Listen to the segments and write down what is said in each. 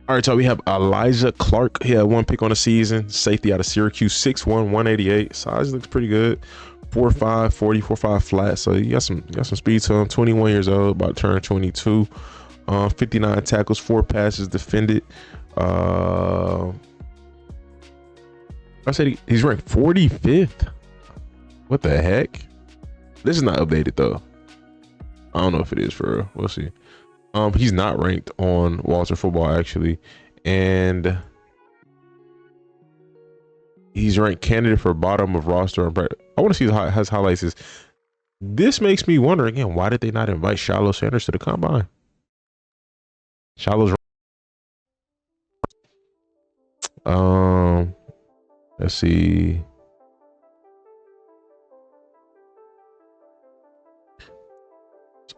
All right, so we have Alijah Clark. He had one pick on the season. Safety out of Syracuse, 6'1", 188. Size looks pretty good. 4'5", 40, 4'5" flat. So you got some speed to him. 21 years old, about to turn 22. 59 tackles, 4 passes defended. I said he's ranked 45th. What the heck? This is not updated though. I don't know if it is for real. We'll see. He's not ranked on Walter Football actually, and he's ranked candidate for bottom of roster. I want to see his highlights. This makes me wonder again, why did they not invite Shiloh Sanders to the combine? Shiloh's let's see.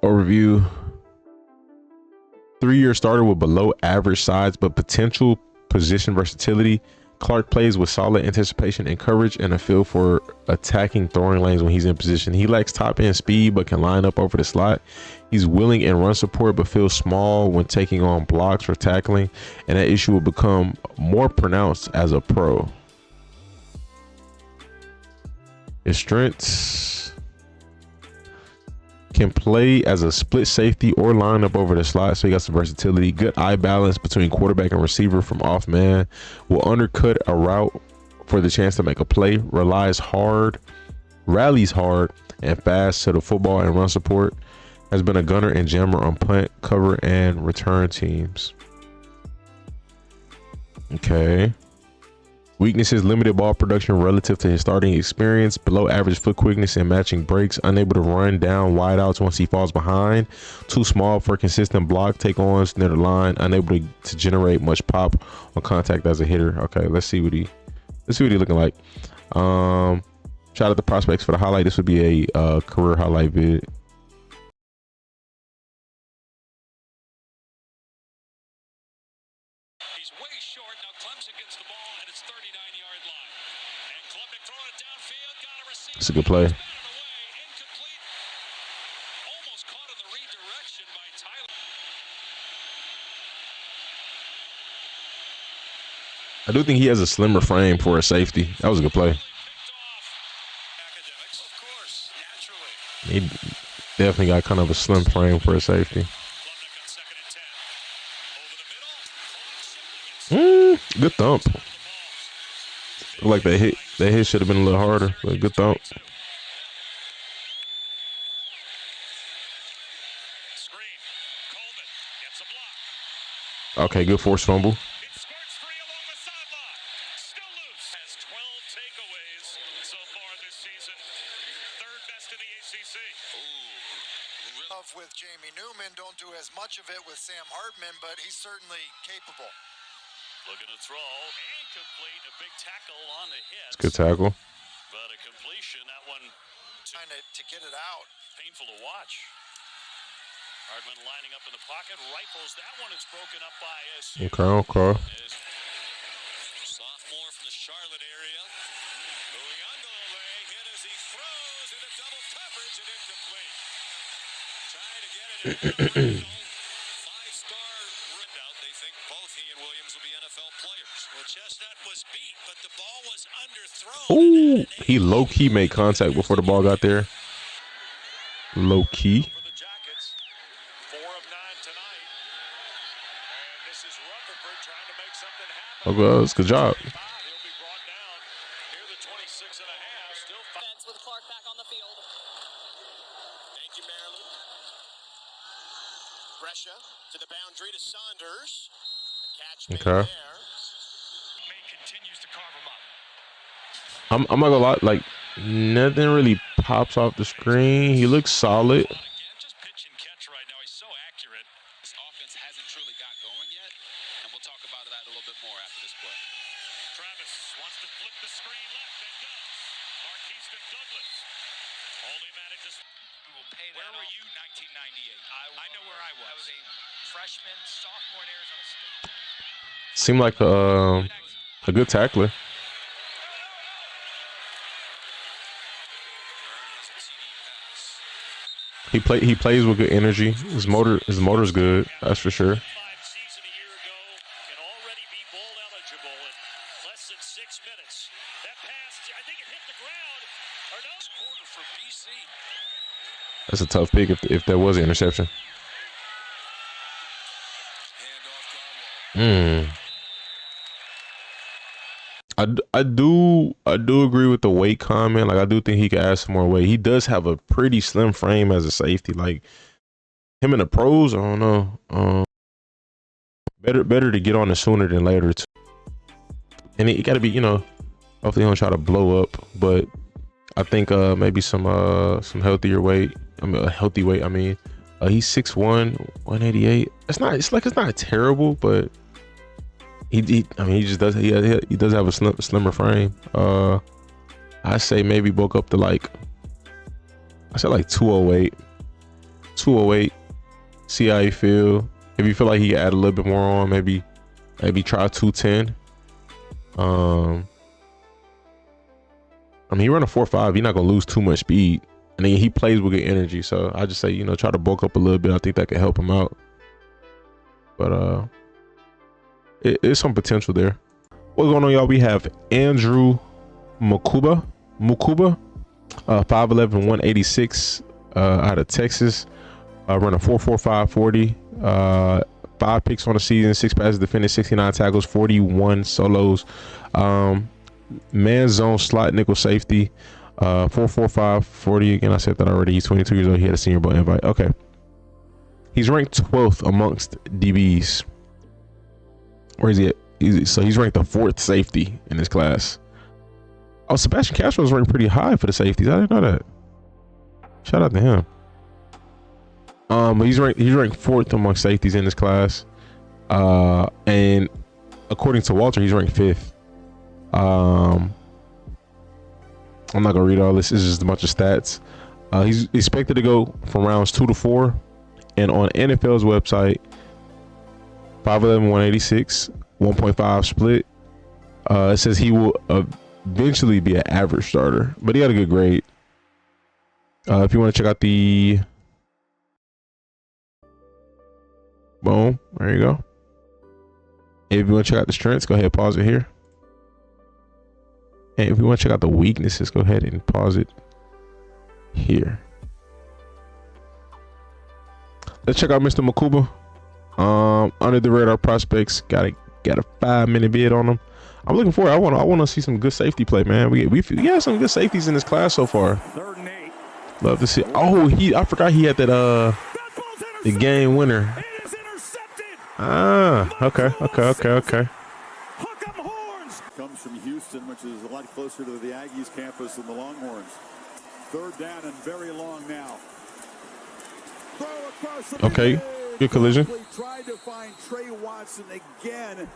Overview. 3-year starter with below average size but potential position versatility. Clark plays with solid anticipation and coverage and a feel for attacking throwing lanes when he's in position. He lacks top end speed but can line up over the slot. He's willing in run support but feels small when taking on blocks or tackling, and that issue will become more pronounced as a pro. His strengths: can play as a split safety or line up over the slot, so he got some versatility. Good eye balance between quarterback and receiver from off man. Will undercut a route for the chance to make a play. Rallies hard and fast to the football and run support. Has been a gunner and jammer on punt, cover, and return teams. Okay. Weaknesses: limited ball production relative to his starting experience, below average foot quickness and matching breaks, unable to run down wideouts once he falls behind, too small for consistent block take-ons near the line, unable to generate much pop on contact as a hitter. Okay, let's see what he looking like. Shout out the prospects for the highlight. This would be a career highlight vid. It's a good play. I do think he has a slimmer frame for a safety. That was a good play. He definitely got kind of a slim frame for a safety. Good thump. Like that hit should have been a little harder, but good thump. Okay, good force fumble. With Jamie Newman, don't do as much of it with Sam Hartman, but he's certainly capable. Looking to throw, incomplete, a big tackle on the hit. It's a good tackle. But a completion, that one trying to get it out. Painful to watch. Hardman lining up in the pocket, rifles that one. It's broken up by SU. Okay. Sophomore from the Charlotte area. Uyunglele hit as he throws into double coverage and incomplete. Trying to get it in. Five-star rundown. They think both he and Williams will be NFL players. Well, Chestnut was beat, but the ball was underthrown. Ooh, he low-key made contact before the ball got there. Low-key. For the Jackets, 4 of 9 tonight. And this is Rutherford trying to make something happen. Okay, that's a good job. He'll be brought down near the 26 and a half. Still Fence with Clark back on the field. Thank you, Maryland. Brescia to the boundary to Saunders. A catch made Okay. there. May continues to carve him up. I'm not gonna lie, like nothing really pops off the screen. He looks solid. Just pitch and catch right now. He's so accurate. This offense hasn't truly got going yet, and we'll talk about that a little bit more after this play. Travis wants to flip the screen left and does. Marques Douglas only manages. We will pay that. Where were off. you 1998? I know where I was. I was a freshman, sophomore in Arizona State. Seemed like a good tackler. He plays with good energy. His motor's good, that's for sure. Season a year ago in eligible in less than 6 minutes. That pass, I think it hit the ground. Or no, corner for BC. That's a tough pick if there was an interception. I do agree with the weight comment. Like, I do think he could add some more weight. He does have a pretty slim frame as a safety. Like, him in the pros, I don't know. Better to get on it sooner than later too. And it got to be, hopefully he don't try to blow up. But I think maybe some healthier weight. A healthy weight. I mean, he's 6'1", 188. It's not terrible, but he just does he does have a slimmer frame. I say maybe bulk up to like 208. See how you feel. If you feel like he can add a little bit more on, maybe try 210. He run a 4.5. You're not gonna lose too much speed, and then he plays with good energy. So I just say try to bulk up a little bit. I think that could help him out. But it's some potential there. What's going on, y'all? We have Andrew Mukuba, 5'11", 186, out of Texas. Run a 4.45 40. 5 picks on the season, 6 passes defended, 69 tackles, 41 solos. Man zone slot nickel safety. 4.45 40. Again, I said that already. He's 22 years old. He had a Senior Bowl invite. Okay. He's ranked 12th amongst DBs. Where is he at? He's ranked the 4th safety in this class. Oh, Sebastian Cstro is ranked pretty high for the safeties. I didn't know that. Shout out to him. But he's ranked 4th among safeties in this class. And according to Walter, he's ranked 5th. I'm not gonna read all this. It's just a bunch of stats. He's expected to go from rounds 2 to 4, and on NFL's website, 5'11", 186, 1.5 split. It says he will eventually be an average starter, but he had a good grade. If you want to check out the boom, there you go. If you want to check out the strengths, go ahead and pause it here. And if you want to check out the weaknesses, go ahead and pause it here. Let's check out Mr. Mukuba. Under the radar prospects, got a 5-minute bid on him. I'm looking forward. I want to see some good safety play, man. We got some good safeties in this class so far. 3rd and 8. Love to see. Oh, I forgot he had that the game winner. It is intercepted. Okay. Hook 'em horns. Comes from Houston, which is a lot closer to the Aggies campus than the Longhorns. 3rd down and very long now. Throw across the Okay. Good collision. Tried to find Trey Watson again.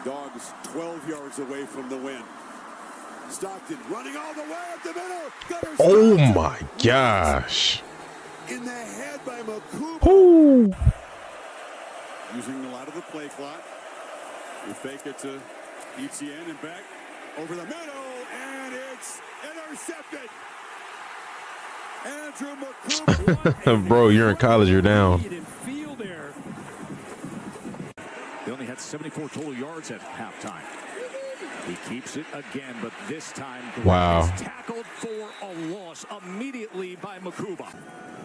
Dogs 12 yards away from the win. Stockton running all the way up the middle. Oh my gosh. In the head by Mukuba. Ooh. Using a lot of the play clock. We fake it to Etienne and back over the middle, and it's intercepted. Andrew Mukuba. Bro, you're in college, you're down. They only had 74 total yards at halftime. He keeps it again, but this time Wow. is tackled for a loss immediately by Mukuba.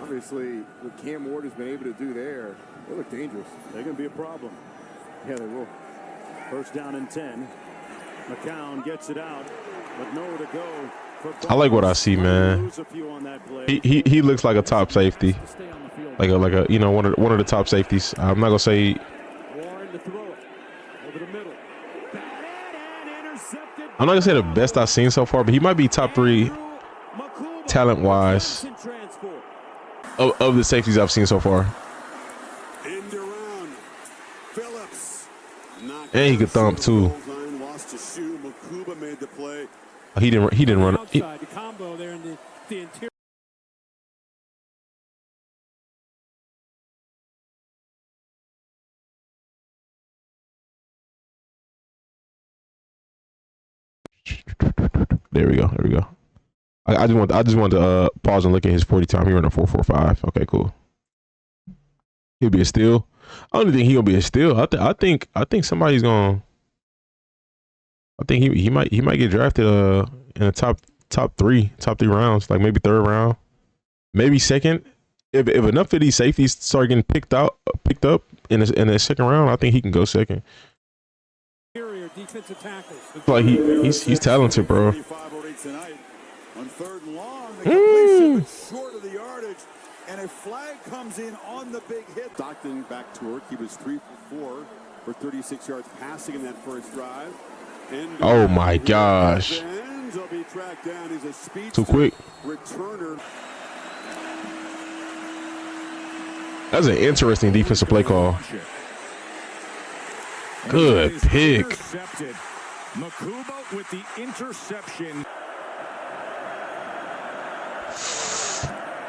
Obviously, what Cam Ward has been able to do there, they look dangerous. They're going to be a problem. Yeah, they will. 1st down and 10. McCown gets it out, but nowhere to go. I like what I see, man. He looks like a top safety, like a one of the top safeties. I'm not gonna say. I'm not gonna say the best I've seen so far, but he might be top 3 talent wise of the safeties I've seen so far. And he could thump too. He didn't run. The combo there in the interior. There we go. I just want to pause and look at his 40 time. He ran a 4.45. Okay, cool. He'll be a steal. I don't think he gonna be a steal. I think somebody's gonna. I think he might get drafted in the top three rounds, like maybe third round, maybe second. If enough of these safeties start getting picked up in the second round, I think he can go second. Defensive tackles. Like he's talented, bro. On third and long, the completion but short of the yardage, and a flag comes in on the big hit. Stockton back to work. He was 3 for 4 for 36 yards passing in that first drive. And, oh my gosh! Be tracked down. He's a speedster, too quick. Returner. That's an interesting defensive play call. Good pick. Mukuba with the interception.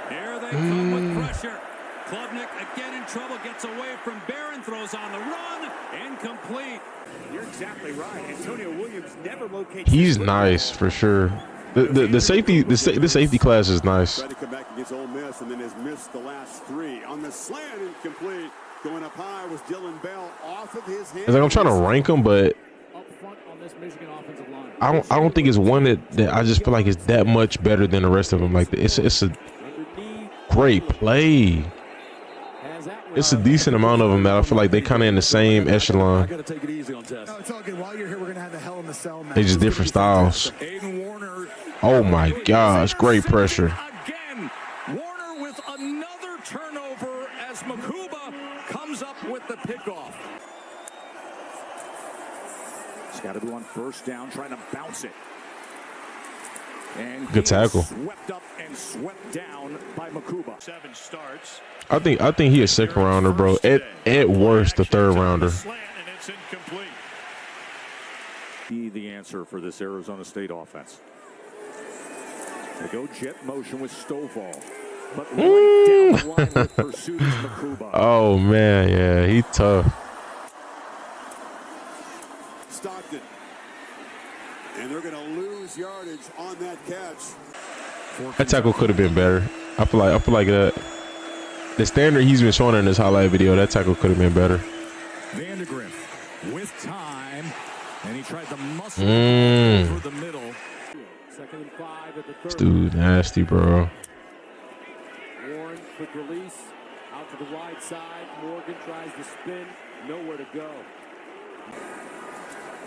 Here they come with pressure. Klubnik again in trouble, gets away from Barron, throws on the run, incomplete. You're exactly right. Antonio Williams never locates. He's nice for sure. The safety class is nice. Tried to come back against Ole Miss and then has missed the last 3 on the slant, incomplete. Going up high was Dylan Bell off of his hand. It's like I'm trying to rank them, but I don't think it's one that I just feel like is that much better than the rest of them. Like it's a great play. It's a decent amount of them that I feel like they kind of in the same echelon. Gotta take it easy on Tess. No, it's all good. While you're here, we're gonna have the Hell in the Cell match. They just different styles. Oh my gosh, great pressure. Again, Warner with another turnover as Mukuba comes up with the pickoff. He's got to be on first down, trying to bounce it. And good tackle. Swept up and swept down by Mukuba. 7 starts. I think he a second rounder, bro. At worst, the third rounder. Be the answer for this Arizona State offense. They go jet motion with Stovall, but right down the line with pursuit is Mukuba. Oh man, yeah, he tough. Stockton, and they're going to lose yardage on that catch. That tackle could have been better. I feel like that. The standard he's been showing in this highlight video, that tackle could have been better. Vandergriff with time, and he tried to muscle through the middle. 2nd and 5 at the 30. This dude nasty, bro. Warren, quick release, out to the wide side. Morgan tries to spin, nowhere to go.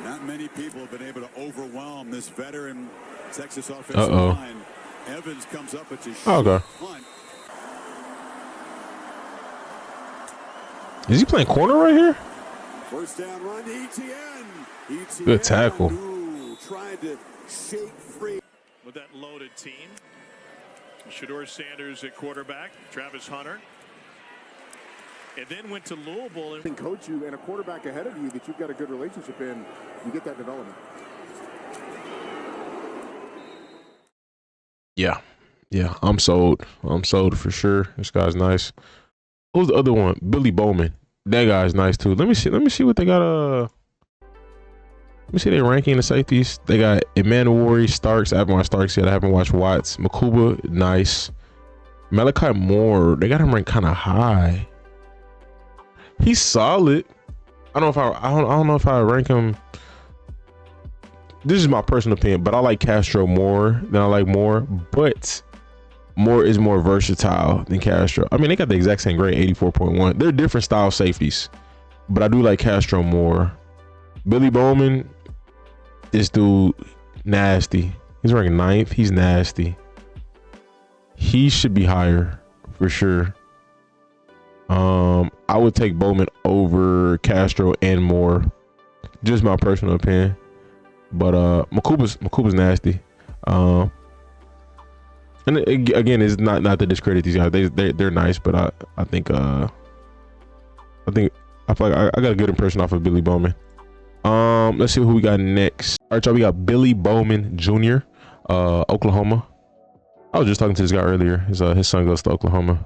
Not many people have been able to overwhelm this veteran Texas offensive line. Evans comes up at his short punt. Is he playing corner right here? First down run to ETN. Good tackle. Tried to shake free. With that loaded team, Shedeur Sanders at quarterback, Travis Hunter, and then went to Louisville. And coach you and a quarterback ahead of you that you've got a good relationship in, you get that development. Yeah, I'm sold. I'm sold for sure. This guy's nice. Who's the other one? Billy Bowman. That guy's nice too. Let me see what they got. Let me see their ranking the safeties. They got Emmanwori, Starks. I haven't watched Starks yet. I haven't watched Watts. Mukuba, nice. Malachi Moore, they got him ranked kind of high. He's solid. I don't know if I rank him. This is my personal opinion, but I like Cstro more than I like Moore. But Moore is more versatile than Cstro. I mean, they got the exact same grade, 84.1. They're different style safeties, but I do like Cstro more. Billy Bowman, this dude, nasty. He's ranked 9th. He's nasty. He should be higher for sure. I would take Bowman over Cstro and Moore. Just my personal opinion. But Mukuba's nasty. And again, it's not to discredit these guys. They're nice, but I feel like I got a good impression off of Billy Bowman. Let's see who we got next. All right, y'all, we got Billy Bowman Jr., Oklahoma. I was just talking to this guy earlier. His son goes to Oklahoma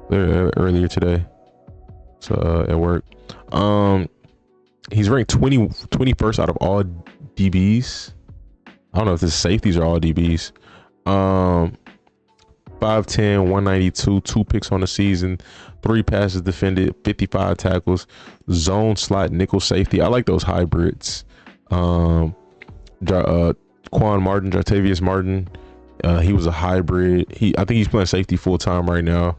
earlier today. So at work. He's ranked 21st out of all DBs. I don't know if this is safeties or all DBs. 5'10", 192, 2 picks on the season, 3 passes defended, 55 tackles, zone slot nickel safety. I like those hybrids. Quan Martin, Jartavius Martin, he was a hybrid. I think he's playing safety full time right now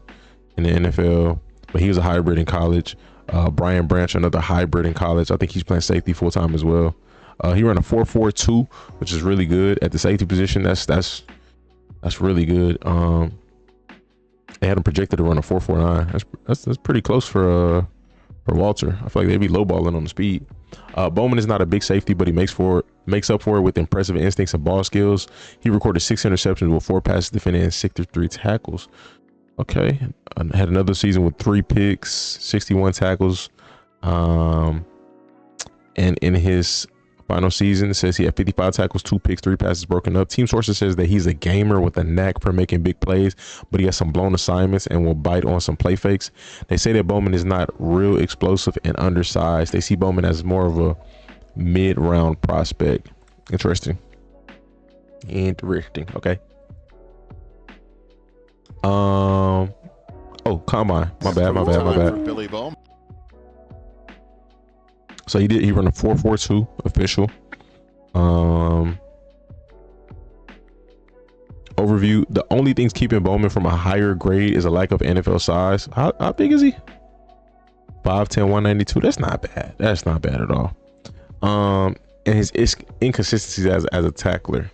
in the NFL, but he was a hybrid in college. Brian Branch, another hybrid in college. I think he's playing safety full time as well. He ran a 4.42, which is really good at the safety position. That's really good. They had him projected to run a 4.49. That's pretty close for Walter. I feel like they'd be lowballing on the speed. Bowman is not a big safety, but he makes up for it with impressive instincts and ball skills. He recorded 6 interceptions with 4 passes defended and 63 tackles. Okay, had another season with 3 picks, 61 tackles. And in his final season, it says he had 55 tackles, 2 picks, 3 passes broken up. Team sources says that he's a gamer with a knack for making big plays, but he has some blown assignments and will bite on some play fakes. They say that Bowman is not real explosive and undersized. They see Bowman as more of a mid-round prospect. Interesting. Okay. Oh, combine. My bad. For Billy Bowman. So he run a 4.42 official. Overview. The only things keeping Bowman from a higher grade is a lack of NFL size. How big is he? 5'10", 192. That's not bad. That's not bad at all. And his inconsistencies as a tackler.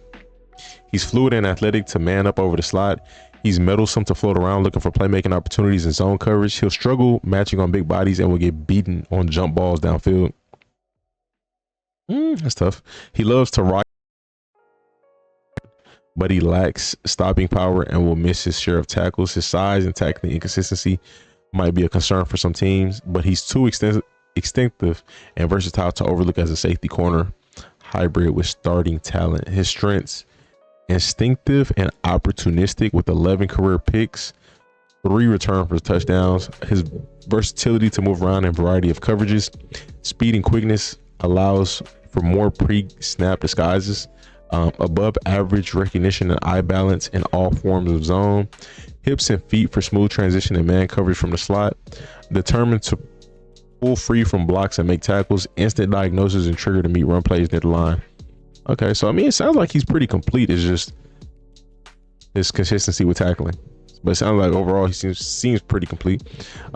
He's fluid and athletic to man up over the slot. He's meddlesome to float around looking for playmaking opportunities and zone coverage. He'll struggle matching on big bodies and will get beaten on jump balls downfield. That's tough. He loves to rock, but he lacks stopping power and will miss his share of tackles. His size and tackling inconsistency might be a concern for some teams, but he's too instinctive and versatile to overlook as a safety corner hybrid with starting talent. His strengths: instinctive and opportunistic with 11 career picks, 3 return for touchdowns. His versatility to move around in a variety of coverages, speed and quickness allows for more pre-snap disguises, above average recognition and eye balance in all forms of zone, hips and feet for smooth transition and man coverage from the slot, determined to pull free from blocks and make tackles, instant diagnosis and trigger to meet run plays near the line. Okay, so I mean, it sounds like he's pretty complete. It's just his consistency with tackling, but it sounds like overall he seems pretty complete.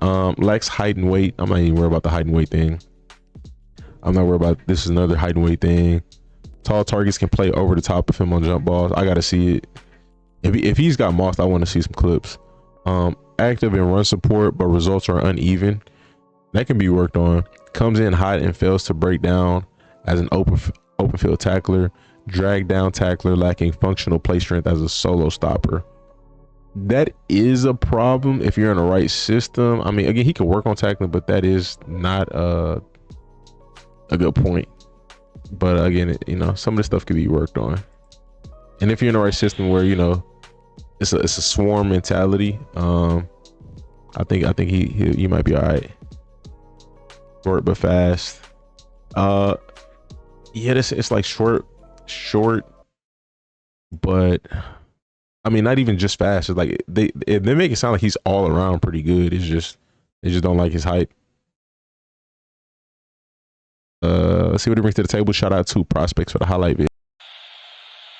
Lacks height and weight. I'm not even worried about the height and weight thing. I'm not worried about this. Is another height and weight thing. Tall targets can play over the top of him on jump balls. I gotta see it. If he's got mossed, I want to see some clips. Active in run support, but results are uneven. That can be worked on. Comes in hot and fails to break down as an open field tackler. Drag down tackler, lacking functional play strength as a solo stopper. That is a problem if you're in the right system. I mean, again, he can work on tackling, but that is not a good point. But again, some of this stuff can be worked on. And if you're in the right system where it's a swarm mentality, I think he might be all right. Short but fast. Yeah, it's like short, but I mean, not even just fast. It's like they make it sound like he's all around pretty good. It's just they just don't like his height. Let's see what he brings to the table. Shout out to prospects for the highlight video.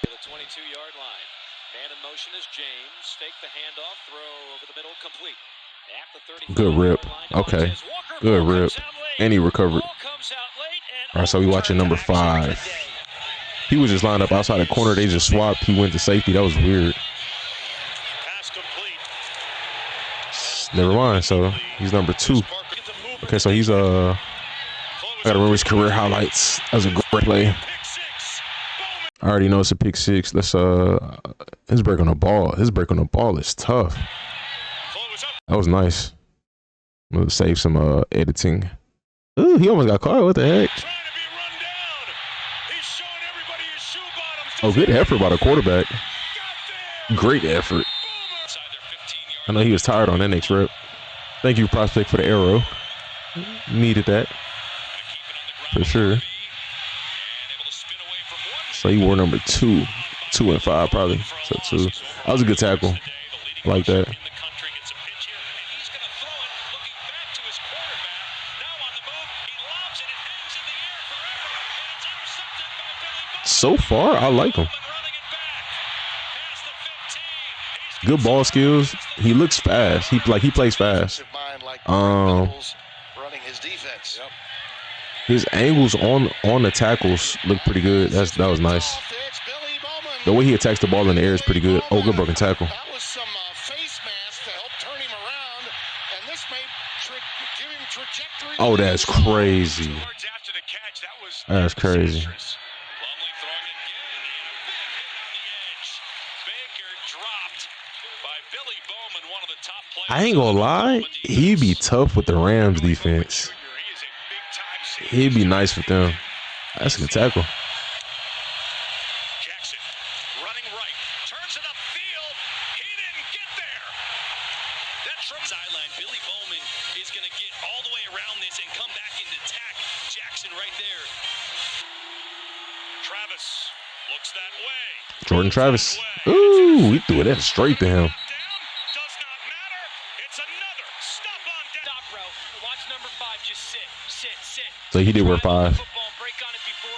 The 22-yard line. Man in motion is James. Fake the handoff, throw over the middle, complete. At the 35-yard Good rip. line, Okay. Good rip. And he recovered. All right, so we watching number 5. He was just lined up outside the corner. They just swapped. He went to safety. That was weird. Never mind. So he's number 2. Okay, so he's I gotta remember his career highlights. That was a great play. I already know it's a pick 6. Let's his break on the ball. His break on the ball is tough. That was nice. I'm gonna save some editing. Ooh, he almost got caught. What the heck? Oh, good effort by the quarterback. Great effort. I know he was tired on that next rep. Thank you, prospect, for the arrow. Needed that. For sure. So he wore number 2 and 5 probably. So 2. That was a good tackle. I like that. In the country gets a pitch here, and he's going to throw it, looking back to his quarterback. Now on the move, he lobs it, it hangs in the air forever, and it's intercepted by Billy Bowman. So far, I like him. Running it back past the 15. Good ball skills. He looks fast. He plays fast. Running his defense. Yep. His angles on the tackles look pretty good. That was nice. The way he attacks the ball in the air is pretty good. Oh, good broken tackle. That was some face mask to help turn him around, and this may give him trajectory. Oh, that's crazy. After the catch, that was That's crazy. Plumlee throwing it again, and a big hit on the edge. Baker dropped by Billy Bowman, one of the top players. I ain't gonna lie, he'd be tough with the Rams defense. He'd be nice with them. That's a good tackle. Jackson running right, turns it upfield. He didn't get there. That's from sideline. Billy Bowman is going to get all the way around this and come back and attack Jackson right there. Travis looks that way. Jordan Travis. Ooh, he threw it straight to him. Does not matter. It's another stop on down. Stop, bro. Watch number 5. Just sit. So he did wear 5.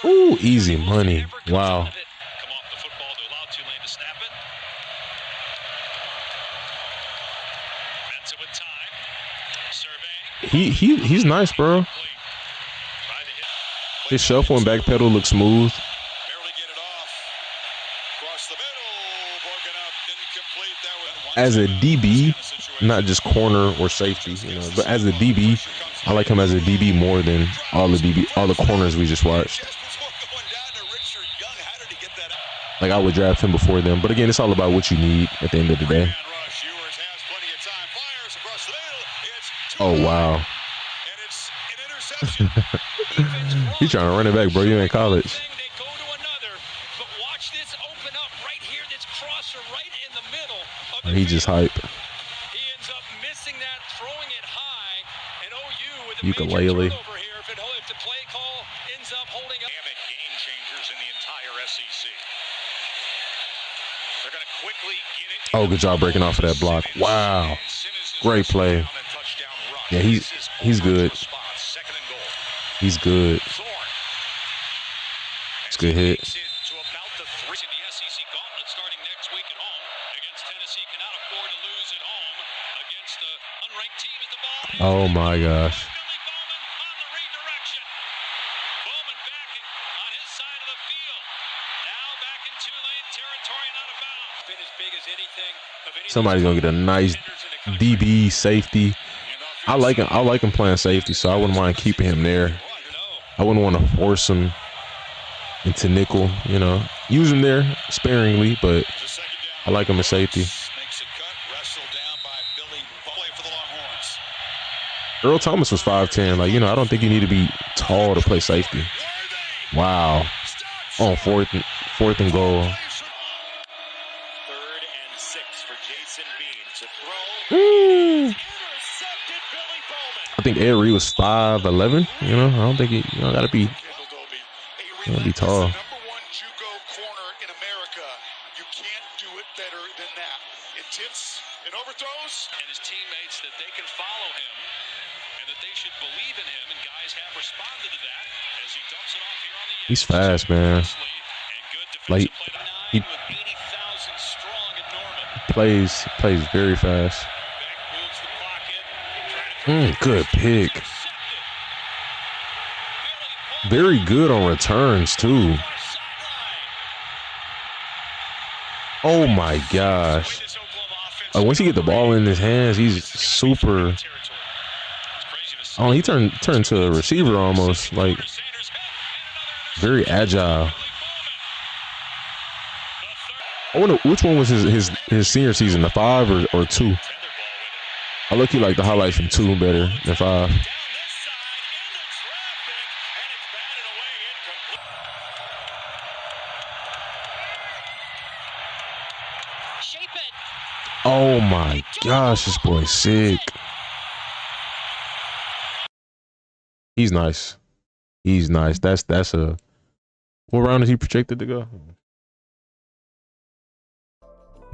Ooh, easy money. Wow. Come off the football to allow Tulane to snap it. Mensa with time. Survey. He's nice, bro. His shuffle and back pedal looks smooth. Barely get it off. Across the middle. Broken up. Incomplete. That was As a DB, not just corner or safety, you know, but as a DB, I like him as a DB more than all the corners we just watched. Like, I would draft him before them, but again, it's all about what you need at the end of the day. Oh wow. He's trying to run it back, bro. You in college. He just hype. He ends up missing that, throwing it high, and OU with a Ukulele. major turnover here if the play call ends up holding up. Game changers in the entire SEC. They're going to quickly get it. Oh, good job breaking off of that block. Wow. Great play. Yeah, he's good. He's good. It's a good hit. Oh my gosh. Bowman back on his side of the field. Now back in Tulane territory and out of bounds. Been as big as anything. Somebody's gonna get a nice DB safety. I like him playing safety, so I wouldn't mind keeping him there. I wouldn't want to force him into nickel, you know. Use him there sparingly, but I like him as safety. Earl Thomas was 5'10". Like, you know, I don't think you need to be tall to play safety. Wow. On fourth and goal. 3rd and 6 for Jason Bean to throw. Intercepted Billy Bowman. I think Ed Reed was 5'11". You know, I don't think you gotta be tall. Number 1 JUCO corner in America. You can't do it better than that. It tips and overthrows. And his teammates that they can follow him and that they should believe in him, and guys have responded to that as he dumps it off here on the edge. He's fast, man. Like, he plays very fast. Good pick. Very good on returns too. Oh my gosh. Once he get the ball in his hands, he's super. Oh, he turned to a receiver almost, like very agile. I wonder which one was his senior season, the 5 or 2. I look, he like the highlights from 2 better than 5. Oh my gosh, this boy's sick. He's nice. He's nice. That's a. What round is he projected to go?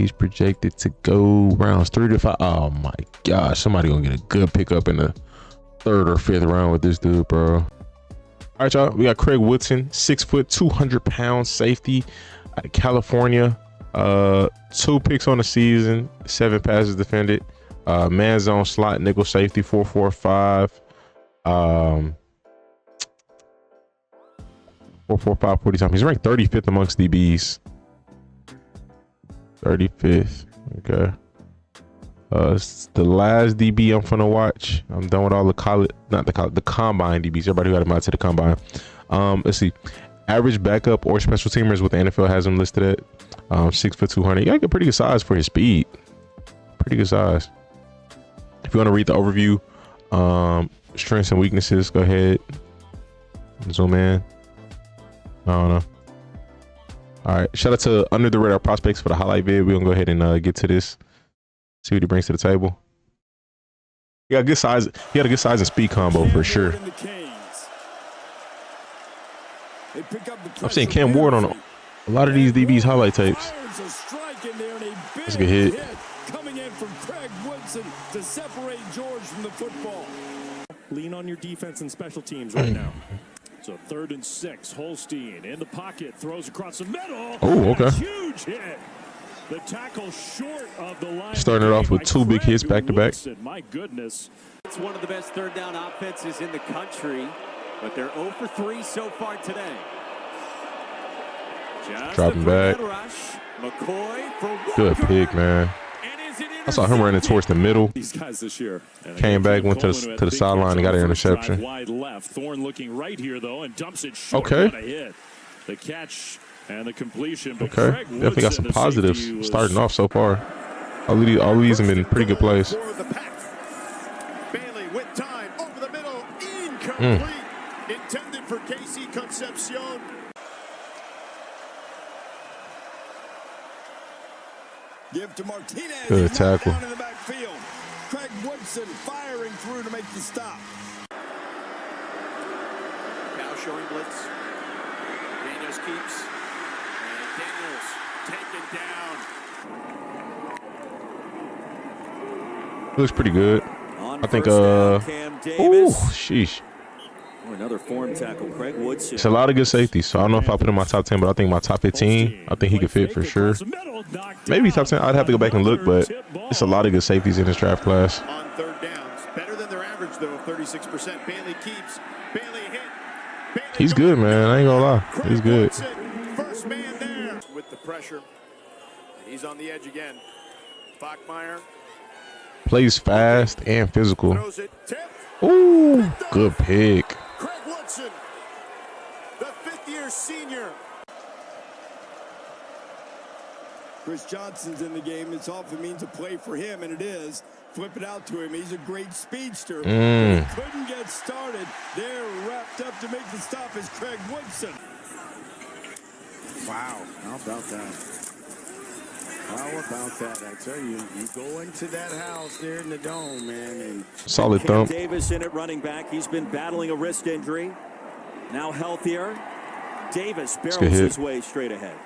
He's projected to go rounds 3 to 5. Oh my gosh, somebody gonna get a good pickup in the 3rd or 5th round with this dude, bro. All right, y'all. We got Craig Woodson, 6 foot, 200 pound safety out of California. 2 picks on the season, 7 passes defended. Man zone slot nickel safety, 4.45. 4.45 40 time. He's ranked 35th amongst DBs. 35th. Okay. It's the last DB I'm gonna watch. I'm done with all the the combine DBs. Everybody who had him out to the combine. Let's see. Average backup or special teamers, what the NFL has him listed at. 6 foot 200. Yeah, pretty good size for his speed. Pretty good size. If you want to read the overview, strengths and weaknesses, go ahead. Zoom in. I don't know. All right. Shout out to Under the Radar Prospects for the highlight vid. We're gonna go ahead and get to this. See what he brings to the table. He got good size. He had a good size and speed combo for sure. I'm seeing Cam Ward on a lot of these DBs highlight tapes. That's a good hit. Coming in from Craig Woodson to separate George from the football. Lean on your defense and special teams right now. So 3rd and 6. Holstein in the pocket, throws across the middle. Oh, okay. Huge hit. The tackle short of the line. Starting it off with 2 big hits back to back. My goodness. It's one of the best 3rd down offenses in the country, but they're 0 for 3 so far today. Dropping back. Good pick, man. I saw him running towards the middle. These guys this year. Came back, went to the sideline and got an interception. Wide left. Thorne looking right here though and dumps it short. Okay. What a hit. The catch and the completion. But Okay. Definitely got some positives starting off so far. All these have been pretty good plays. Bailey with time over the middle, incomplete. Intended for Casey Concepcion. Give to Martinez. Good tackle. Down in the backfield. Craig Woodson firing through to make the stop. Now showing blitz. Daniels keeps. And Daniels taken down. Looks pretty good. I think sheesh. Another form tackle, Craig Woodson. It's a lot of good safeties, so I don't know if I put him in my top 10, but I think my top 15, I think he could fit for sure. Maybe top 10. I'd have to go back and look, but it's a lot of good safeties in this draft class. On 3rd downs, better than their average though, 36%. Bailey keeps. Bailey hit. Bailey He's good, man. I ain't gonna lie. He's good. First man there with the pressure. He's on the edge again. Bachmeier Plays fast and physical. throws it. Tip. Ooh, good pick. Craig Woodson, the 5th-year senior. Chris Johnson's in the game. It's often means a play for him, and it is. Flip it out to him. He's a great speedster. He couldn't get started. They're wrapped up to make the stop is Craig Woodson. Wow. How about that? How about that? I tell you, you go into that house there in the dome, man. And solid Cam thump. Davis in at running back. He's been battling a wrist injury. Now healthier. Davis barrels his way straight ahead.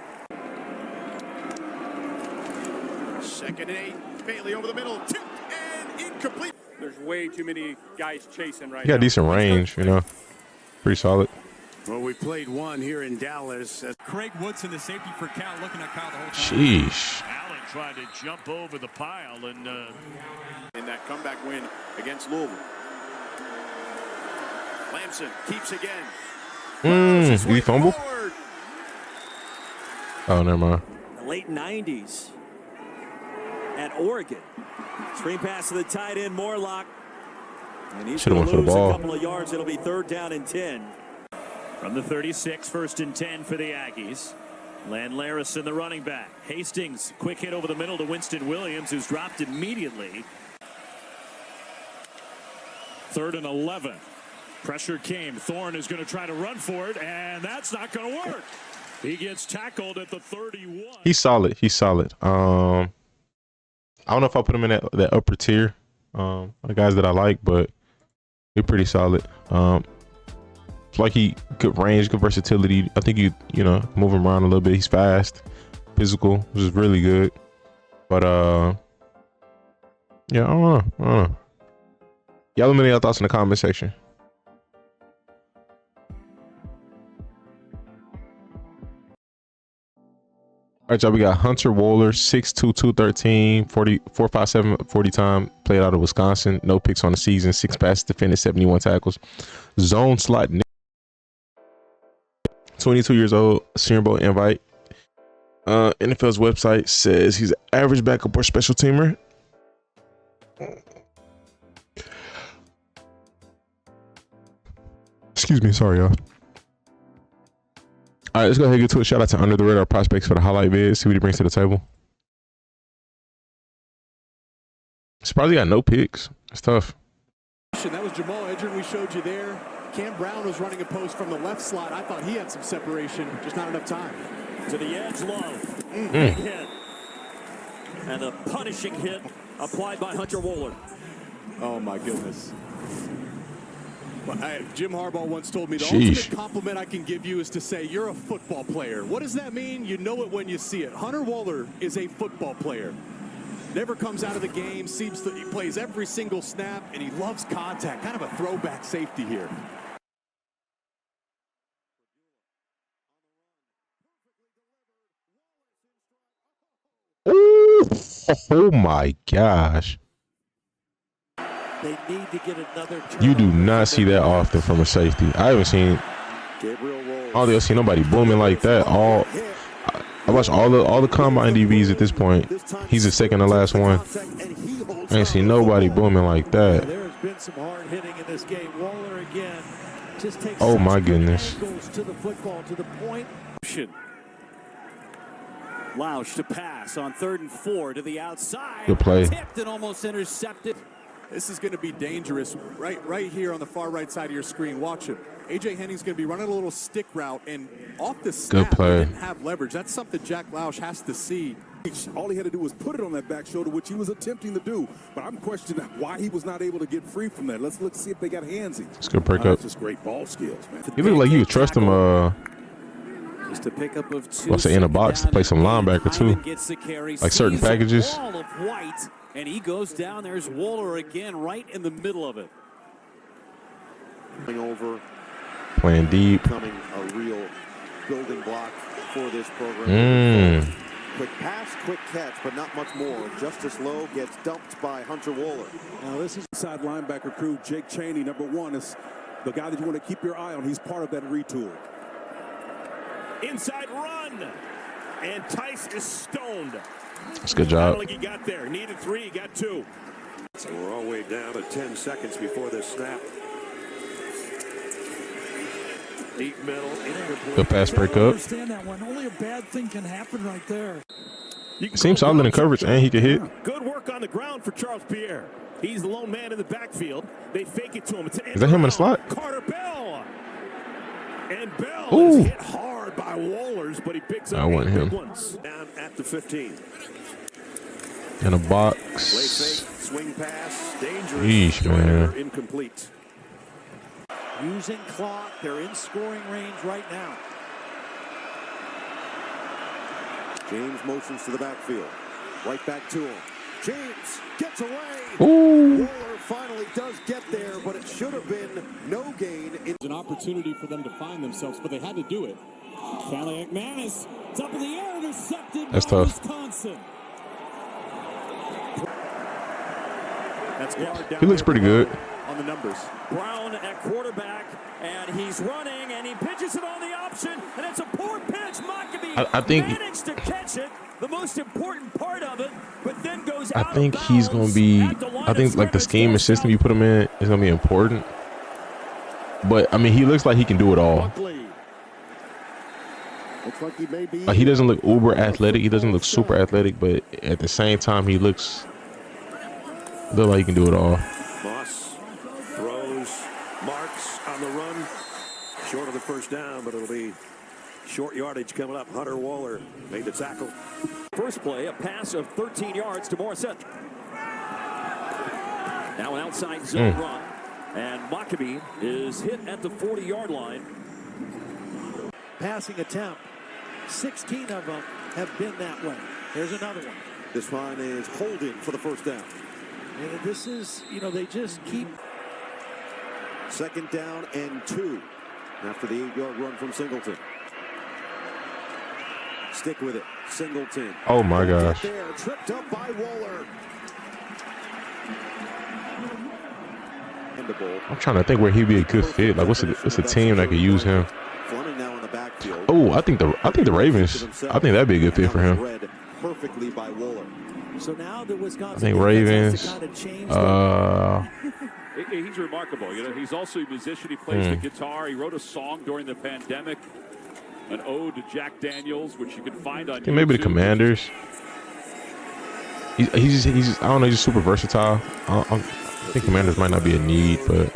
2nd and 8. Bailey over the middle. Tip and incomplete. There's way too many guys chasing right He got now. decent range, you know. Pretty solid. well, we played one here in Dallas. Craig Woodson, the safety for Cal, looking at Cal the whole time. Sheesh. Allen tried to jump over the pile and In that comeback win against Louisville. Lamson keeps again. Did he fumble? Forward. Oh, never mind. The late 90s at Oregon. Screen pass to the tight end, Morlock. And he's Should've going went to for the lose ball. a couple of yards. It'll be 3rd down and 10. from the 36, 1st and 10 for the Aggies. Landlaris in the running back. Hastings, quick hit over the middle to Winston Williams, who's dropped immediately. 3rd and 11. Pressure came. Thorne is going to try to run for it, and that's not going to work. He gets tackled at the 31. He's solid. He's solid. I don't know if I put him in that upper tier. The guys that I like, but he's pretty solid. It's like he good range, good versatility. I think you know move him around a little bit. He's fast, physical, which is really good. But yeah, I don't know. Y'all let me know your thoughts in the comment section. All right, y'all, we got Hunter Wohler, 6'2", 213, 4.57 40 time, played out of Wisconsin. No picks on the season, 6 passes defended, 71 tackles. Zone slot, 22 years old, Senior Bowl invite. NFL's website says he's an average backup or special teamer. Excuse me, sorry, y'all. All right, let's go ahead and get to it. Shout out to Under the Radar Prospects for the highlight vid. See what he brings to the table. He's probably got no picks. It's tough. That was Jamal Edgerton we showed you there. Cam Brown was running a post from the left slot. I thought he had some separation, just not enough time. To the edge, Love. Big hit. And a punishing hit applied by Hunter Wohler. Oh, my goodness. Well, Jim Harbaugh once told me the ultimate compliment I can give you is to say you're a football player. What does that mean? You know it when you see it. Hunter Wohler is a football player. Never comes out of the game, seems that he plays every single snap, and he loves contact. Kind of a throwback safety here. Ooh, oh my gosh. They need to get another turn. You do not see that often from a safety. I haven't seen. I don't think I've seen nobody booming like that. I watched all the combine DVs at this point. He's the second to last one. I ain't seen nobody booming like that. There's been some hard hitting in this game. Wohler again just takes oh my goodness. To the football, to the point. Lausch to pass on 3rd and 4 to the outside. Good play. Tipped and almost intercepted. This is going to be dangerous right here on the far right side of your screen. Watch it. A.J. Henning's going to be running a little stick route, and off the snap, he didn't have leverage. That's something Jack Lausch has to see. All he had to do was put it on that back shoulder, which he was attempting to do. But I'm questioning why he was not able to get free from that. Let's look see if they got handsy. It's good break up. Just great ball skills, man. You look like you would trust him. Just a pickup of 2. Let's say in a box to play some linebacker too, like certain packages. Wall of white, and he goes down. There's Wohler again, right in the middle of it. Over. Playing deep. Becoming a real building block for this program. Quick pass, quick catch, but not much more. Justice Lowe gets dumped by Hunter Wohler. Now this is inside linebacker crew. Jake Chaney, number 1, is the guy that you want to keep your eye on. He's part of that retool. Inside run, and Tice is stoned. That's a good job. I don't think he got there. Needed 3, he got 2. So we're all the way down to 10 seconds before this snap. Deep middle, incomplete. Good pass break up. Understand that one. Only a bad thing can happen right there. It seems solid in coverage, and he can hit. Good work on the ground for Charles Pierre. He's the lone man in the backfield. They fake it to him. Is that him in the slot? Carter Bell. And Bell is hit hard by Wohlers, but he picks up 8 big ones. Down at the 15. In a box. Play fake, swing pass, dangerous. Yeesh, man. Incomplete. Using clock, they're in scoring range right now. James motions to the backfield. Right back to him. James gets away. Ooh. Wohler finally does get there, but it should have been no gain. It's an opportunity for them to find themselves, but they had to do it. Callie McManus, top of the air, intercepted. That's tough. Wisconsin. That's guard down. He looks pretty good. On the numbers. Brown at quarterback, and he's running, and he pitches it on the option, and it's a poor pitch. Mukuba I think managed to catch it, the most important part of it, but then goes out. I think he's going to be, I think like the scheme and system you put him in is going to be important. But, I mean, he looks like he can do it all. Looks like he may be. Like, he doesn't look uber athletic. He doesn't look super athletic, but at the same time, he looks like he can do it all. Moss throws. Marks on the run. Short of the first down, but it'll be short yardage coming up. Hunter Wohler made the tackle. First play, a pass of 13 yards to Morissette. Now an outside zone run. And Mukuba is hit at the 40-yard line. Passing attempt. 16 of them have been that way. Here's another one. This one is holding for the first down. And this is, they just keep. Second down and 2 after the 8-yard run from Singleton. Stick with it. Singleton. Oh my gosh. There, tripped up by Wohler. I'm trying to think where he'd be a good fit. Like, what's a team that could use him? Fleming now in the backfield. Oh, I think the Ravens. I think that'd be a good fit for him. Perfectly by Wohler. So now the Wisconsin. I think Ravens. He's remarkable. He's also a musician. He plays the guitar. He wrote a song during the pandemic, an ode to Jack Daniels, which you can find on YouTube. Maybe the Commanders. He's I don't know. He's super versatile. I think Commanders might not be a need, but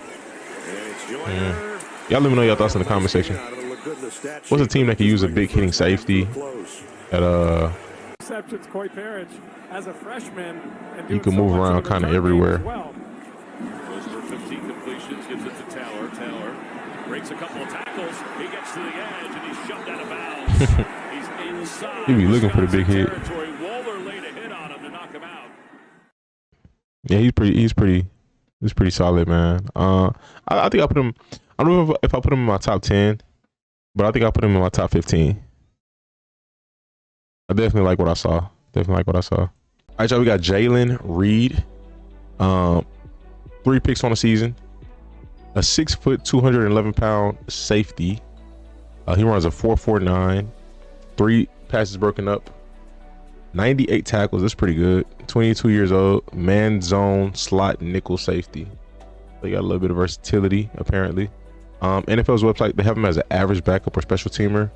y'all let me know your thoughts in the comment section. What's a team that could use a big hitting safety at Receptions, Coy Parrish as a freshman. And you can move around kind of everywhere. Goes for 15 completions, gives it to Taylor. Taylor breaks a couple of tackles. He gets to the edge and he's shoved out of bounds. He's inside. He be looking for the big hit. Wohler laid a hit on him to knock him out. Yeah, he's pretty solid, man. I think I put him. I don't know if I put him in my top 10, but I think I put him in my top 15. I definitely like what I saw. All right, y'all, we got Jaylen Reed. 3 picks on the season. A 6 foot, 211 pound safety. He runs a 4.49. 3 passes broken up. 98 tackles. That's pretty good. 22 years old. Man zone slot nickel safety. They got a little bit of versatility apparently. NFL's website, they have him as an average backup or special teamer.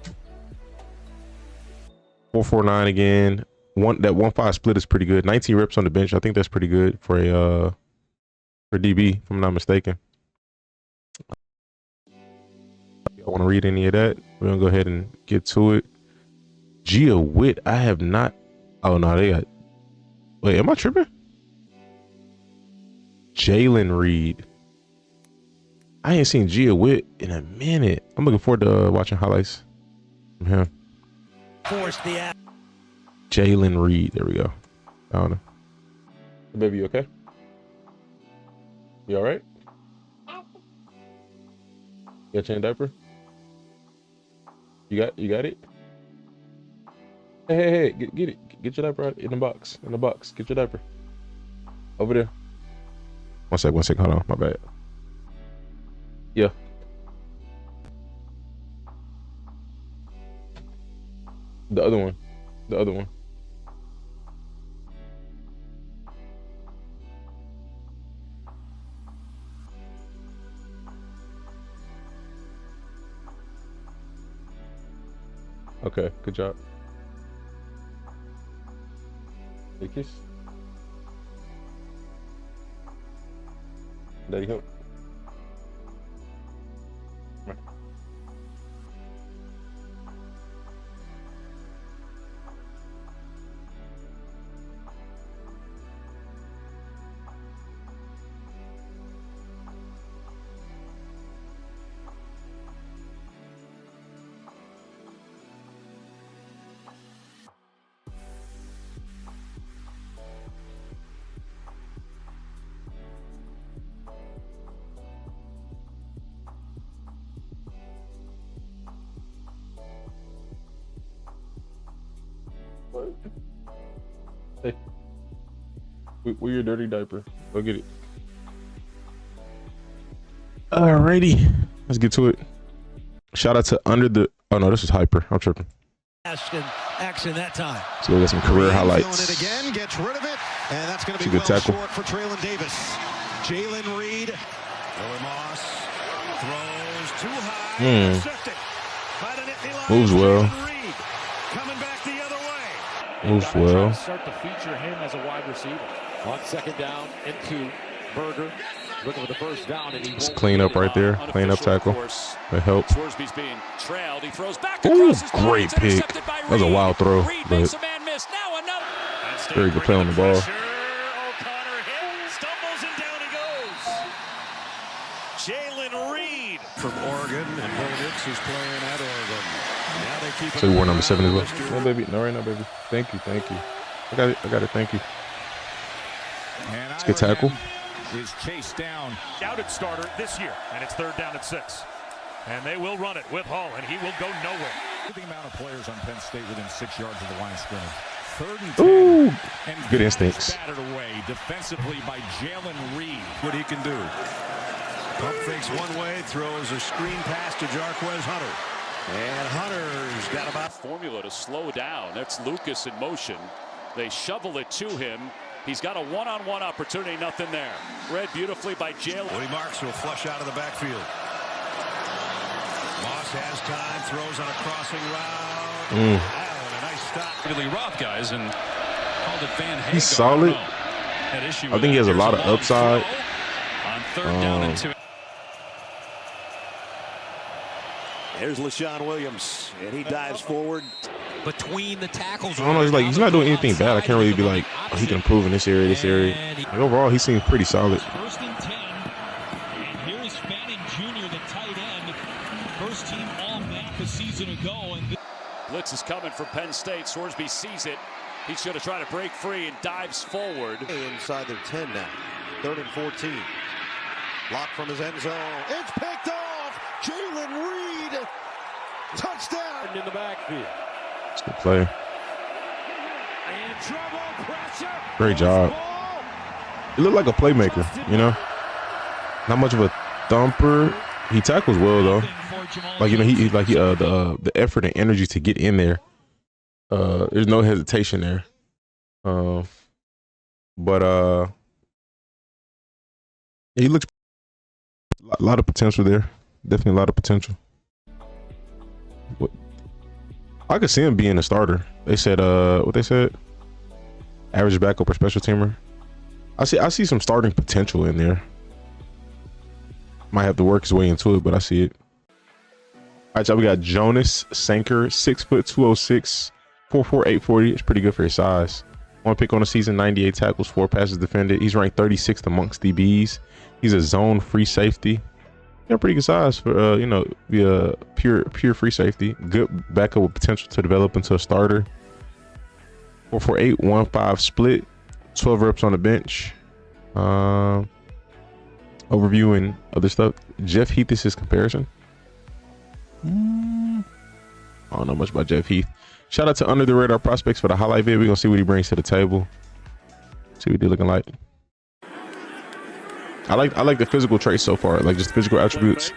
4.49 again. That 1.5 split is pretty good. 19 reps on the bench. I think that's pretty good for a for DB, if I'm not mistaken. Y'all want to read any of that? We're gonna go ahead and get to it. Gia Witt, I have not. Oh no, they got. Wait, am I tripping? Jaylen Reed. I ain't seen Gia Witt in a minute. I'm looking forward to watching highlights from him. Jaylen Reed. There we go. Found him. Hey, baby, you okay? You all right? You got your diaper? You got it? Hey, get it. Get your diaper out in the box. Get your diaper. Over there. One sec. Hold on. My bad. Yeah. The other one. Okay, good job. Hey, kiss. Daddy help. Come on. Hey, where your dirty diaper? Go get it. Alrighty, let's get to it. Shout out to Under the. Oh no, this is Hyper. I'm tripping. Action that time. So we got some career highlights. It again, gets rid of it, and that's going to be good tackle. short for Traylon Davis. Jaylen Reed. Moss throws too high. Moves well. Coming back the other way. Moves well. Start to feature him as a wide receiver. On second down into Berger. Looking for the first down, and Just clean up right there. Clean up tackle. That helped. Swersby's being trailed. He throws back. Ooh, great pick. That was a wild throw, but very good play on the ball. Jaylen Reed from Oregon, and Bo Nix is playing at Oregon. Now they keep So you wore number 7 as well. No, baby. No, right now, baby. Thank you. I got it. I got it. Thank you. It's a good tackle. Is chased down. Doubted starter this year, and it's 3rd down and 6. And they will run it with Hall, and he will go nowhere. The amount of players on Penn State within 6 yards of the line of scrimmage. 3rd and 10. Ooh, And good instincts. Battered away defensively by Jaylen Reed. What he can do. Pump fakes one way, throws a screen pass to Jarquez Hunter. And Hunter's got about formula to slow down. That's Lucas in motion. They shovel it to him. He's got a one-on-one opportunity, nothing there. Read beautifully by Jaylen. Woody Marks will flush out of the backfield. Moss has time, throws on a crossing route. A nice stop. Really rough, guys, and called it Van Hagar. He's solid. I think he has a lot of upside. On 3rd down and 2. There's LaShawn Williams, and he dives forward. Between the tackles. I don't know. He's not doing anything bad. I can't really be like, oh, he can improve in this area, Like, overall, he seems pretty solid. 1st and 10. And here is Bowman Jr, the tight end. First team All-MAC a season ago. And Blitz is coming from Penn State. Sorsby sees it. He's going to try to break free and dives forward. Inside their 10 now. 3rd and 14. Block from his end zone. It's picked off. Jaylen Reed. Touchdown. In the backfield. It's a good play. And trouble, pressure. Great job. He looked like a playmaker, you know? Not much of a thumper. He tackles well, though. Like, you know, the effort and energy to get in there. There's no hesitation there. He looks a lot of potential there. Definitely a lot of potential. I could see him being a starter. They said, what they said? Average backup or special teamer. I see some starting potential in there. Might have to work his way into it, but I see it. All right, so we got Jonas Sanker, 6 foot 206, 4'4", 840. It's pretty good for his size. 1 pick on the season, 98 tackles, 4 passes defended. He's ranked 36th amongst DBs. He's a zone free safety. Yeah, pretty good size for you know, be a pure free safety. Good backup with potential to develop into a starter. 4'8", 1.5 split, 12 reps on the bench. Overview and other stuff. Jeff Heath is his comparison. I don't know much about Jeff Heath. Shout out to Under the Radar Prospects for the highlight vid. We're gonna see what he brings to the table. See what they're looking like. I like the physical traits so far, like just physical attributes.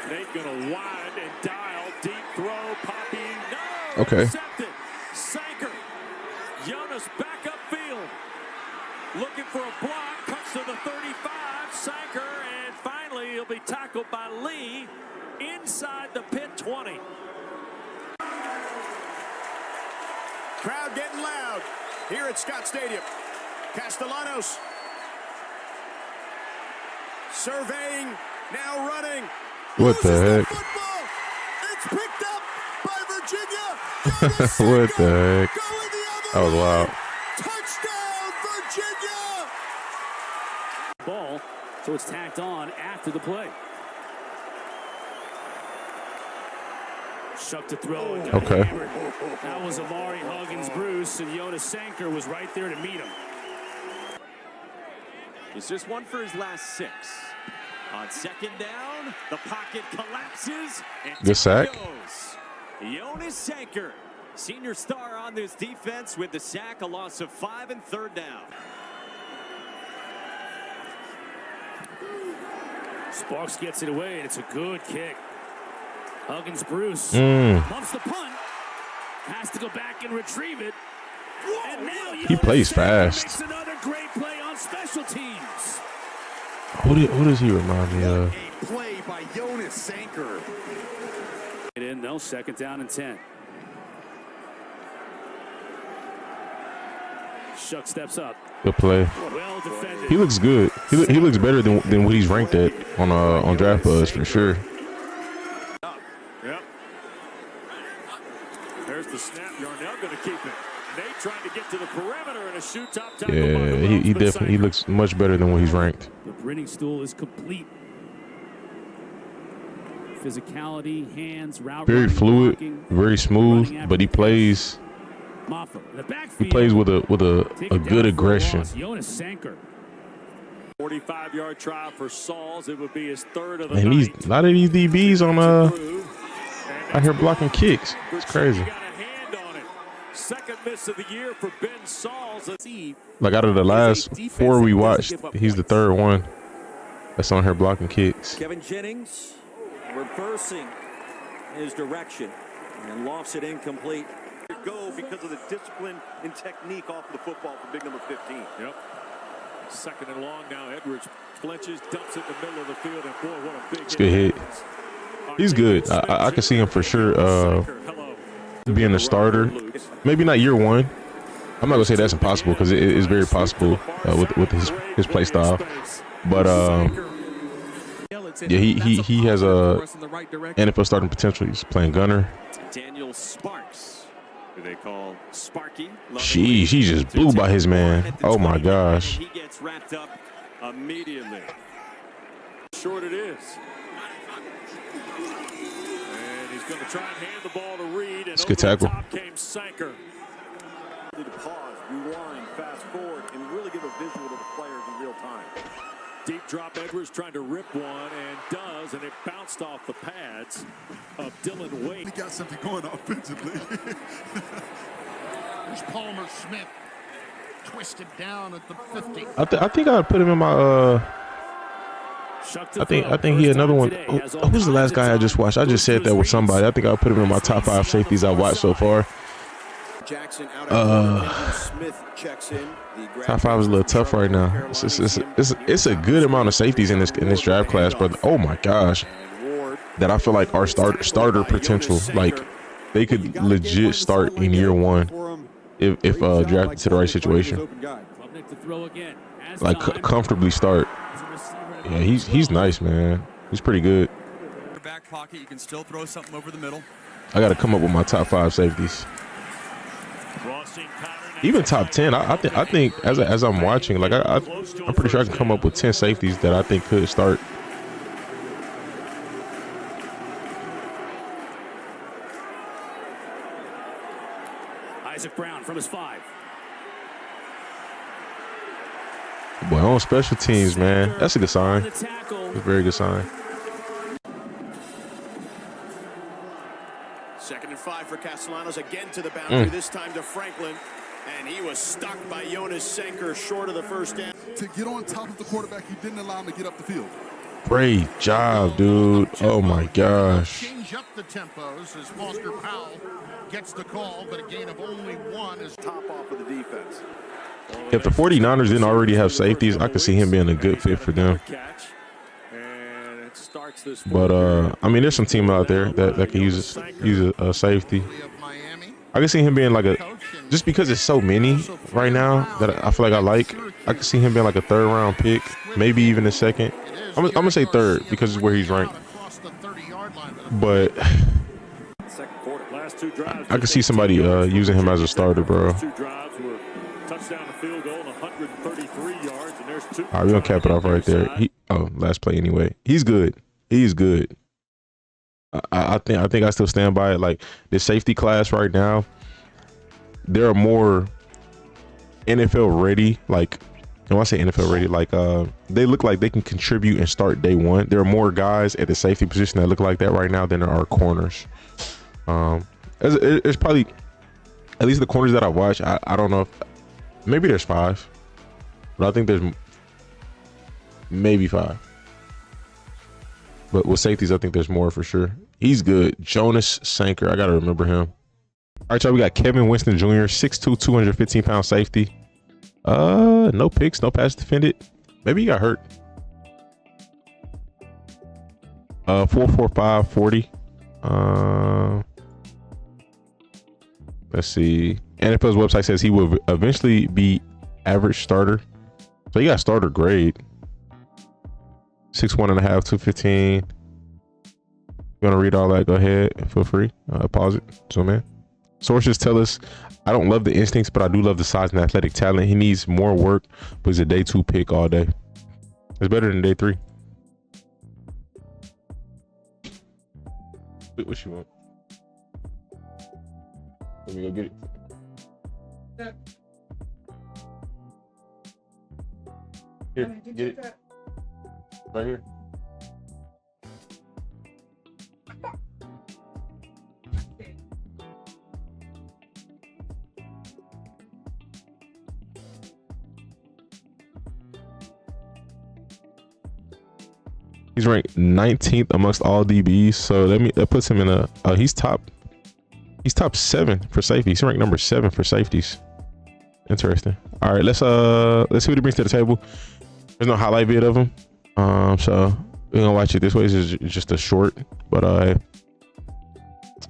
They're gonna wide and dial, deep throw, popping. No, okay. Intercepted. Sanker. Jonas back upfield. Looking for a block. Cuts to the 35. Sanker, and finally he'll be tackled by Lee inside the pit 20. Crowd getting loud here at Scott Stadium. Castellanos surveying, now running. What the heck? It's picked up by Virginia. What the heck? That was wild. Touchdown, Virginia. Ball, so it's tacked on after the play. Shuck to throw. Okay. That was Amari Huggins-Bruce, and Jonas Sanker was right there to meet him. He's just one for his last 6. On 2nd down, the pocket collapses. And good sack. Jonas Sanker, senior star on this defense with the sack, a loss of 5 and 3rd down. Sparks gets it away, and it's a good kick. Huggins-Bruce bumps the punt. Has to go back and retrieve it. And now he plays fast. Makes another great play on special teams. Who does he remind me of? A play by Jonas Sanker. Get in though, 2nd down and 10. Shuck steps up. Good play. Well defended. He looks good. He looks better than what he's ranked at on Draft Buzz for sure. Yep. There's the snap. Yarnell going to keep it. Nate trying to get to the perimeter and a shoot top tackle. Yeah, he definitely looks much better than what he's ranked. The Brenning stool is complete. Physicality, hands, route. Very fluid, very smooth, but he plays He plays with a good aggression. Jonas Sanker. 45-yard try for Sauls. It would be his third of the And night. a lot of these DBs on out here blocking kicks. It's crazy. Got a hand on it. Second miss of the year for Ben Sauls. Like out of the last 4 we watched, he's the third one that's on here blocking kicks. Kevin Jennings reversing his direction and lofts it incomplete. Go because of the discipline and technique off the football for big number 15. Yep. Second and long now. Edwards flinches, dumps it in the middle of the field, and boy, what a big It's a good hit. He's good. I can see him for sure being a starter. Maybe not year one. I'm not gonna say that's impossible because it is very possible with his play style. But yeah, he has a NFL starting potential. He's playing gunner. Daniel Sparks, who they call Sparky. Sheesh, he just blew by his man. Oh my gosh. He gets wrapped up immediately. Short it is. And he's going to try and hand the ball to Reed. It's a good tackle. Top came Sanker. To pause, rewind, fast forward, and really give a visual to the players in real time. Deep drop. Edwards trying to rip one and does, and it bounced off the pads of Dylan Wade. He got something going offensively. There's Palmer Smith twisted down at the 50. I think I would put him in my I think he another one. Who's the last guy I just watched? I just said that with somebody. I think I'll put him in my top 5 safeties I watched so far. Jackson out Smith checks in. Top 5 is a little tough right now. It's a good amount of safeties in this draft class, brother. Oh my gosh, that I feel like are starter potential. Like they could legit start in year one if drafted to the right situation. Like comfortably start. Yeah, he's nice, man. He's pretty good. Back pocket, you can still throw something over the middle. I got to come up with my top 5 safeties. Even top 10. I think as I'm watching, like I'm pretty sure I can come up with 10 safeties that I think could start. Isaac Brown from his 5. Boy, on special teams, man. That's a good sign. That's a very good sign. 2nd and 5 for Castellanos, again to the boundary, this time to Franklin. And he was stuck by Jonas Sanker short of the first down. To get on top of the quarterback, he didn't allow him to get up the field. Great job, dude. Oh my gosh. Change up the tempos as Foster Powell gets the call, but a gain of only 1 is top off of the defense. If the 49ers didn't already have safeties, I could see him being a good fit for them. But I mean, there's some team out there that can use a safety. I can see him being like just because it's so many right now that I feel like I can see him being like a 3rd round pick, maybe even a 2nd. I'm gonna say 3rd because it's where he's ranked. But I can see somebody using him as a starter, bro. Touchdown to field goal, 133 yards, and there's 2. All right, we're gonna cap it off right there. Last play anyway. He's good. He's good. I think I still stand by it. Like this safety class right now, there are more NFL ready. Like when I say NFL ready, like they look like they can contribute and start day one. There are more guys at the safety position that look like that right now than there are corners. It's probably at least the corners that I watch. I don't know if maybe there's 5, but I think there's maybe 5. But with safeties, I think there's more for sure. He's good. Jonas Sanker. I got to remember him. All right, y'all. We got Kevin Winston Jr., 6'2", 215-pound safety. No picks, no pass defended. Maybe he got hurt. 4.45 40. Let's see. NFL's website says he will eventually be average starter. So he got starter grade. 6'1.5", 215. You want to read all that? Go ahead. Feel free. Pause it. Zoom in. Sources tell us, I don't love the instincts, but I do love the size and athletic talent. He needs more work, but he's a day 2 pick all day. It's better than day 3. What you want? Let me go get it. Here, get it. Right here. He's ranked 19th amongst all DBs, so that puts him in a he's top 7 for safeties. He's ranked number 7 for safeties. Interesting. All right, let's see what he brings to the table. There's no highlight vid of him, so we're gonna watch it this way. It's just a short, but it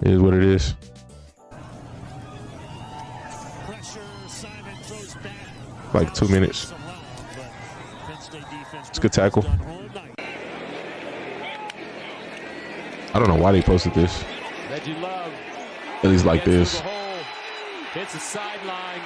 is what it is. Like 2 minutes. It's a good tackle. I don't know why they posted this. At least like this. Hits the sideline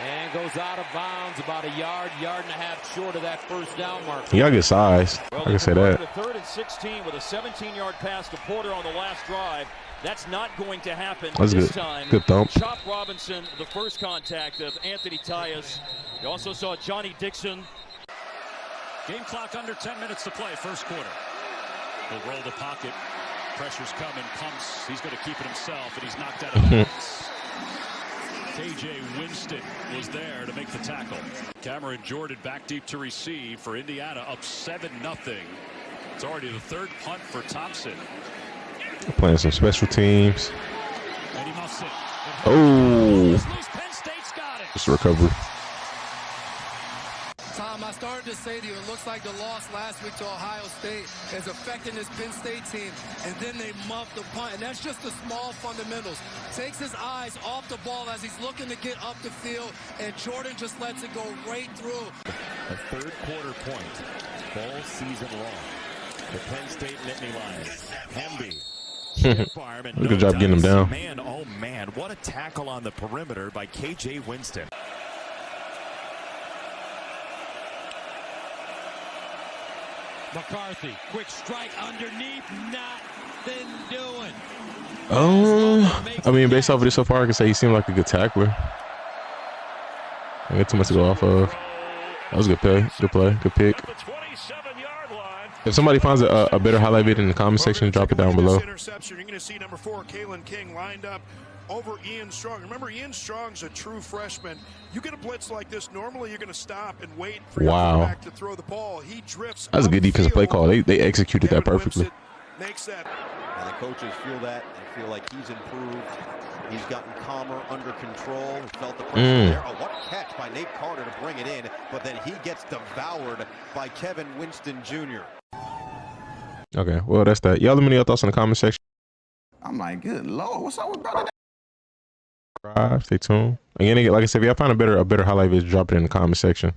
and goes out of bounds about a yard and a half short of that first down mark. He got good size. I can say that. 3rd and 16 with a 17-yard pass to Porter on the last drive. That's not going to happen That's this good. time. Good thump. Chop Robinson, the first contact of Anthony Tyus. You also saw Johnny Dixon. Game clock under 10 minutes to play, first quarter. He'll roll the pocket. Pressure's coming, pumps. He's going to keep it himself, and he's knocked out of bounds. KJ Winston was there to make the tackle. Cameron Jordan back deep to receive for Indiana, up 7-0. It's already the 3rd punt for Thompson. Playing some special teams. And he must sit. Oh, Penn State's got it. just a recovery. Tom, I started to say to you, it looks like the loss last week to Ohio State is affecting this Penn State team, and then they muffed the punt, and that's just the small fundamentals. Takes his eyes off the ball as he's looking to get up the field, and Jordan just lets it go right through. A 3rd quarter point all season long. The Penn State Nittany Lions. Hemby. Good job getting him down. Man, oh man, what a tackle on the perimeter by KJ Winston. McCarthy, quick strike underneath, nothing doing. I mean, based off of this so far, I can say he seemed like a good tackler. I got too much to go off of. That was a good play, good pick. If somebody finds a better highlight vid in the comment section, drop it down below. Interception. You're going to see number 4, Kalen King, lined up over Ian Strong. Remember, Ian Strong's a true freshman. You get a blitz like this, normally you're going to stop and wait for your quarterback to throw the ball. He drifts. That's a good defensive play call. They executed that perfectly. Makes that. And the coaches feel that and feel like he's improved. He's gotten calmer, under control. He felt the pressure there. Oh, what catch by Nate Carter to bring it in, but then he gets devoured by Kevin Winston Jr. Okay, well, that's that. Y'all let me know your thoughts in the comment section. I'm like, good Lord, what's up with brother? Stay tuned. Again, like I said, if y'all find a better highlight vid, drop it in the comment section.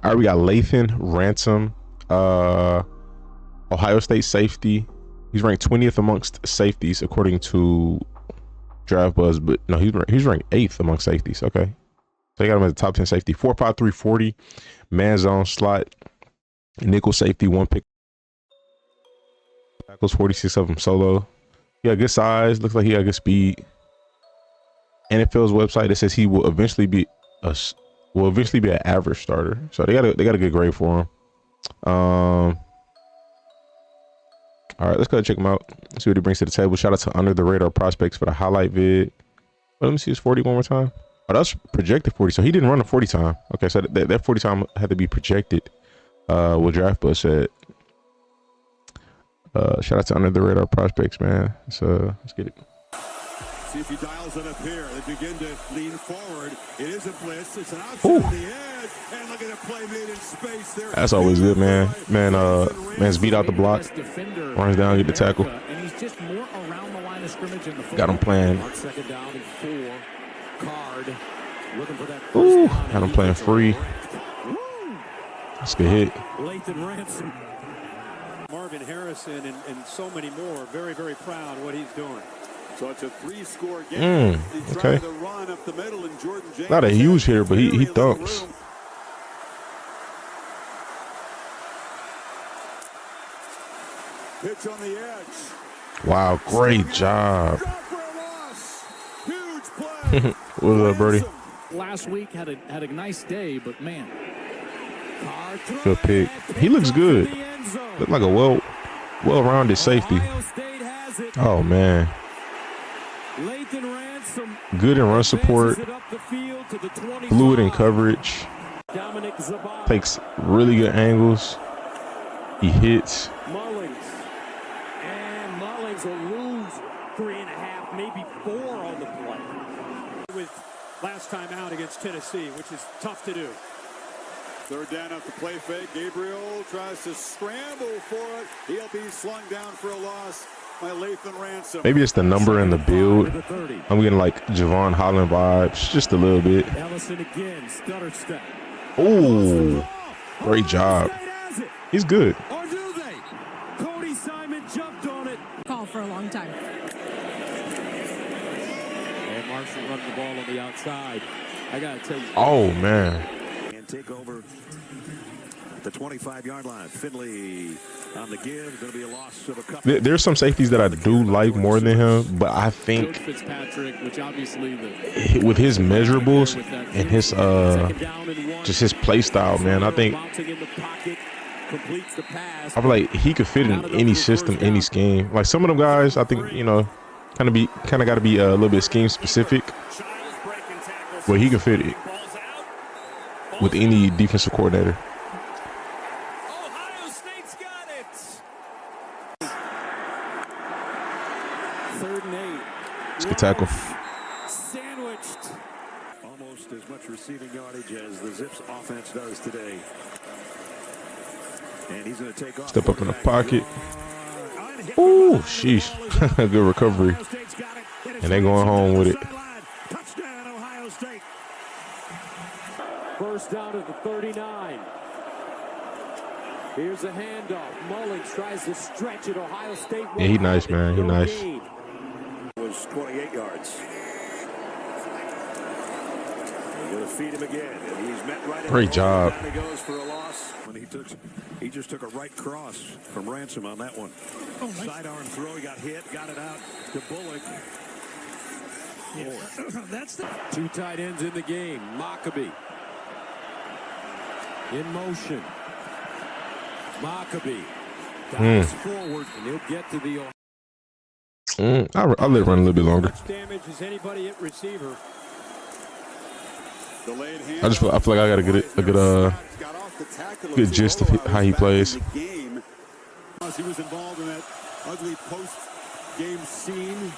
All right, we got Lathan Ransom, Ohio State safety. He's ranked 20th amongst safeties according to Draft Buzz, but no, he's ranked 8th amongst safeties. Okay, so they got him as a top 10 safety. 4'5", 340, man zone slot, nickel safety, 1 pick. Tackles 46 of them solo. He got good size. Looks like he got good speed. NFL's website, it says he will eventually be an average starter. So they got a good grade for him. All right, let's go check him out. See what he brings to the table. Shout out to Under the Radar Prospects for the highlight vid. Let me see his 40 one more time. Oh, that's projected 40. So he didn't run a 40 time. Okay, so that 40 time had to be projected. What Draft Buzz said. Shout out to Under the Radar Prospects, man. Let's get it. See if he dials it up here. They begin to lean forward. It is a blitz. It's an option on the edge. And look at a play made in space there. That's always good, man. Man's beat out the block. Runs down, get the tackle. And he's just more around the line of scrimmage in the Got him playing. 2nd down and 4. Card looking for that. Ooh, had him playing free. That's a good hit. Lathan Ransom. Marvin Harrison and so many more. Very, very proud of what he's doing. So it's a 3-score game. Okay. The run up the middle, and Jordan James Not a huge hitter, but he thumps. Pitch on the edge. Wow, great job. Huge play. What was up, Brody? last week had a nice day, but man. Good pick. He looks good. Look like a well-rounded safety. Oh man. Lathan Ransom Good in run support. Fluid in coverage. Takes really good angles. He hits. Mullins. And Mullins will lose 3.5, maybe 4 on the play. With last time out against Tennessee, which is tough to do. Third down off the play fake. Gabriel tries to scramble for it. He'll be slung down for a loss by Lathan Ransom. Maybe it's the number and the build. I'm getting like Javon Holland vibes just a little bit. Ellison again, stutter step. Oh, great job. He's good. Or do they? Cody Simon jumped on it. Call for a long time. And Marshall running the ball on the outside. I got to tell you. Oh, man. And take over the 25-yard line. Finley on the give. Going to be a loss of a couple. There's some safeties that I do like more than him, but I think Fitzpatrick, which obviously with his measurables and his just his play style, man, I think I feel like he could fit in any system, any scheme. Like some of them guys, I think, you know, kind of got to be a little bit scheme specific, but he can fit it with any defensive coordinator. Ohio State's got it. 3rd and 8. It's a good tackle. Sandwiched. Almost as much receiving yardage as the Zips offense does today. And he's going to take off. Step up in the pocket. Ooh, sheesh. Good recovery. And they going home with it. Touchdown, Ohio State. First down at the 39. Here's a handoff. Mullins tries to stretch it. Ohio State. Yeah, he nice, man. He nice. Was 28 yards. They're going to feed him again. And he's met right. Great job. He goes for a loss. When he just took a right cross from Ransom on that one. Sidearm throw. He got hit. Got it out to Bullock. Yeah. That's the 2 tight ends in the game. Mukuba in motion. Mukuba dives forward, and he'll get to the. I'll let it run a little bit longer. Damage as anybody at receiver. I feel like I got a good gist of how he plays. He was involved in that ugly post-game scene.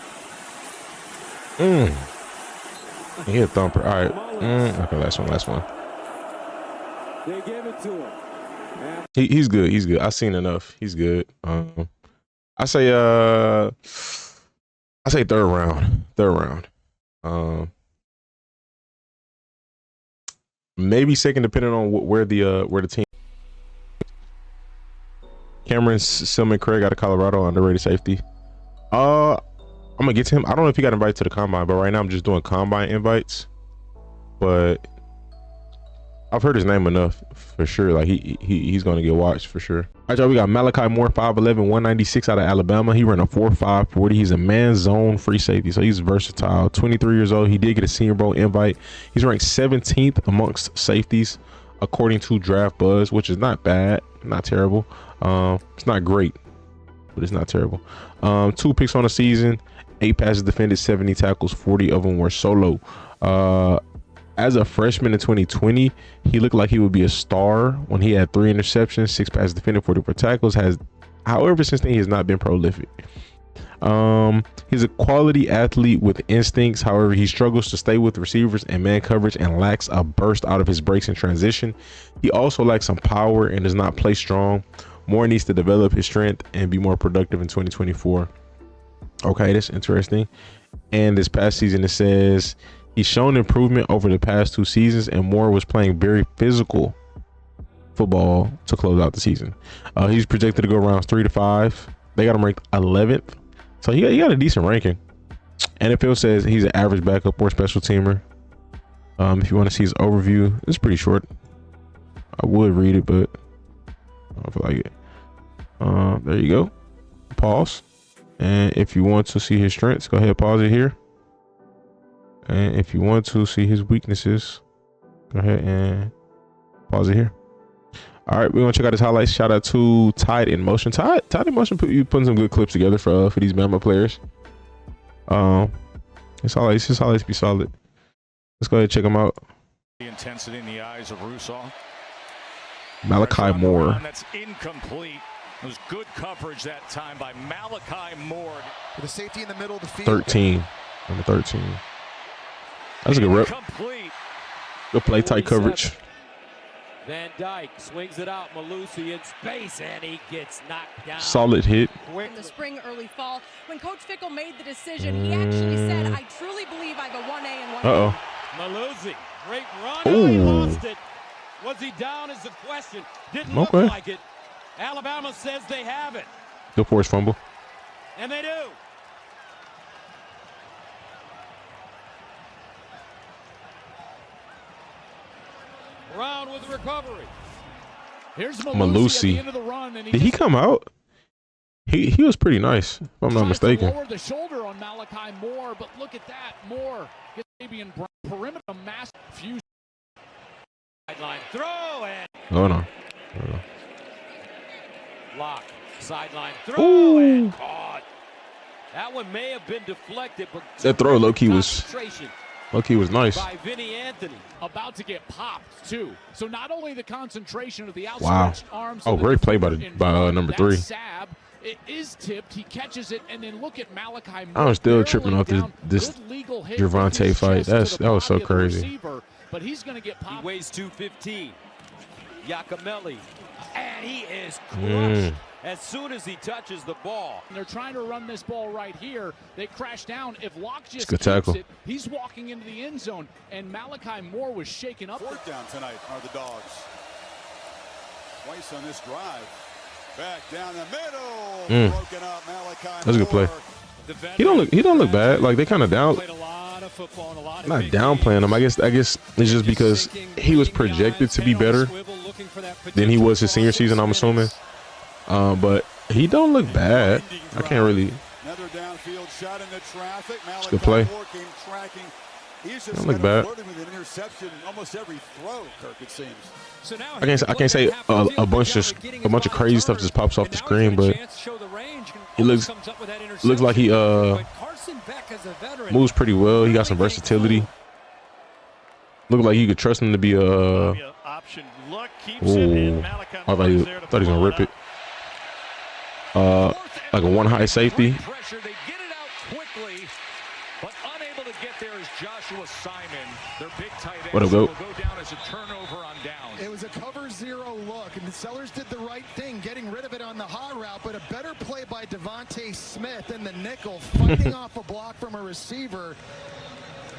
He hit thumper. All right. Okay, last one. They gave it to him. He's good. He's good. I've seen enough. He's good. I say third round. Maybe second, depending on where the team. Cameron Silman Craig out of Colorado, underrated safety. I'm gonna get to him. I don't know if he got invited to the combine, but right now I'm just doing combine invites. But I've heard his name enough for sure. Like he's gonna get watched for sure. All right, y'all. We got Malachi Moore, 5'11", 196 out of Alabama. He ran a 4.5 40. He's a man zone free safety, so he's versatile. 23 years old. He did get a Senior Bowl invite. He's ranked 17th amongst safeties according to Draft Buzz, which is not bad, not terrible. It's not great, but it's not terrible. 2 picks on the season, 8 passes defended, 70 tackles, 40 of them were solo. As a freshman in 2020, he looked like he would be a star when he had 3 interceptions, 6 passes defended, 44 tackles. However, since then he has not been prolific. He's a quality athlete with instincts. However, he struggles to stay with receivers and man coverage and lacks a burst out of his breaks in transition. He also lacks some power and does not play strong. Moore needs to develop his strength and be more productive in 2024. Okay, that's interesting. And this past season, it says he's shown improvement over the past 2 seasons, and Moore was playing very physical football to close out the season. He's projected to go rounds 3 to 5. They got him ranked 11th, so he got a decent ranking. NFL says he's an average backup or special teamer. If you want to see his overview, it's pretty short. I would read it, but I don't feel like it. There you go. Pause. And if you want to see his strengths, go ahead, pause it here. And if you want to see his weaknesses, go ahead and pause it here. All right, we're gonna check out his highlights. Shout out to Tide in Motion. Tide in Motion putting some good clips together for these Bama players. His highlights be solid. Let's go ahead and check them out. The intensity in the eyes of Rousseau. Malachi Moore. That's incomplete. It was good coverage that time by Malachi Moore. With a safety in the middle of the field. 13. Number 13. That's a good rep. Good play, tight coverage. Van Dyke swings it out. Malusi in space, and he gets knocked down. Solid hit. In the spring, early fall, when Coach Fickle made the decision, he actually said, "I truly believe I have a 1A and 1B." Uh-oh. Malusi, great run. Oh, he lost it. Was he down is the question. Didn't look like it. Alabama says they have it. Good force fumble. And they do. Brown with the recovery. Here's Malusi. at the end of the run, and Did he come out? He was pretty nice, if I'm not mistaken. Lower the shoulder on Malachi Moore, but look at that. Moore gets Fabian Brown. Perimeter mass fusion. Sideline throw and Oh no. Lock. Sideline throw and caught. That one may have been deflected, but That throw low-key was nice. By Vinny Anthony. About to get popped too. So not only the concentration of the outstretched arms. Oh, great play by number 3. Sab, it is tipped. He catches it, and then look at Malachi Moore. I was still tripping off this Gervonta fight. That was so crazy. Receiver, but he's going to get popped. He weighs 215. Yakimelli, and he is crushed as soon as he touches the ball. And they're trying to run this ball right here. They crash down. If Locke just good keeps tackle. it, he's walking into the end zone, and Malachi Moore was shaken up. Fourth down tonight are the Dogs. Twice on this drive. Back down the middle. Broken up, Malachi That's a good play. He don't look bad. Like they kind of down. Not downplaying him. I guess it's just because he was projected to be better than he was his senior season, I'm assuming. But he don't look bad. I can't really. Another downfield shot into traffic. It's a good play. He's Don't look bad. with an interception almost every throw, Kirk, it seems. So now I can't say a bunch of crazy stuff just pops off the screen, but he looks like he moves pretty well. He got some versatility. Look like you could trust him to be option look keeps it in. Malachi I thought he was gonna rip it. Like a one high safety. Pressure, they get it out quickly, but unable to get there is Joshua Simon. Their big tight end What up, will Goat? go down as a turnover on downs. It was a cover zero look, and the Sellers did the right thing, getting rid of it on the hot route, but a better play by Devontae Smith in the nickel, fighting off a block from a receiver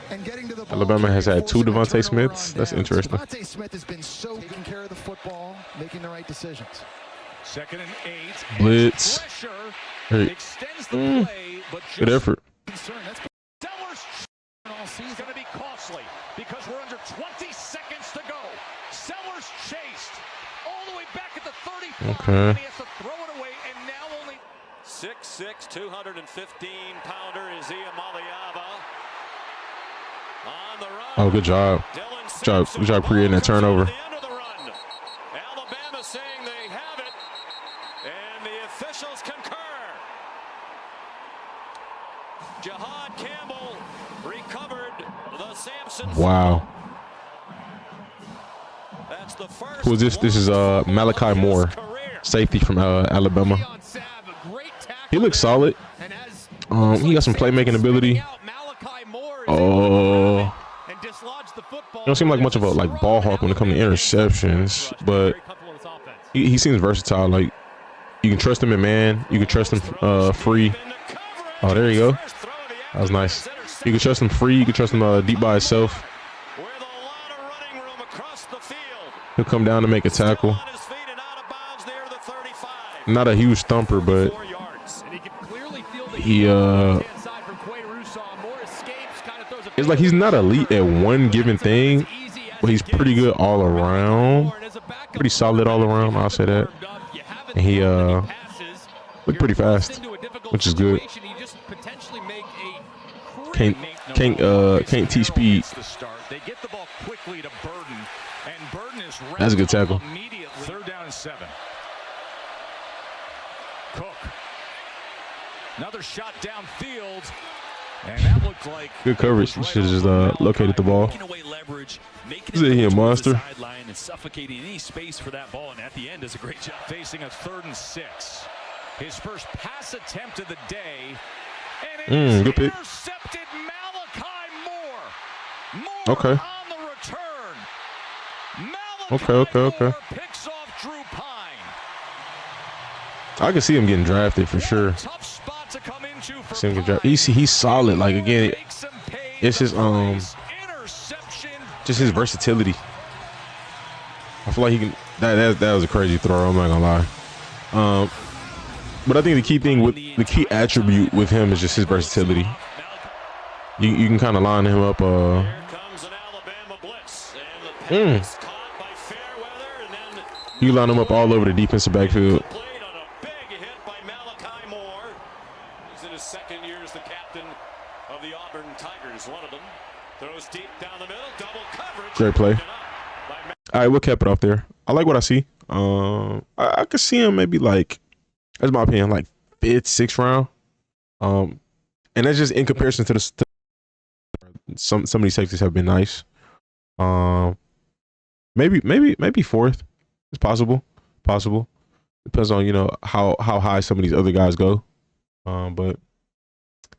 and getting to the ball. Alabama has had 2 Devontae Smiths. That's interesting. Devontae Smith has been so taking care of the football, making the right decisions. 2nd and 8. Blitz. Pressure Hey. extends the play, but Good effort. Sellers is going to be costly because we're under 20 seconds to go. Sellers chased all the way back at the 35. Okay. And he has to throw it away, and now only 6'6", 215-pounder is Emmanwori. On the run. Oh, good job. Good job creating that turnover. Alabama saying they have it, and the officials concur. Jahad Campbell recovered the Samson. Wow. That's the first. Who is this? This is Malachi Moore, safety from Alabama. He looks solid. He got some playmaking ability. Oh, he don't seem like much of a ball hawk when it comes to interceptions, but he seems versatile. Like you can trust him in man, you can trust him free. Oh, there you go. That was nice. You can trust him free. You can trust him deep by himself. He'll come down to make a tackle. Not a huge thumper, but he it's like he's not elite at one given thing, but he's pretty good all around. Pretty solid all around, I'll say that. And he looked pretty fast, which is good. eventually make a can't teach speed. They get the ball quickly to Verndon, and Verndon is that's a good tackle. Immediately. 3rd down and 7. Cook. Another shot downfield, and that looked like good coverage. Should have just located the ball. Is it here, monster? And suffocating any space for that ball, and at the end does a great job facing a 3rd and 6. His first pass attempt of the day, and good pick. Intercepted Malachi Moore. Okay. On the return. Malachi Okay. Moore picks off Drew Pine. I can see him getting drafted for sure. Tough spot to come into for See him get drafted. He's solid. Like again, it's his just his versatility. I feel like he can. That was a crazy throw. I'm not gonna lie. But I think the key attribute with him is just his versatility. You can kind of line him up. You line him up all over the defensive backfield. He's in his 2nd year as the captain of the Auburn Tigers. One of them throws deep down the middle, double coverage. Great play. All right, we'll cap it off there. I like what I see. I could see him maybe like, that's my opinion, like 5th, 6th round. And that's just in comparison to some of these safeties have been nice. Maybe 4th. It's possible. Depends on how high some of these other guys go. But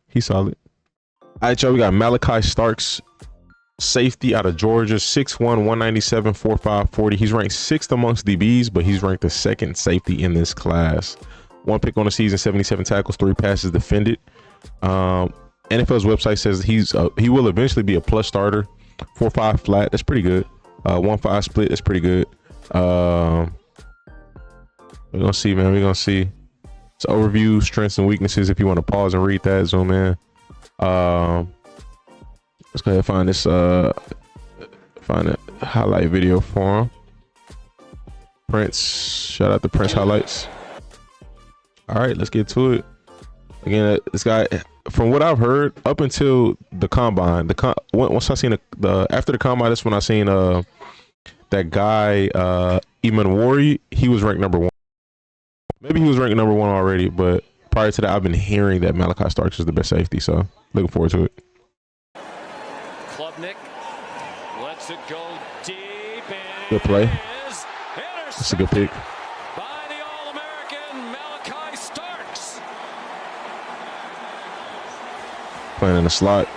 he's solid. All right, y'all. We got Malaki Starks, safety out of Georgia, 6'1", 197, 4'5", 40. He's ranked 6th amongst DBs, but he's ranked the 2nd safety in this class. 1 pick on the season, 77 tackles, 3 passes defended. NFL's website says he will eventually be a plus starter. 4.5 flat, that's pretty good. 1.5 split, that's pretty good. We're gonna see, man. We're gonna see. It's overview, strengths and weaknesses. If you want to pause and read that, zoom in. Let's go ahead and find this. Find a highlight video for him. Prince, shout out to Prince highlights. All right, let's get to it. Again, this guy, from what I've heard, up until the combine, once I seen after the combine, that's when I seen that guy Emmanwori. He was ranked number 1. Maybe he was ranked number 1 already, but prior to that, I've been hearing that Malaki Starks is the best safety. So looking forward to it. Klubnik lets it go deep. Good play. That's a good pick. By the All-American Malaki Starks. Playing in the slot.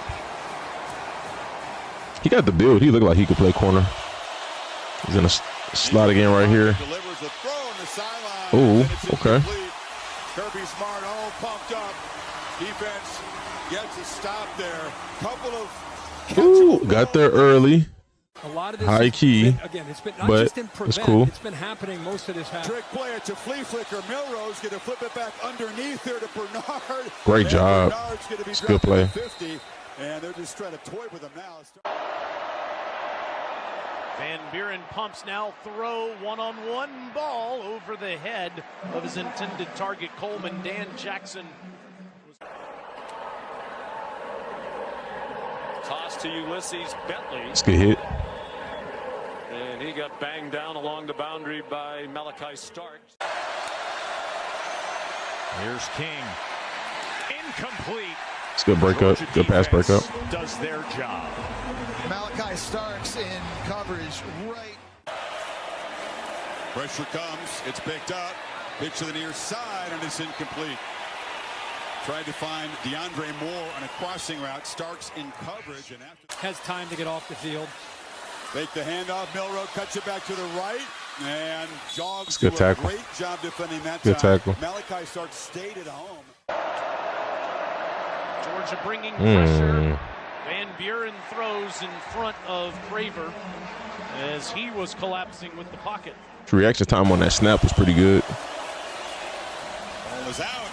He got the build. He looked like he could play corner. He's in a slot again right here. Oh, okay. Kirby Smart all pumped up. Defense gets a stop there. Couple of ooh, got there early. A lot of this high key, again, it's been not but just in prevent, it's cool. It's been happening most of this half. Trick play to flea flicker. Milrose going to flip it back underneath there to Bernard. Great job. It's a good play. 50, and they're just trying to toy with him now. Van Buren pumps now, throw one-on-one ball over the head of his intended target, Coleman. Dan Jackson. Toss to Ulysses Bentley. It's a good hit. And he got banged down along the boundary by Malaki Starks. Here's King. Incomplete. It's a good breakup. Good pass breakup. Does their job. Malachi Starks in coverage right. Pressure comes. It's picked up. Pitch to the near side, and it's incomplete. Tried to find DeAndre Moore on a crossing route. Starks in coverage, and after Has time to get off the field. Take the handoff. Milrow cuts it back to the right, and jogs good to a tackle. great job defending that Good time. tackle. Malachi Starks stayed at home. Georgia bringing pressure. Van Buren throws in front of Craver as he was collapsing with the pocket. Reaction time on that snap was pretty good. Ball is out.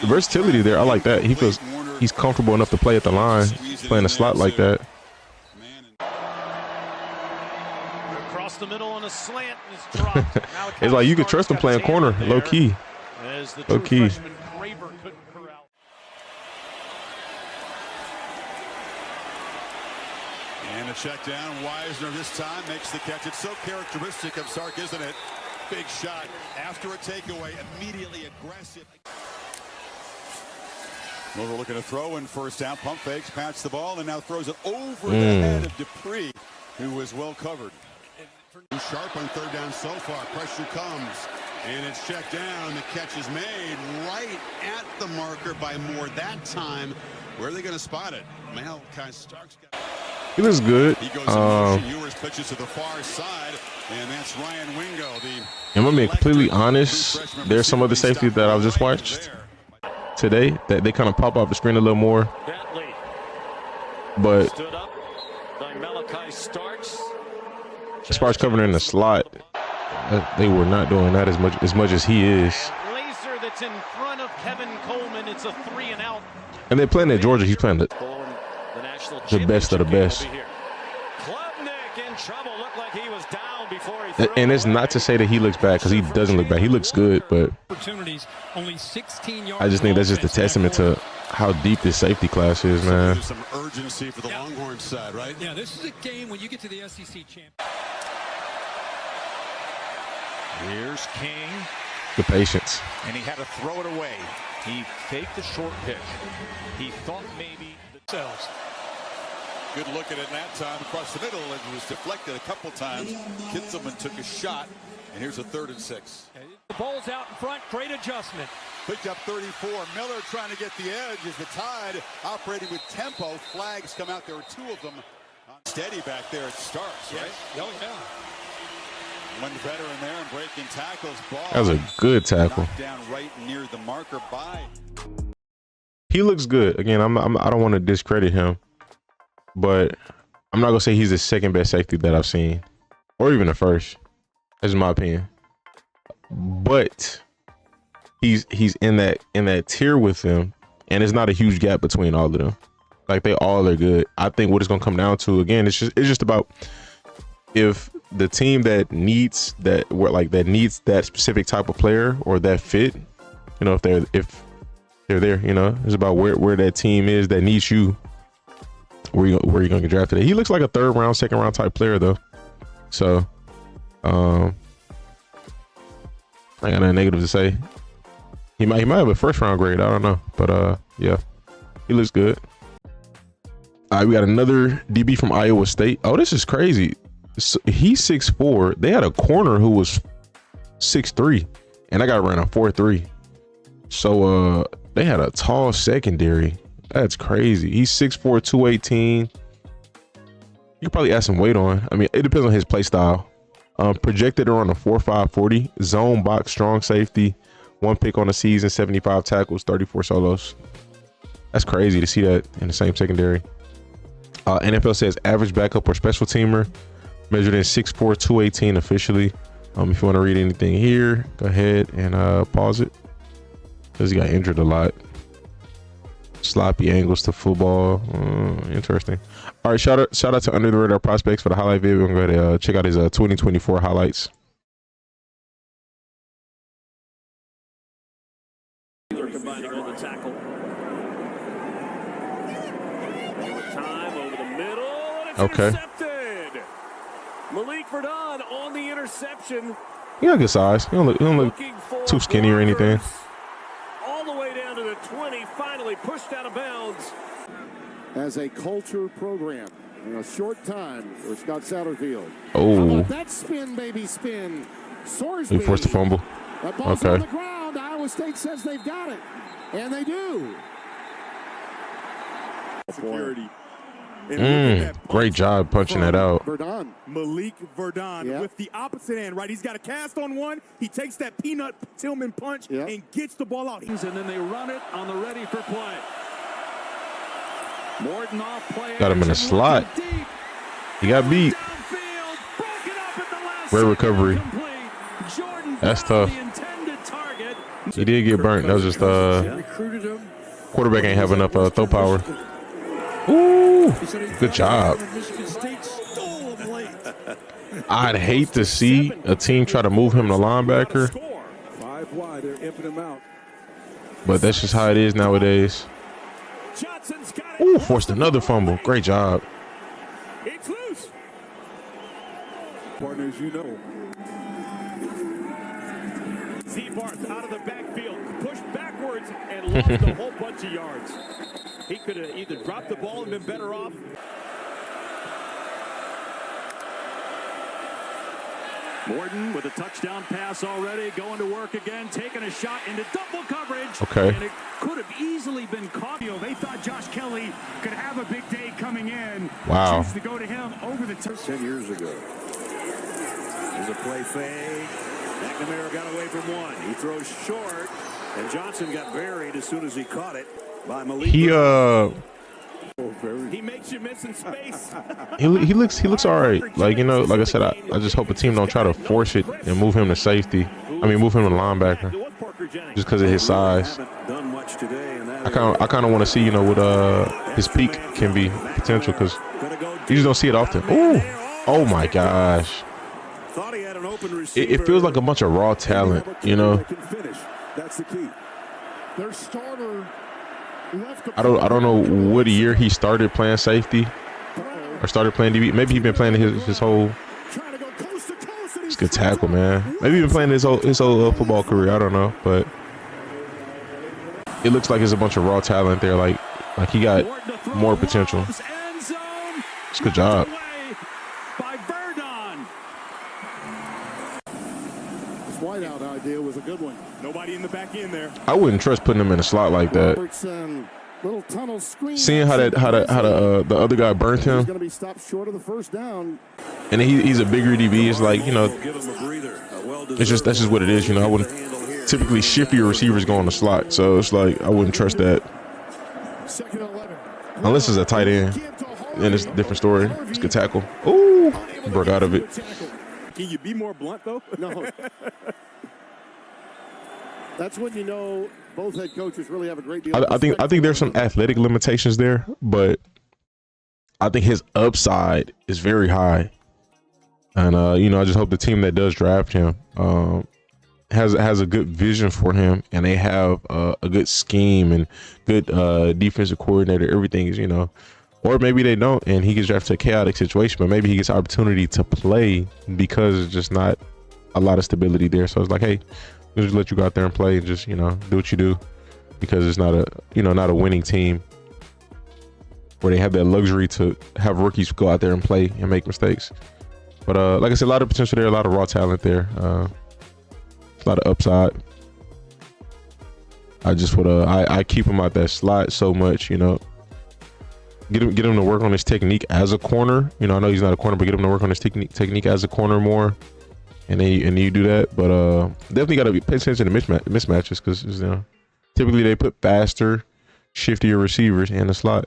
The versatility there, I like that. He feels he's comfortable enough to play at the line, playing a slot like that. Across the middle on a slant is dropped. It's like you could trust him playing corner, low key. As the low key. freshman Craver couldn't corral. And a check down. Wisner this time makes the catch. It's so characteristic of Stark, isn't it? Big shot after a takeaway, immediately aggressive. Wohler looking to throw in first down. Pump fakes, patch the ball, and now throws it over the head of Dupree, who was well covered. Sharp on third down so far. Pressure comes, and it's checked down. The catch is made right at the marker by Moore that time. Where are they going to spot it? Malaki Starks. He looks good. He goes in motion. Ewers pitches to the far side, and that's Ryan Wingo. I'm gonna be completely honest. There's some other safety that I've just watched today that they kind of pop off the screen a little more. But Stood up by Malaki Starks. as far as covering in the slot, they were not doing that as much as he is. Laser that's in front of Kevin Coleman. It's a 3-and-out. And they're playing at Georgia. He's playing the best of the best. Klubnik in trouble. Looked like he was down before he threw. And it's not to say that he looks bad, because he doesn't look bad. He looks good, but only 16 yards. I just think that's just a testament to how deep this safety class is, man. There's some urgency for the Longhorns side, right? Yeah, this is a game when you get to the SEC champ. Here's King. The patience. And he had to throw it away. He faked the short pitch. He thought maybe the cells. Good look at it that time across the middle. It was deflected a couple times. Kitzelman took a shot, and here's a 3rd and 6. The ball's out in front. Great adjustment. Picked up 34. Miller trying to get the edge as the Tide operating with tempo. Flags come out. There were 2 of them. Steady back there at Starks, right? Oh, yeah. One veteran there and breaking tackles. Ball. That was a good tackle. Knocked down right near the marker by. He looks good. Again, I don't want to discredit him, but I'm not gonna say he's the second best safety that I've seen, or even the first. That's my opinion. But he's in that tier with them, and it's not a huge gap between all of them. Like, they all are good. I think what it's gonna come down to, again, it's just about if the team that needs that specific type of player or that fit, you know, if they're there, you know, it's about where that team is that needs you, where you gonna get drafted at. He looks like a 3rd round, 2nd round type player though. So I got nothing negative to say. He might have a 1st round grade. I don't know, but yeah, he looks good. All right, we got another DB from Iowa State. Oh, this is crazy. So he's 6'4". They had a corner who was 6'3", and I got ran a 4'3". So they had a tall secondary. That's crazy. He's 6'4", 218. You could probably add some weight on. I mean, it depends on his play style. Projected around a 4.5 40. Zone box strong safety. 1 pick on the season. 75 tackles. 34 solos. That's crazy to see that in the same secondary. NFL says average backup or special teamer. Measured in 6'4", 218 officially. If you want to read anything here, go ahead and pause it, because he got injured a lot. Sloppy angles to football. Interesting. All right, shout out to Under the Radar Prospects for the highlight video. I'm going to go ahead and check out his 2024 highlights. Combining on the tackle. Time over the middle. And it's intercepted. Malik Verndon on the interception. He got good size. He don't look too skinny or anything. All the way down to the 20, finally pushed out of bounds. As a culture program in a short time for Scott Satterfield. Oh, that spin, baby, spin. He forced the fumble. That ball's on the ground. Iowa State says they've got it, and they do. Security. Great job punching that out. Verndon. Malik Verndon with the opposite hand, right? He's got a cast on one. He takes that peanut Tillman punch and gets the ball out. And then they run it on the ready for play. Morton off play. Got him in a slot. He got beat. Great recovery. That's tough. He did get burnt. That was just quarterback ain't have enough throw power. Ooh, good job. I'd hate to see a team try to move him to linebacker, 5 wide, they're imping him out. but that's just how it is nowadays. Ooh, forced another fumble. Great job. It's loose. Partners, you know. Z-Barth out of the backfield, pushed backwards and lost a whole bunch of yards. He could have either dropped the ball and been better off. Morton with a touchdown pass already, going to work again, taking a shot into double coverage. Okay. And it could have easily been caught. They thought Josh Kelly could have a big day coming in. Wow. Choose to go to him over the 10 years ago. There's a play fake. McNamara got away from one. He throws short, and Johnson got buried as soon as he caught it by Malik. He makes you miss in space. he looks all right. Like, you know, like I said, I just hope the team don't try to force it and move him to safety. I mean, move him to linebacker just because of his size. I kind of want to see, you know, what his peak can be potential, because you just don't see it often. Ooh, oh my gosh. It feels like a bunch of raw talent, you know. That's the key. Their starter left. I don't know what year he started playing safety or started playing DB. Maybe he's been playing his whole. It's a good tackle, man. Maybe he's been playing his whole football career. I don't know, but it looks like there's a bunch of raw talent there. Like he got more potential. It's a good job. Whiteout idea was a good one. Nobody in the back end there. I wouldn't trust putting him in a slot like that. Little tunnel screen. Seeing how the other guy burnt him. He's going to be stopped short of the first down. And he's a bigger DB. It's like, you know, that's just what it is. You know, I wouldn't typically shift your receivers go on the slot, so it's like I wouldn't trust that. Unless it's a tight end, then it's a different story. It's a good tackle. Ooh, broke out of it. Can you be more blunt, though? No. That's when you know both head coaches really have a great deal. I think there's some athletic limitations there, but I think his upside is very high. And you know, I just hope the team that does draft him has a good vision for him, and they have a good scheme and good defensive coordinator. Everything is, you know. Or maybe they don't, and he gets drafted to a chaotic situation, but maybe he gets opportunity to play because it's just not a lot of stability there. So it's like, hey, we'll just let you go out there and play and just, you know, do what you do, because it's not a winning team where they have that luxury to have rookies go out there and play and make mistakes. But like I said, a lot of potential there, a lot of raw talent there, a lot of upside. I just would I keep him out that slot so much, you know. Get him to work on his technique as a corner. You know, I know he's not a corner, but get him to work on his technique as a corner more. And then you do that. But definitely got to pay attention to mismatches, because, you know, typically they put faster, shiftier receivers in the slot.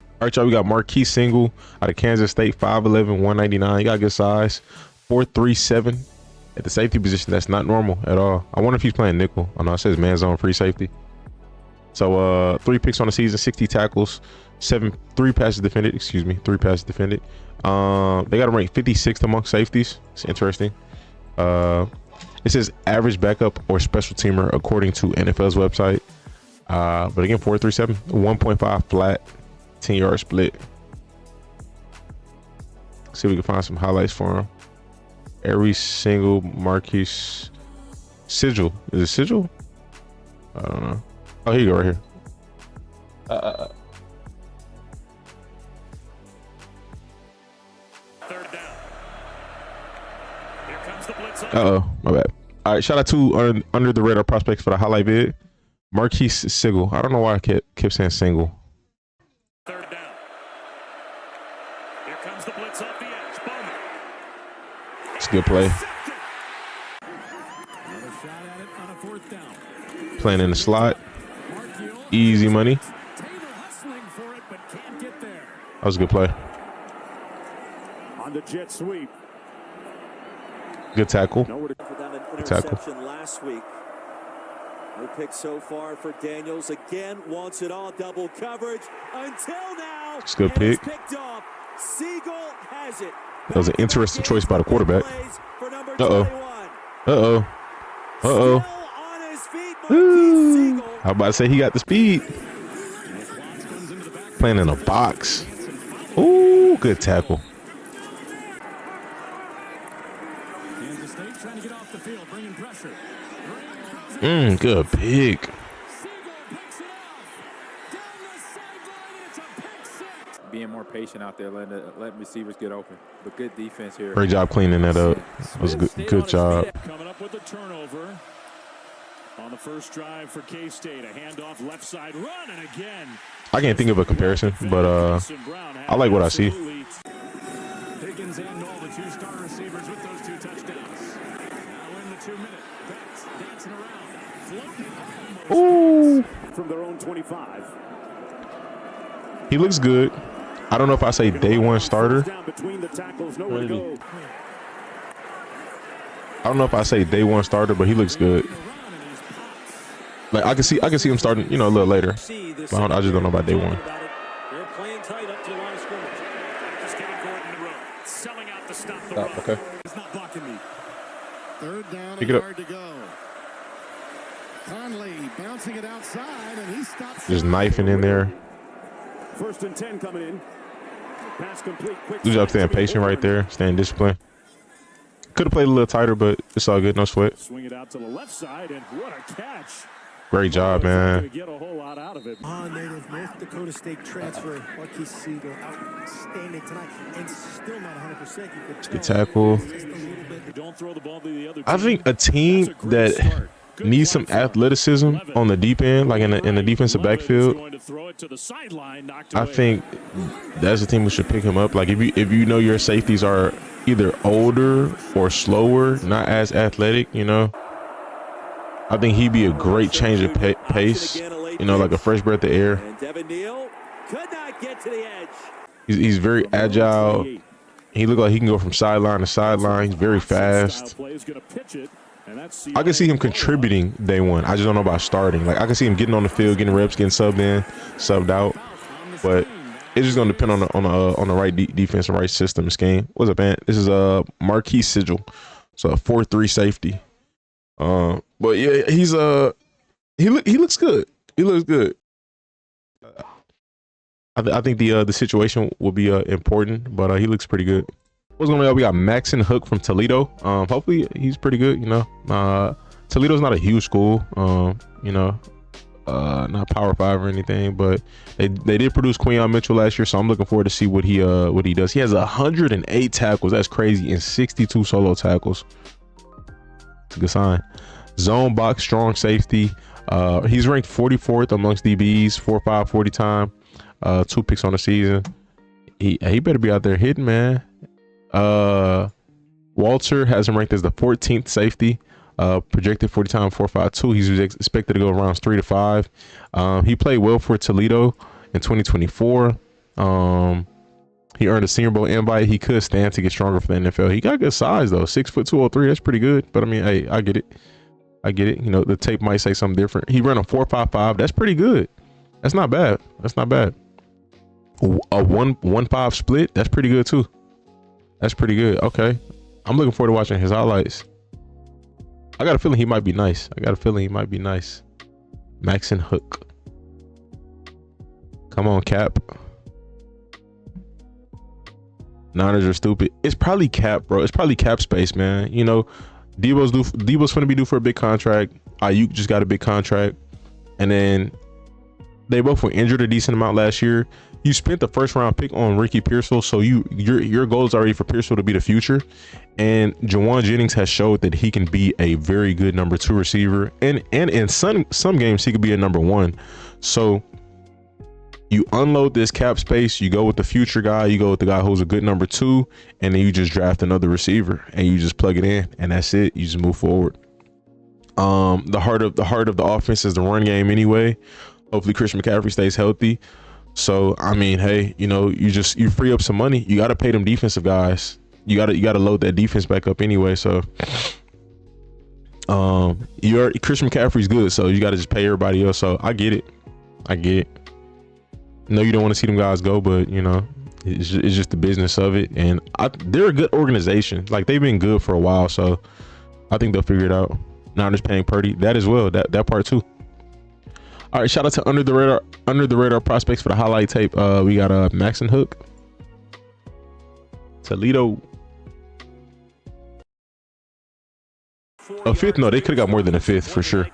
All right, y'all, we got Marques Sigle out of Kansas State, 5'11", 199. He got good size, 4'3", at the safety position. That's not normal at all. I wonder if he's playing nickel. I know it says man zone free safety. So 3 picks on the season, 60 tackles. 3 passes defended. They got him ranked 56th among safeties. It's interesting. It says average backup or special teamer according to NFL's website. But again, 4.37, 1.5 flat, 10-yard split. See if we can find some highlights for him. Every single Marques Sigle. Is it Sigle? I don't know. Oh, here you go, right here. My bad. All right, shout out to under the radar prospects for the highlight vid. Marques Sigle. I don't know why I kept saying single. Third down. Here comes the blitz off the edge. Bowman. It's a good play. Another shot at it on a 4th down. Playing in the slot. Easy money. Hustling for it, but can't get there. That was a good play. On the jet sweep. Good tackle. Good tackle. Last week. No pick so far for Daniels. Again, wants it all. Double coverage until now. It's a good pick. Sigle has it. That was an interesting choice by the quarterback. Ooh. How about to say he got the speed? Playing in a box. Ooh. Ooh, good tackle. Kansas State trying to get off the field, bringing pressure. Good pick. Being more patient out there, letting receivers get open. But good defense here. Great job cleaning that up. That was good job. Coming up with a turnover on the first drive for K-State. A handoff left side run, and again. I can't think of a comparison, but I like what I see. Mickens and all the two-star receivers with those 2 touchdowns. Now in the 2-minute. Dancing around. Ooh. From their own 25. He looks good. I don't know if I say day one starter. I don't know if I say day one starter, but he looks good. Like I can see him starting, you know, a little later. But I just don't know about day one. They're playing tight up to the line of scrimmage. Just getting Gordon to run. Selling out to stop the run. Okay. It's not blocking me. Third down Pick and it up. hard to go. Conley bouncing it outside, and he stops. Just knifing in there. 1st and 10 coming in. Pass complete. Quick. Good job staying patient right there, staying disciplined. Could have played a little tighter, but it's all good. No sweat. Swing it out to the left side, and what a catch. Great job, man. Get a whole lot out of it. Native North Dakota State transfer Marques Sigle outstanding tonight, and still not 100%. You could tell. Good tackle. Don't throw the ball to the other team. I think a team that needs some athleticism on the deep end, like in the defensive backfield, I think that's the team who should pick him up. Like if you know your safeties are either older or slower, not as athletic, you know, I think he'd be a great change of pace, you know, like a fresh breath of air. Could not get to the edge. He's very agile. He looked like he can go from sideline to sideline. He's very fast. I can see him contributing day one. I just don't know about starting. Like I can see him getting on the field, getting reps, getting subbed in, subbed out. But it's just gonna depend on the right defense and right system and scheme. What's up, man? This is Marques Sigle, so a 4-3 safety. But yeah, he looks good. He looks good. I think the situation will be important, but he looks pretty good. What's going on? We got Maxen Hook from Toledo. Hopefully he's pretty good. You know, Toledo's not a huge school. You know, not Power 5 or anything, but they did produce Quinyon Mitchell last year, so I'm looking forward to see what he does. He has 108 tackles. That's crazy, and 62 solo tackles. It's a good sign. Zone box strong safety. He's ranked 44th amongst DBs, 4.5 40 time. 2 picks on the season. He better be out there hitting, man. Walter has him ranked as the 14th safety, projected 40 time 4.52. He's expected to go rounds 3 to 5. He played well for Toledo in 2024. He earned a Senior Bowl invite. He could stand to get stronger for the NFL. He got good size though, 6'2", 203. That's pretty good. But I mean, hey, I get it. You know, the tape might say something different. He ran a 4.55. That's pretty good. That's not bad. A 1.5 split. That's pretty good too. That's pretty good. Okay. I'm looking forward to watching his highlights. I got a feeling he might be nice. Maxen Hook. Come on, Cap. Niners are stupid. It's probably Cap, bro. It's probably cap space, man. You know, Debo's gonna be due for a big contract. Ayuk just got a big contract. And then they both were injured a decent amount last year. You spent the 1st round pick on Ricky Pearsall, so your goal is already for Pearsall to be the future. And Jawan Jennings has showed that he can be a very good number 2 receiver, and in some games he could be a number 1. So you unload this cap space, you go with the future guy, you go with the guy who's a good number 2, and then you just draft another receiver and you just plug it in, and that's it. You just move forward. The heart of the offense is the run game anyway. Hopefully Christian McCaffrey stays healthy. So I mean, hey, you know, you free up some money. You got to pay them defensive guys. You got to load that defense back up anyway. So Christian McCaffrey's good, so you got to just pay everybody else. So I get it. No, you don't want to see them guys go, but you know, it's just the business of it. And they're a good organization. Like they've been good for a while, so I think they'll figure it out. Now just paying Purdy, that as well. That part too. All right, shout out to under the radar prospects for the highlight tape. We got Maxen Hook. Toledo. A fifth? No, they could have got more than a fifth for sure.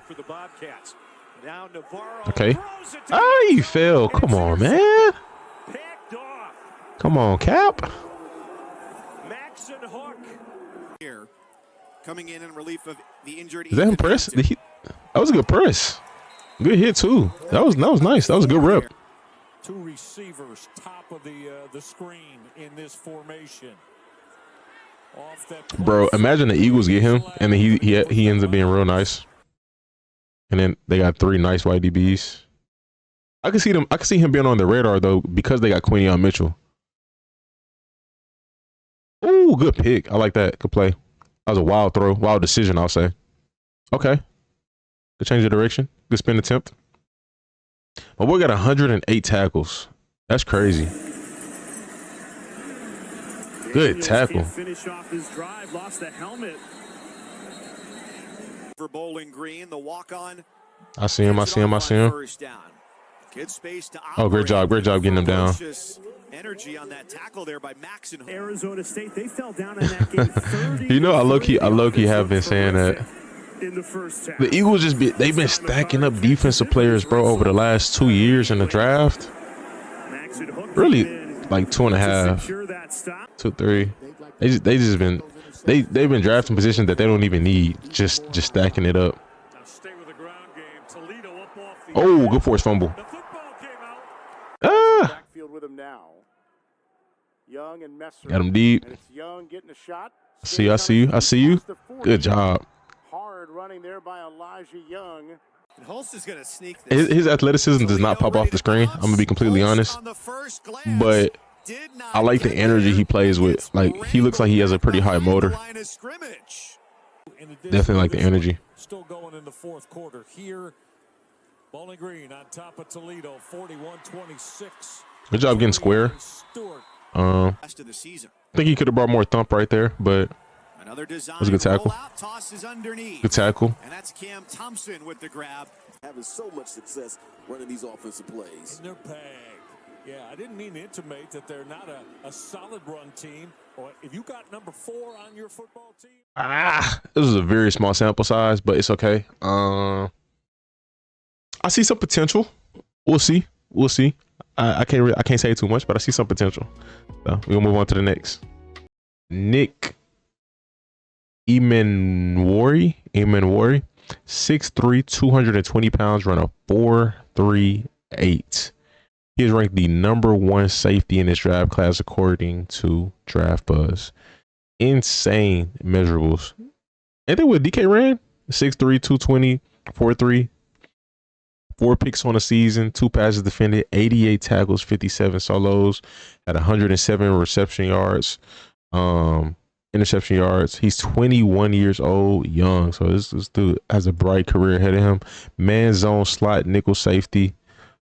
Okay. Ah, you fell. Come on, man. Come on, Cap. Maxen Hook. Here, coming in relief of the injured. Is that him press? That was a good press. Good hit too. That was nice. That was a good rep. Two receivers, top of the screen in this formation. Off that Bro, imagine the Eagles get him, and then he ends up being real nice. And then they got 3 nice wide DBs. I can see him being on the radar though because they got Quinion Mitchell. Ooh, good pick. I like that. Good play. That was a wild throw, wild decision, I'll say. Okay. Good change of direction. Good spin attempt. My boy got 108 tackles. That's crazy. Good tackle. Finish off his drive, lost the helmet. For Bowling Green, the walk-on. I see him. First down. Good space to Oh, great job getting him down. Energy on that tackle there by Maxen Hook. Arizona State, they fell down in that game 30. You know, I low-key have been saying that. In the first half. The Eagles they've been stacking up defensive players, bro, over the last 2 years in the draft. Really, like 2.5, 2, 3. They've been drafting positions that they don't even need, just stacking it up. Oh, good force fumble. Ah, with him now. Young and Messer. Got him deep. And it's Young getting a shot. I see you. Good job. Hard running there by Elijah Young. And Holst is going to sneak this. His athleticism does not pop off the screen. I'm gonna be completely honest, but I like the energy he plays with. Like, he looks like he has a pretty high motor. Definitely like the energy. Still going in the fourth quarter here. Bowling Green on top of Toledo, 41-26. Good job getting square. I think he could have brought more thump right there, but another design was a good tackle. Tosses underneath. Good tackle. And that's Cam Thompson with the grab. Having so much success running these offensive plays. In their bag. Yeah, I didn't mean to intimate that they're not a solid run team. Or if you got number 4 on your football team. This is a very small sample size, but it's okay. I see some potential. We'll see. I can't say too much, but I see some potential. So we'll move on to the next. Nick Emmanwori, 6'3", 220 pounds, run a 4.38. He is ranked the #1 safety in this draft class according to Draft Buzz. Insane measurables. Ain't that what DK ran? 6'3", 220, 4.3. 4 picks on the season, 2 passes defended, 88 tackles, 57 solos, had 107 reception yards, interception yards. He's 21 years old, young. So this dude has a bright career ahead of him. Man zone slot, nickel safety.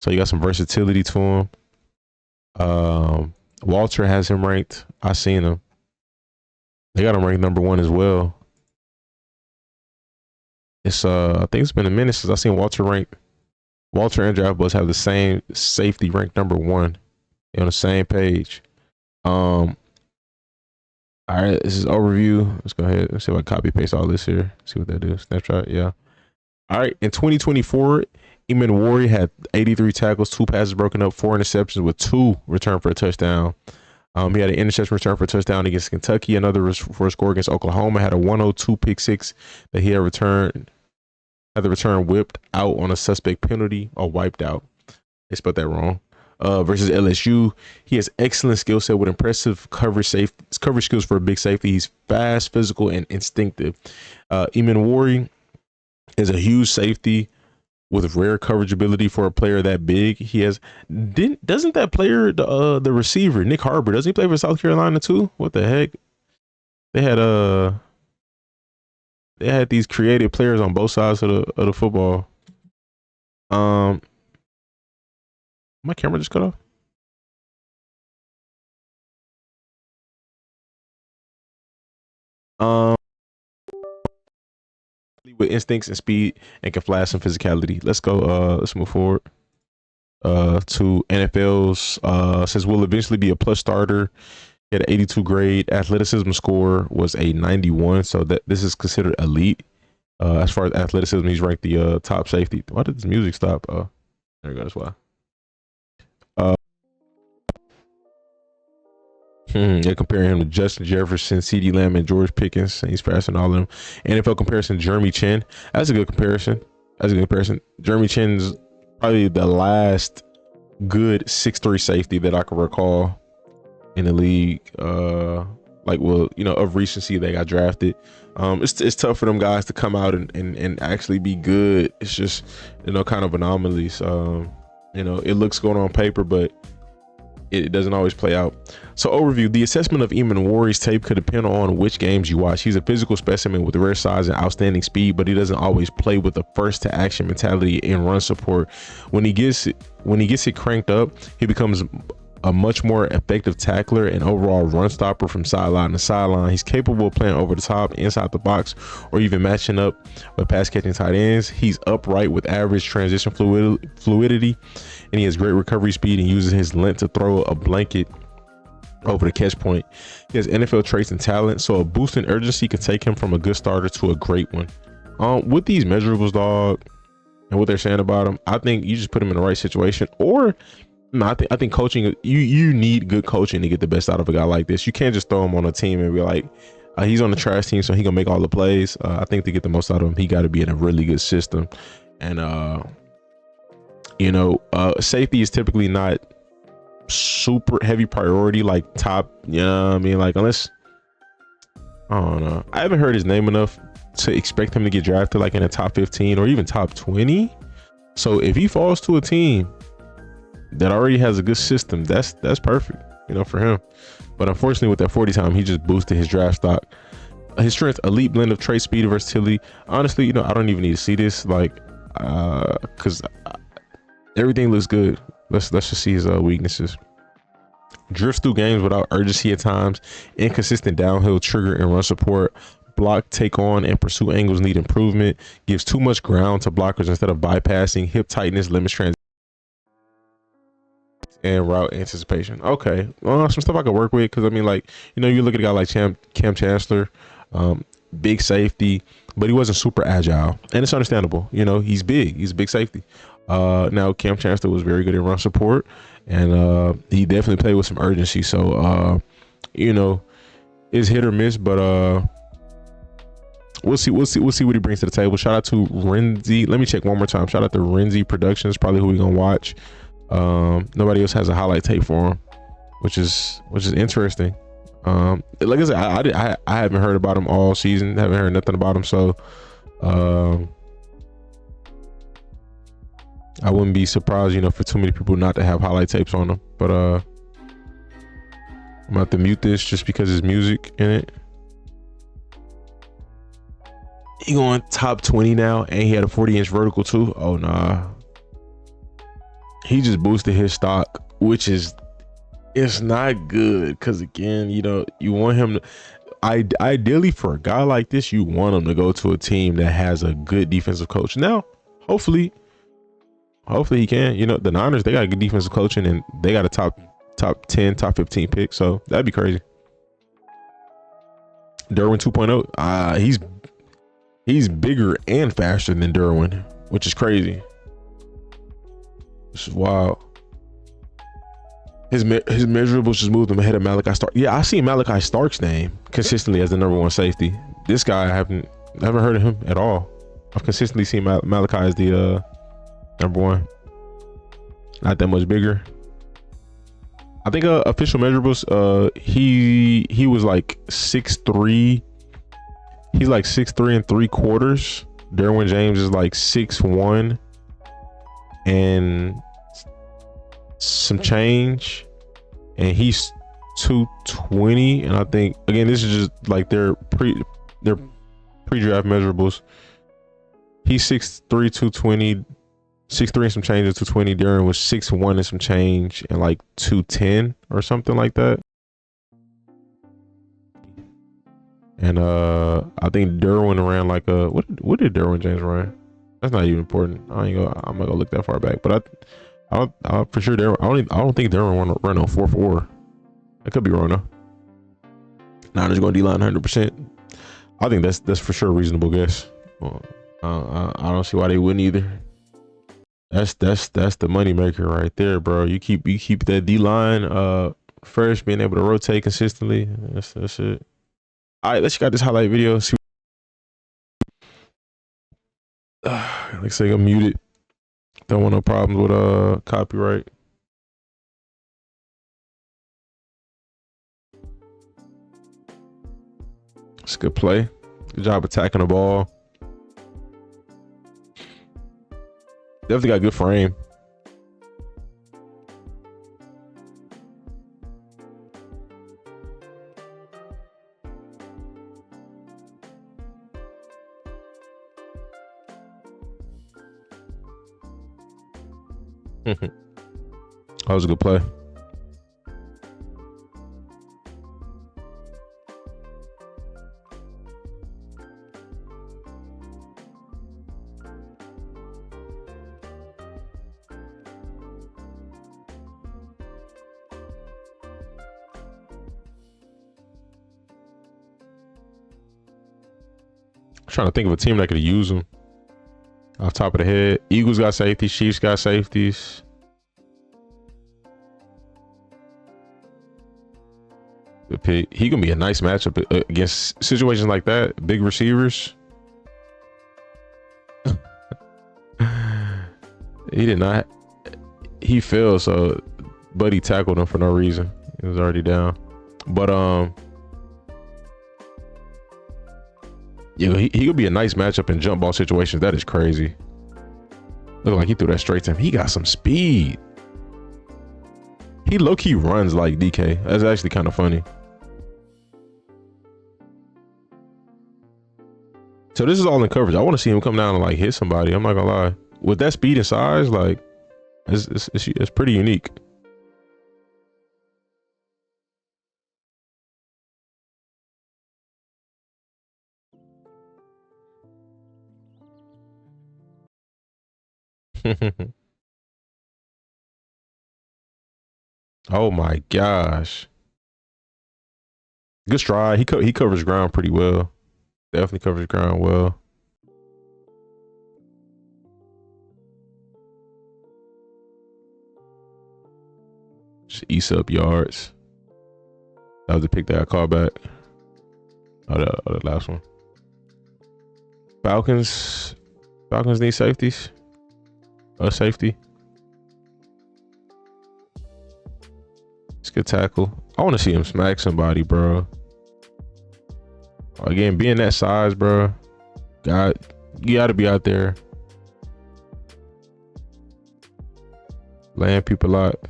So you got some versatility to him. Walter has him ranked. I seen him. They got him ranked #1 as well. It's I think it's been a minute since I seen Walter ranked. Walter and Draft Buzz have the same safety ranked #1 on the same page. All right, this is overview. Let's go ahead. Let's see if I copy paste all this here. See what that is. Snapshot, yeah. All right, in 2024, Emmanwori had 83 tackles, 2 passes broken up, 4 interceptions with 2 returned for a touchdown. He had an interception return for a touchdown against Kentucky, another for a score against Oklahoma. Had a 102 pick six that he had returned. Had the return whipped out on a suspect penalty or wiped out. They spelled that wrong. Versus LSU, he has excellent skill set with impressive coverage skills for a big safety. He's fast, physical, and instinctive. Emmanwori is a huge safety with rare coverage ability for a player that big. He has doesn't that player the receiver Nick Harbor, doesn't he play for South Carolina too? What the heck? They had these creative players on both sides of the football. My camera just cut off. With instincts and speed and can flash some physicality. Let's go. Let's move forward to NFL's. Says will eventually be a plus starter He had an 82 grade. Athleticism score was a 91, so that this is considered elite. As far as athleticism, he's ranked the top safety. Why did this music stop? There we go. That's why. Yeah, comparing him to Justin Jefferson, CeeDee Lamb, and George Pickens. He's faster than all of them. NFL comparison, Jeremy Chin. That's a good comparison. Jeremy Chin's probably the last good 6'3" safety that I can recall in the league. Of recency, they got drafted. It's tough for them guys to come out and actually be good. It's just, kind of anomalies. It looks good on paper, but it doesn't always play out. So overview, the assessment of Emmanwori's tape could depend on which games you watch. He's a physical specimen with rare size and outstanding speed, but he doesn't always play with a first to action mentality and run support. When he gets it cranked up, he becomes a much more effective tackler and overall run stopper from sideline to sideline. He's capable of playing over the top, inside the box, or even matching up with pass catching tight ends. He's upright with average transition fluidity, and he has great recovery speed and uses his length to throw a blanket over the catch point. He has NFL traits and talent, so a boost in urgency can take him from a good starter to a great one. With these measurables, dog, and what they're saying about him, I think you just put him in the right situation. Or I think coaching, you need good coaching to get the best out of a guy like this. You can't just throw him on a team and be like, he's on the trash team, so he gonna make all the plays. I think to get the most out of him, he got to be in a really good system. And safety is typically not super heavy priority, like top, unless, I don't know, I haven't heard his name enough to expect him to get drafted like in the top 15 or even top 20. So if he falls to a team that already has a good system, that's perfect, for him. But unfortunately, with that 40 time, he just boosted his draft stock. His strength, elite blend of trait, speed, and versatility. Honestly, I don't even need to see this, because everything looks good. Let's just see his weaknesses. Drifts through games without urgency at times. Inconsistent downhill trigger and run support. Block, take on, and pursue angles need improvement. Gives too much ground to blockers instead of bypassing. Hip tightness limits transition and route anticipation. Okay, some stuff I could work with, because you look at a guy like Cam Chancellor, big safety, but he wasn't super agile, and it's understandable. He's big. He's a big safety. Now Cam Chancellor was very good at run support, and he definitely played with some urgency. So it's hit or miss, but we'll see what he brings to the table. Shout out to Renzi. Let me check one more time. Shout out to Renzi Productions, probably who we're gonna watch. Nobody else has a highlight tape for him, which is interesting. Like I said, I haven't heard about him all season. Haven't heard nothing about him, so I wouldn't be surprised, for too many people not to have highlight tapes on him. But I'm about to mute this just because there's music in it. He going top 20 now, and he had a 40-inch vertical too. Oh nah, he just boosted his stock, which it's not good, because again, you want him to, ideally for a guy like this, you want him to go to a team that has a good defensive coach. Now hopefully he can. The Niners, they got a good defensive coaching, and they got a top 10, top 15 pick, so that'd be crazy. Derwin 2.0, he's bigger and faster than Derwin, which is crazy. This is wild. His measurables just moved him ahead of Malaki Starks. Yeah, I see Malaki Starks' name consistently as the #1 safety. This guy, I haven't heard of him at all. I've consistently seen Malaki as the #1. Not that much bigger. I think official measurables, he was like 6'3". He's like 6'3 3/4. Derwin James is like 6'1 and some change, and he's 220. And I think, again, this is just like their pre-draft measurables. He's 6'3 220, 6'3 and some change at 220. Derwin was 6'1 and some change and like 210 or something like that. And I think Derwin ran like a what did Derwin James run? That's not even important. I'm not gonna look that far back, but I for sure Derwin, I don't think Derwin ran on 4.4. I could be wrong though. Niners going D-line 100%. I think that's for sure a reasonable guess. Well, I don't see why they wouldn't either. That's the money maker right there, bro. You keep that D-line fresh, being able to rotate consistently. That's it. All right, let's check out this highlight video. See. Looks like I'm muted. Don't want no problems with copyright. It's a good play. Good job attacking the ball. Definitely got good frame. That was a good play. Trying to think of a team that could use them off top of the head. Eagles got safeties, Chiefs got safeties. Good pick. He gonna be a nice matchup against situations like that. Big receivers. He did not. He fell, so Buddy tackled him for no reason. He was already down. But yeah, he could be a nice matchup in jump ball situations. That is crazy. Look like he threw that straight to him. He got some speed. He low-key runs like DK. That's actually kind of funny. So this is all in coverage. I want to see him come down and like hit somebody. I'm not gonna lie. With that speed and size, like it's pretty unique. Oh my gosh. Good stride. He covers ground pretty well. Definitely covers ground well. Just eats up yards. That was the pick that I called back. Oh, the last one. Falcons need safeties. A safety. It's a good tackle. I want to see him smack somebody, bro. Again, being that size, bro. You got to be out there. Laying people out.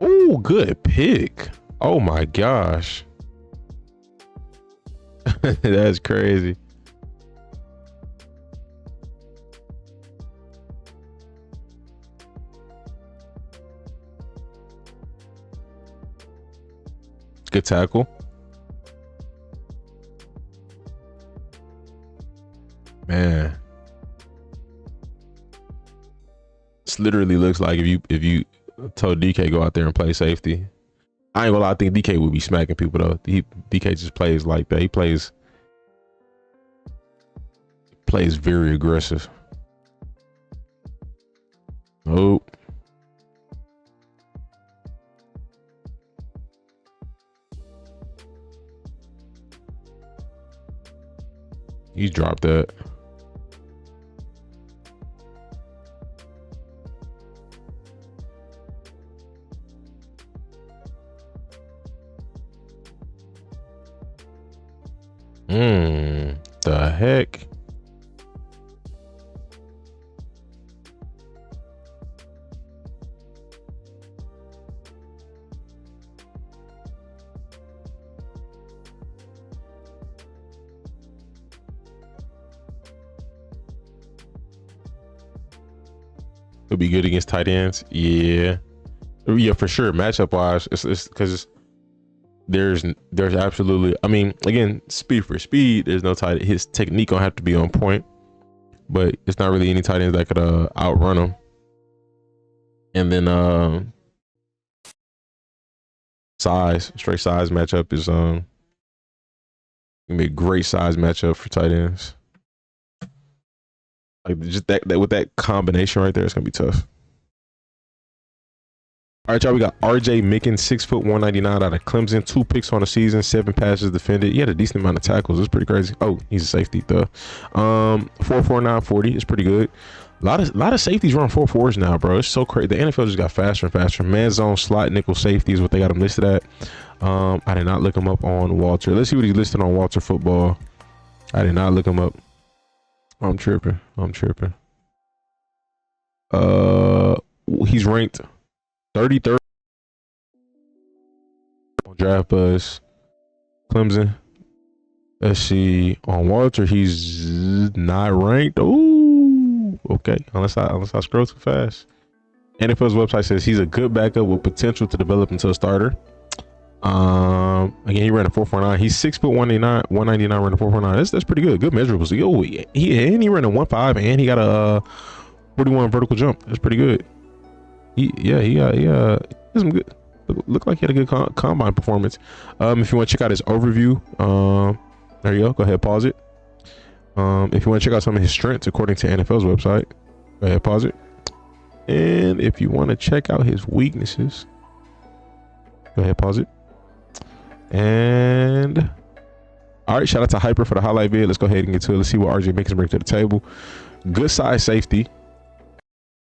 Ooh, good pick. Oh my gosh. That's crazy. Good tackle. Man. This literally looks like if you told DK go out there and play safety. I ain't gonna lie, I think DK would be smacking people though. DK just plays like that. He plays very aggressive. Oh. He dropped that. The heck? It'll be good against tight ends. Yeah, for sure. Matchup wise, it's because there's absolutely. I mean, again, speed for speed. There's no tight. His technique gonna have to be on point, but it's not really any tight ends that could outrun him. And then straight size matchup is gonna be a great size matchup for tight ends. Like just that with that combination right there, it's gonna be tough. All right, y'all. We got RJ Mickens, 6 foot 199 out of Clemson, 2 picks on the season, 7 passes defended. He had a decent amount of tackles. It's pretty crazy. Oh, he's a safety though. 4.49 40 is pretty good. A lot of safeties run 4.4s now, bro. It's so crazy. The NFL just got faster and faster. Man zone, slot, nickel safety is what they got him listed at. I did not look him up on Walter. Let's see what he's listed on Walter Football. I did not look him up. I'm tripping. He's ranked 33rd on Draft Buzz. Clemson. Let's see. On Walter, he's not ranked. Ooh, okay. Unless I scroll too fast. NFL's website says he's a good backup with potential to develop into a starter. Again, he ran a 4.49. He's 6 foot 199, ran a 4.49. That's pretty good. Good measurables. He ran a 1.5 and he got a 41 vertical jump. That's pretty good. He got some good. Looked like he had a good combine performance. If you want to check out his overview, there you go. Go ahead, pause it. If you want to check out some of his strengths according to NFL's website, go ahead, pause it. And if you want to check out his weaknesses, go ahead, pause it. And all right, shout out to Hyper for the highlight vid. Let's go ahead and get to it. Let's see what RJ Mickens bring to the table. Good size safety,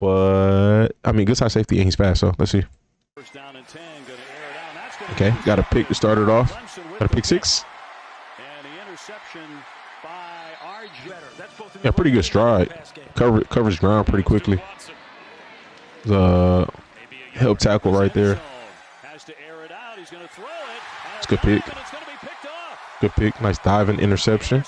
but I mean good size safety and he's fast. So let's see. Okay, got a pick to start it off. Got a pick 6. Yeah, pretty good stride. Covers ground pretty quickly. The help tackle right there. It's a good pick. Good pick. Nice diving interception.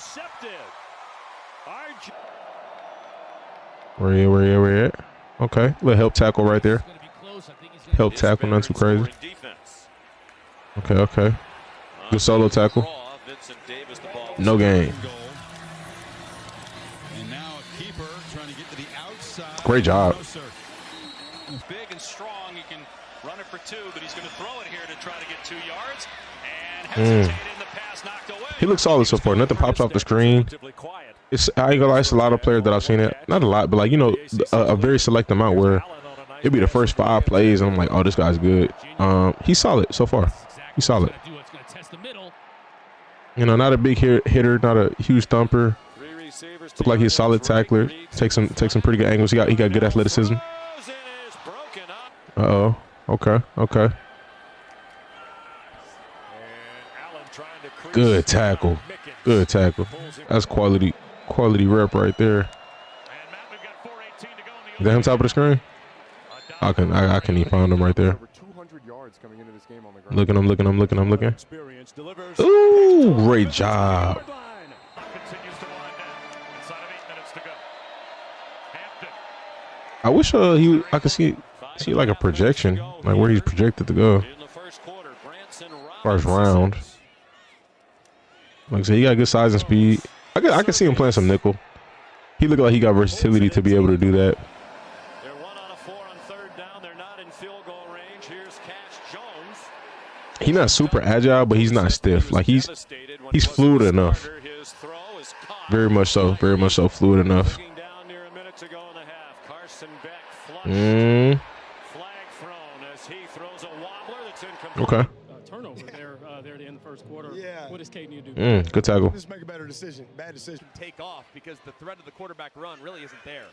Where you at? Okay, little help tackle right there. Help tackle, not too crazy. Okay. Good solo tackle. No gain. Great job. Big and strong. He can run it for 2, but he's going to throw it here to try to get 2 yards. And hesitated in the pass, knocked away. He looks solid so far. Nothing pops off the screen. I ain't gonna lie, it's a lot of players that I've seen it. Not a lot, but like, you know, a very select amount where it'd be the first 5 plays and I'm like, oh, this guy's good. He's solid so far. He's solid. You know, not a big hitter, not a huge thumper. Look like he's a solid tackler. Takes some pretty good angles. He got good athleticism. Uh-oh. Okay. Good tackle. That's quality rep right there. Is that him top of the screen? I can even find him right there. Looking. Ooh, great job. I wish I could see like a projection, like where he's projected to go. First round. Like I said, he got good size and speed. I could see him playing some nickel. He looked like he got versatility to be able to do that. He's not super agile, but he's not stiff. Like he's fluid enough. Very much so fluid enough. Okay. Turnover there to end the first quarter. Yeah. What does Caden do? Good tackle. Just make a better decision. Bad decision. Take off because the threat of the quarterback run really isn't there.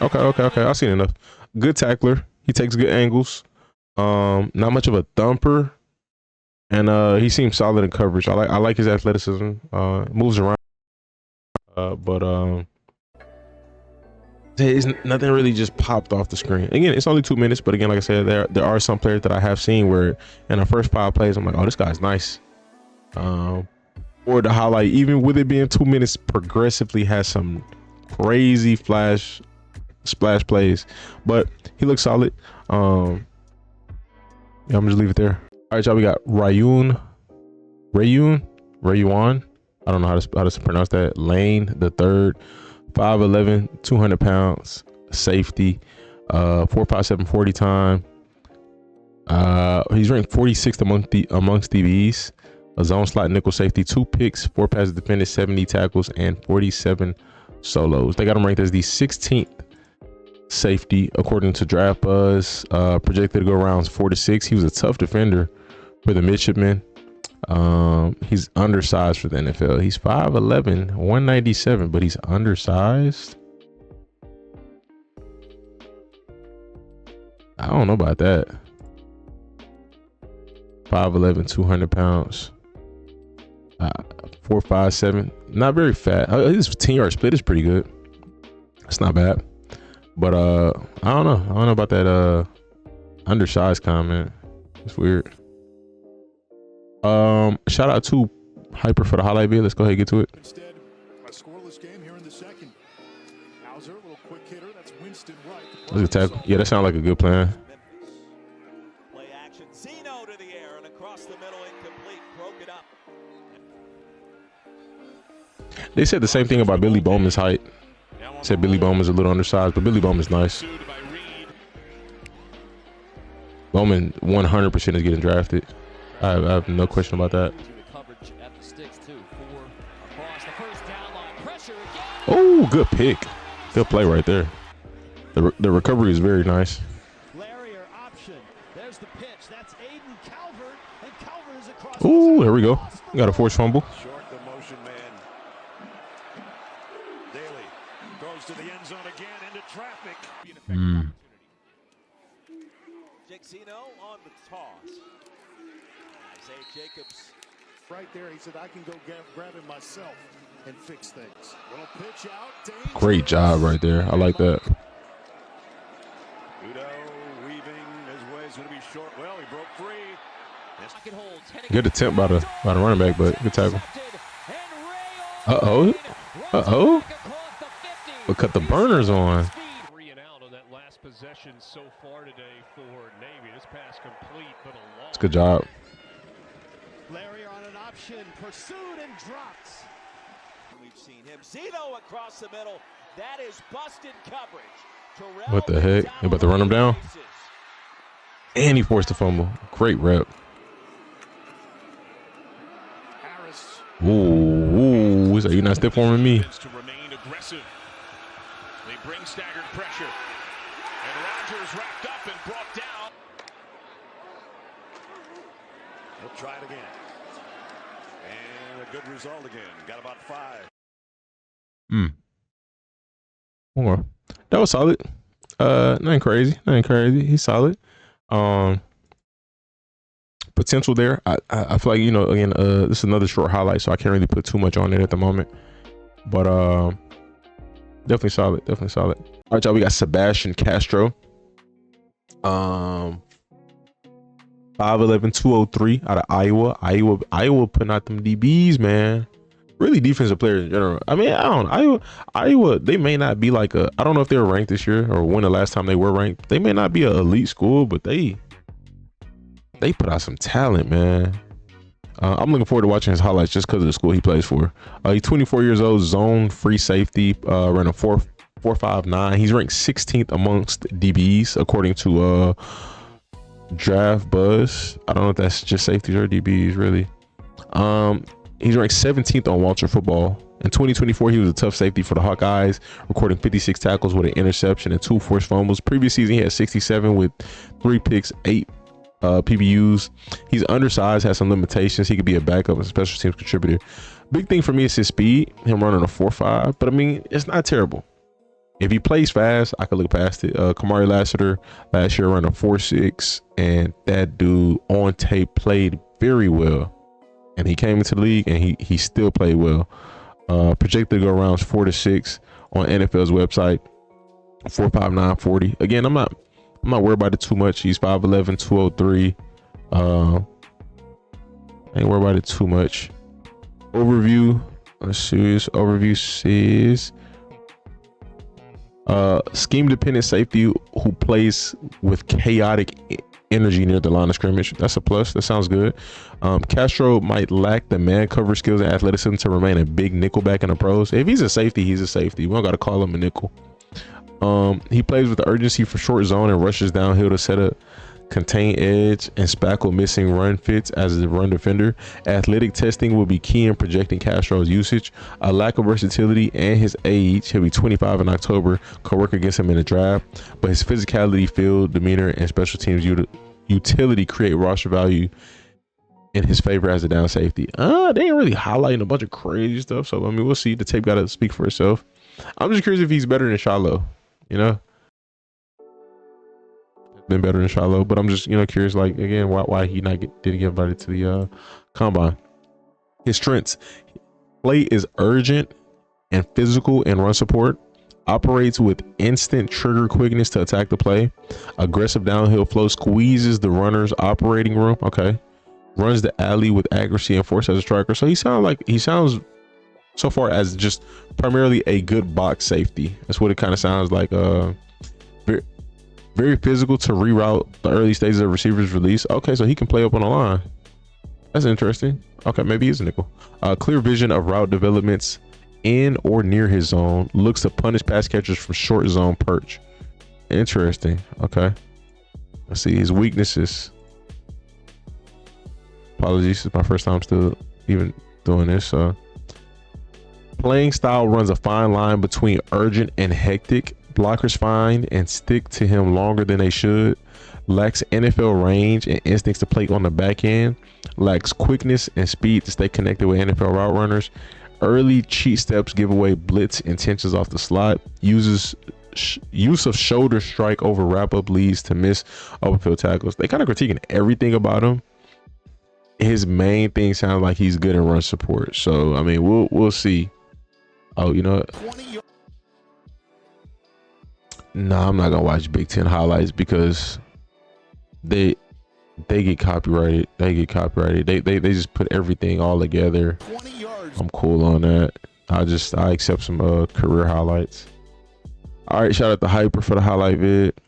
Okay. I've seen enough. Good tackler. He takes good angles. Not much of a thumper, and he seems solid in coverage. I like his athleticism. Moves around, but nothing really just popped off the screen. Again, it's only 2 minutes, but again, like I said, there are some players that I have seen where in the first 5 plays, I'm like, oh, this guy's nice. Or the highlight, even with it being 2 minutes, progressively has some crazy splash plays, but he looks solid. Yeah, I'm gonna just leave it there. All right, y'all, we got Rayuan. I don't know how to pronounce that. Lane III, 5'11", 200 pounds, safety, 4.57 40 time. He's ranked 46th amongst DBs. A zone slot nickel safety, 2 picks, 4 passes defended, 70 tackles, and 47 solos. They got him ranked as the 16th safety according to Draft Buzz. Projected to go rounds 4 to 6. He was a tough defender for the midshipman. He's undersized for the NFL. He's 5'11", 197, but he's undersized. I don't know about that. 5'11", 200 pounds. 4'5", not very fat. His 10-yard split is pretty good. It's not bad. But I don't know about that undersized comment. It's weird. Shout out to Hyper for the highlight video. Let's go ahead and get to it. Instead, a scoreless game here in the second. Hauser, a little quick hitter. That's Winston right. Look at tackle. Yeah, that sounds like a good plan. Play action. Zeno to the air and across the middle, incomplete. Broke it up. They said the same thing about Billy Bowman's height. Said Billy Bowman's a little undersized, but Billy Bowman's nice. Bowman 100% is getting drafted. I have no question about that. Oh, good pick. Good play right there. The recovery is very nice. Ooh, there we go. Got a forced fumble. Short the motion man. Daly goes to the end zone again into traffic. Zeno on the toss. Isaiah Jacobs. Right there, he said, I can go grab him myself and fix things. Little pitch out. Great job right there. I like that. Udo weaving his way is going to be short. Well, he broke free. Good attempt by the running back, but good tackle. Uh-oh. But cut the burners on. 3 and out on that last possession so far today for Navy. This pass complete, but a long. It's a good job. Larry on an option, pursued and dropped. We've seen him. Zeno across the middle. That is busted coverage. What the heck? You about to run him down? And he forced a fumble. Great rep. Ooh, so you're not stiff arming me. To remain aggressive. They bring staggered pressure. And Rodgers wrapped up and brought down. He'll try it again. And a good result again. Got about 5. Okay. That was solid. Nothing crazy. He's solid. Potential there. I feel like, again, this is another short highlight, so I can't really put too much on it at the moment. But definitely solid. All right, y'all, we got Sebastian Cstro. 5'11", 203 out of Iowa. Iowa putting out them DBs, man. Really defensive players in general. I mean, I don't know. Iowa, they may not be like I don't know if they were ranked this year or when the last time they were ranked. They may not be an elite school, but they put out some talent, man. I'm looking forward to watching his highlights just because of the school he plays for. He's 24 years old, zone free safety, ran a 4.59. He's ranked 16th amongst DBs according to Draft Buzz. I don't know if that's just safeties or DBs really. He's ranked 17th on Walter Football. In 2024, he was a tough safety for the Hawkeyes, recording 56 tackles with an interception and 2 forced fumbles. Previous season, he had 67 with 3 picks, 8 PBUs. He's undersized, has some limitations. He could be a backup and special teams contributor. Big thing for me is his speed, him running a 4.5, but I mean, it's not terrible. If he plays fast, I could look past it. Kamari Lassiter last year ran a 4.6, and that dude on tape played very well. And he came into the league and he still played well. Projected to go rounds 4 to 6 on NFL's website. 4.59 40. Again, I'm not worried about it too much. He's 5'11", 203. I ain't worried about it too much. Overview. Let's see. This overview says scheme dependent safety who plays with chaotic energy near the line of scrimmage. That's a plus. That sounds good. Cstro might lack the man cover skills and athleticism to remain a big nickelback in the pros. If he's a safety, he's a safety. We don't got to call him a nickel. He plays with the urgency for short zone and rushes downhill to set up contain edge, and spackle missing run fits as a run defender. Athletic testing will be key in projecting Castro's usage. A lack of versatility and his age, he'll be 25 in October, could work against him in the draft, but his physicality, field demeanor, and special teams utility create roster value in his favor as a down safety. They ain't really highlighting a bunch of crazy stuff, so I mean, we'll see. The tape got to speak for itself. I'm just curious if he's better than Shiloh, you know? Been better than Shiloh, but I'm just, you know, curious, like, again, why he didn't get invited to the combine. His strengths: play is urgent and physical and run support, operates with instant trigger quickness to attack the play, aggressive downhill flow, squeezes the runner's operating room, okay, runs the alley with accuracy and force as a striker. So he sounds so far as just primarily a good box safety. That's what it kind of sounds like. Very physical to reroute the early stages of receivers release. Okay, so he can play up on the line. That's interesting. Okay, maybe he's a nickel. Clear vision of route developments in or near his zone. Looks to punish pass catchers from short zone perch. Interesting. Okay. Let's see his weaknesses. Apologies, it's my first time still even doing this. Playing style runs a fine line between urgent and hectic. Blockers find and stick to him longer than they should. Lacks NFL range and instincts to play on the back end. Lacks quickness and speed to stay connected with NFL route runners. Early cheat steps give away blitz intentions off the slot. Use of shoulder strike over wrap up leads to miss open field tackles. They kind of critiquing everything about him. His main thing sounds like he's good in run support. So I mean, we'll see. Oh, you know what? Nah, I'm not gonna watch Big Ten highlights because they get copyrighted. They just put everything all together. I'm cool on that. I accept some career highlights. All right, shout out to Hyper for the highlight vid.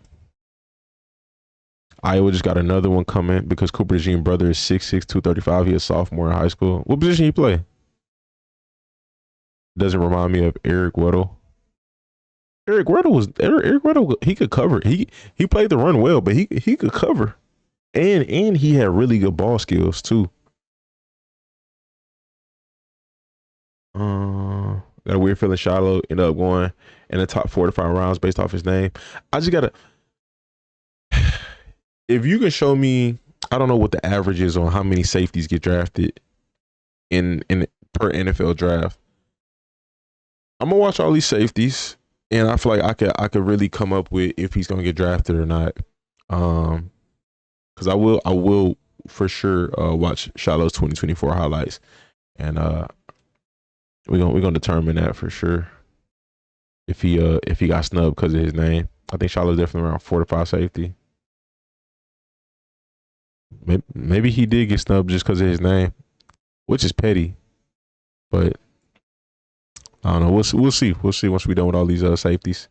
Iowa just got another one coming because Cooper DeJean brother is 6'6", 235. He is a sophomore in high school. What position he play? Doesn't remind me of Eric Weddle. Eric Weddle, he could cover. He played the run well, but he could cover. And he had really good ball skills too. Got a weird feeling Shiloh ended up going in the top 4 to 5 rounds based off his name. I just gotta, if you can show me, I don't know what the average is on how many safeties get drafted in per NFL draft. I'm gonna watch all these safeties, and I feel like I could really come up with if he's gonna get drafted or not. Because I will for sure watch Shiloh's 2024 highlights, and we're gonna determine that for sure. If he got snubbed because of his name, I think Shiloh's definitely around 4 to 5 safety. Maybe he did get snubbed just because of his name, which is petty, but I don't know. We'll see. We'll see once we're done with all these safeties.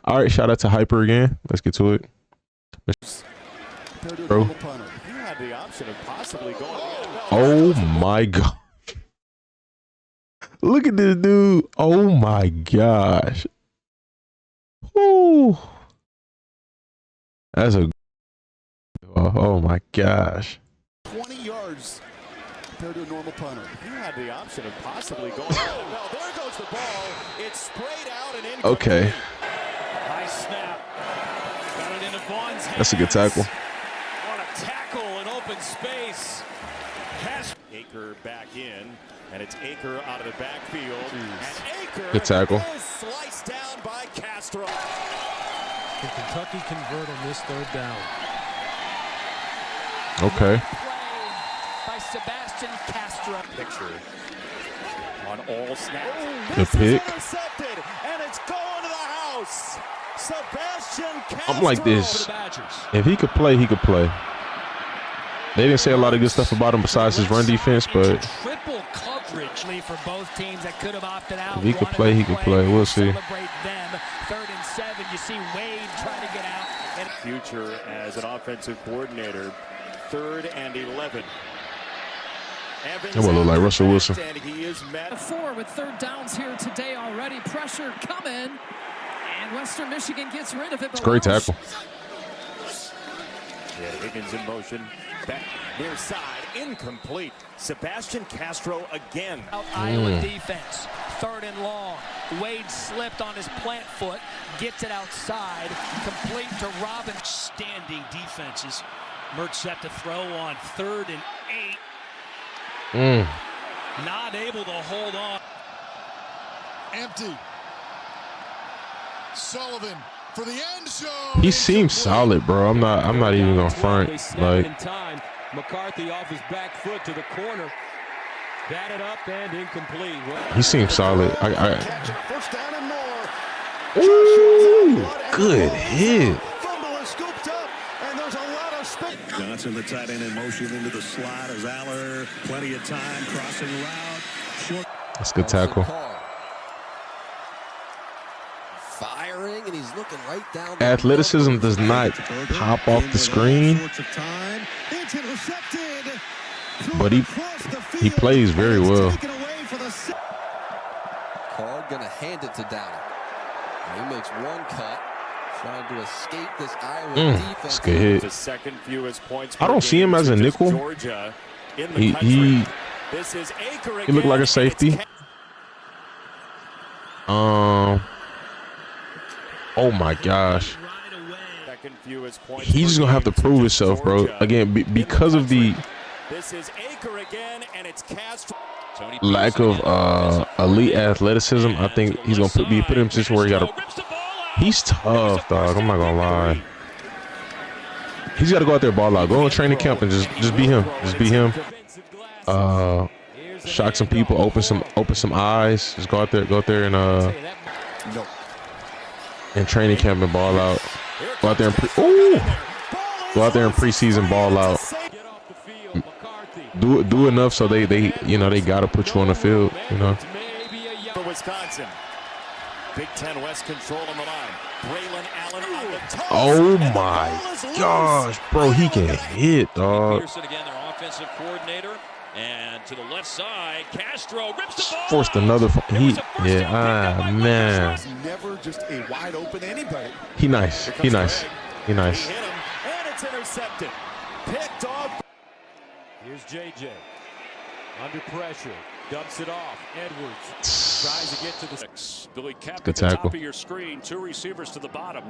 All right, shout out to Hyper again. Let's get to it. Bro. Oh my god. Look at this dude. Oh my gosh. Ooh. That's a oh my gosh. 20 yards compared to a normal punter. You had the option of possibly going. Well, there goes the ball. It's sprayed out and in. Okay. High snap. Got it into Vaughn's hands. That's a good tackle. What a tackle in open space. Aker back in, and it's Aker out of the backfield. And Aker good tackle. is sliced down by Cstro. Can Kentucky convert on this third down? Okay. By Sebastian Cstro. Picture on all snaps. The pick. Intercepted, and it's going to the house. Sebastian Cstro. I'm like this. If he could play, he could play. They didn't say a lot of good stuff about him besides his run defense, but triple coverage for both teams that could have opted out. If he could play, he could play. We'll see. Celebrate them. 3rd and 7. You see Wade trying to get out. And future as an offensive coordinator. 3rd and 11. That will look like Russell Wilson. And he is met 4 with 3rd downs here today already. Pressure coming, and Western Michigan gets rid of it. It's a great tackle. Yeah, Higgins in motion. Back near side. Incomplete. Sebastian Cstro again. Out Iowa defense. 3rd and long. Wade slipped on his plant foot. Gets it outside. Complete to Robin. Standing defenses. Mertz set to throw on 3rd and 8. Not able to hold on. Empty. Sullivan for the end zone. He seems solid, bro. I'm not even gonna front. Like, McCarthy off his back foot to the corner. Batted up and incomplete. he seems solid. First down and more. Ooh, good hit. Fumble is scooped up, and there's a lot of space. Johnson, the tight end, in motion into the slot as Aller. Plenty of time, crossing route. Short. That's a good tackle. Firing, and he's looking right down. Athleticism does not pop off the screen, but he plays very well. Carr gonna hand it to Downey. He makes one cut, trying to escape this Iowa defense. That's a good hit. The second fewest points. I don't see him as a nickel. Georgia in the country. This is Aker again. He looked like a safety. Oh my gosh. He's just gonna have to prove himself, bro. Again, because of the lack of elite athleticism, I think he's gonna put him in a position where he gotta. He's tough, dog. I'm not gonna lie. He's got to go out there, ball out. Go on training camp and just be him. Just be him. Shock some people, open some eyes. Just go out there and in training camp and ball out. Go out there and preseason ball out. Do enough so they gotta put you on the field. For Wisconsin, Big Ten West control on the line. Braylon Allen on the top. Oh my gosh, bro, he can hit, dog. Pearson again, their offensive coordinator. And to the left side, Cstro rips the ball. Forced another heat. Yeah, man. He's never just a wide open anybody. He nice. He hit him, and it's intercepted. Picked off. Here's JJ. Under pressure. Dumps it off. Edwards tries to get to the Billy Cap good at the top tackle. of your screen. 2 receivers to the bottom.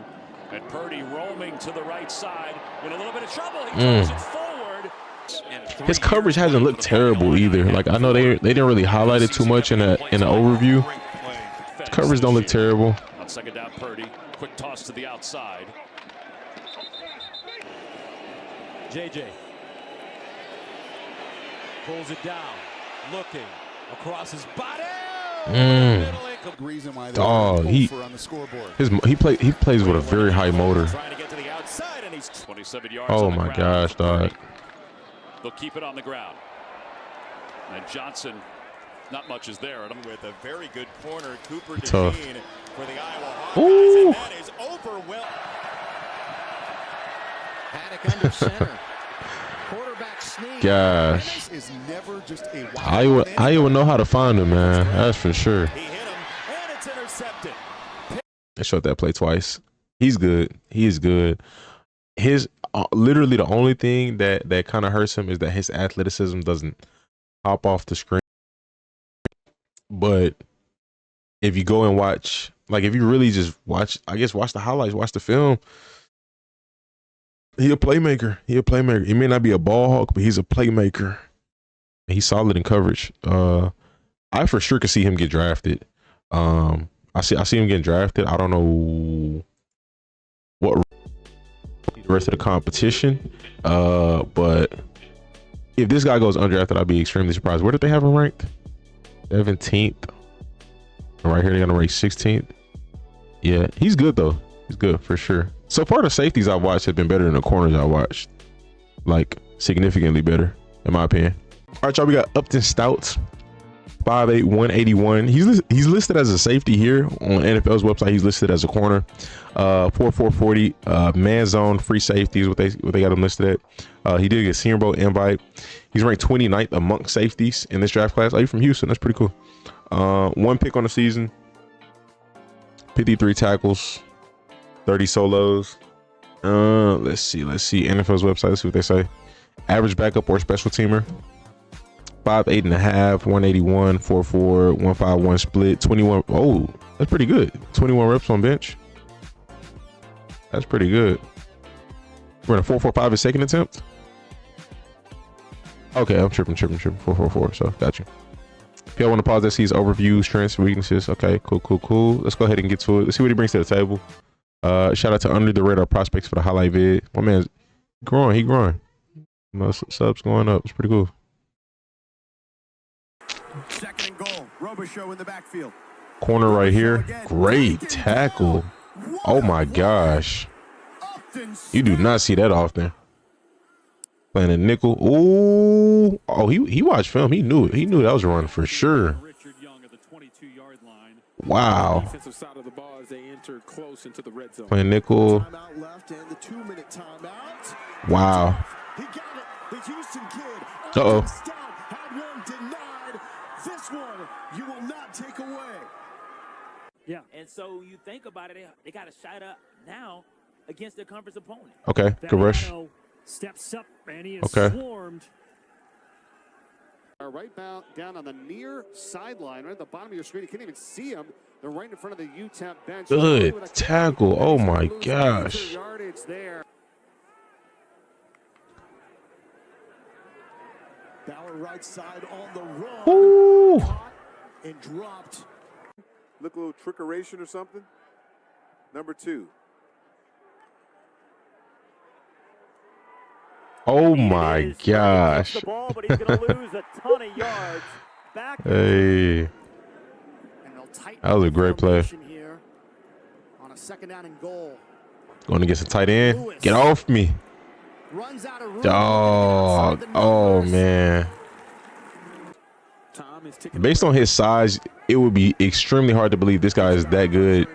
And Purdy roaming to the right side. In a little bit of trouble. He throws it forward. His coverage hasn't looked terrible either. Like, I know they didn't really highlight it too much in the overview. His coverage don't look terrible. On second down, Purdy. Quick toss to the outside. JJ pulls it down, looking across his body. Dog, he plays with a very high motor. Trying to get to the outside, and he's 27 yards. Oh my gosh, dog. They'll keep it on the ground. And Johnson, not much is there. With a very good corner, Cooper tough. DeJean for the Iowa Hawkeyes, Ooh. and that is overwhelmed. Haddock under center. Quarterback sneak. Gosh. Is never just a Iowa know how to find him, man. That's for sure. He hit him, and it's intercepted. They showed that play twice. He's good. He is good. His literally the only thing that kind of hurts him is that his athleticism doesn't pop off the screen. But if you go and watch, like, if you really just watch the highlights, watch the film, he a playmaker. He may not be a ball hawk, but he's a playmaker. He's solid in coverage. I for sure could see him get drafted. I see him getting drafted. I don't know what the rest of the competition, but if this guy goes undrafted, I'd be extremely surprised. Where did they have him ranked? 17th. Right here, they're gonna rank 16th. Yeah, he's good though. He's good for sure. So far, the safeties I've watched have been better than the corners I watched. Like, significantly better, in my opinion. All right, y'all, we got Upton Stout, 5'8", 181. He's listed as a safety here on NFL's website. He's listed as a corner. 4'4", 40. Man zone free safety is what they got him listed at. He did get Senior Bowl invite. He's ranked 29th amongst safeties in this draft class. Oh, you're from Houston. That's pretty cool. 1 pick on the season. 53 tackles. 30 solos. Let's see. NFL's website. Let's see what they say. Average backup or special teamer. 5'8.5", 181, 4'4", 151 split, 21. Oh, that's pretty good. 21 reps on bench. That's pretty good. We're in a 4.45 his second attempt. Okay, I'm tripping. 4.44. So got you. If y'all want to pause that, see his overview, strengths, weaknesses. Okay, cool. Let's go ahead and get to it. Let's see what he brings to the table. Shout out to Under the Radar Prospects for the highlight vid. My man's growing. He growing. You know, subs going up. It's pretty cool. Second and goal. Robichaux in the backfield. Corner right here. Great tackle. Oh my gosh. You do not see that often. Playing a nickel. Ooh. Oh, he watched film. He knew it. He knew that was a run for sure. Wow. Playing nickel. Wow. Uh-oh. This one you will not take away. Yeah. And so you think about it, they got a shot up now against their conference opponent. Okay, good rush. Steps up and he is swarmed. Right down on the near sideline, right at the bottom of your screen. You can't even see him. They're right in front of the UTEP bench. Good tackle. Oh my gosh. Bauer right side on the run. Ooh. And dropped. Look, a little trickeration or something. Number 2. Oh my gosh. The ball, but he's going to lose a ton of yards. Back. Hey. That was a great play. Here on a second down and goal. Going to get some tight end. Get off me. Dog. Oh man. Based on his size, it would be extremely hard to believe this guy is that good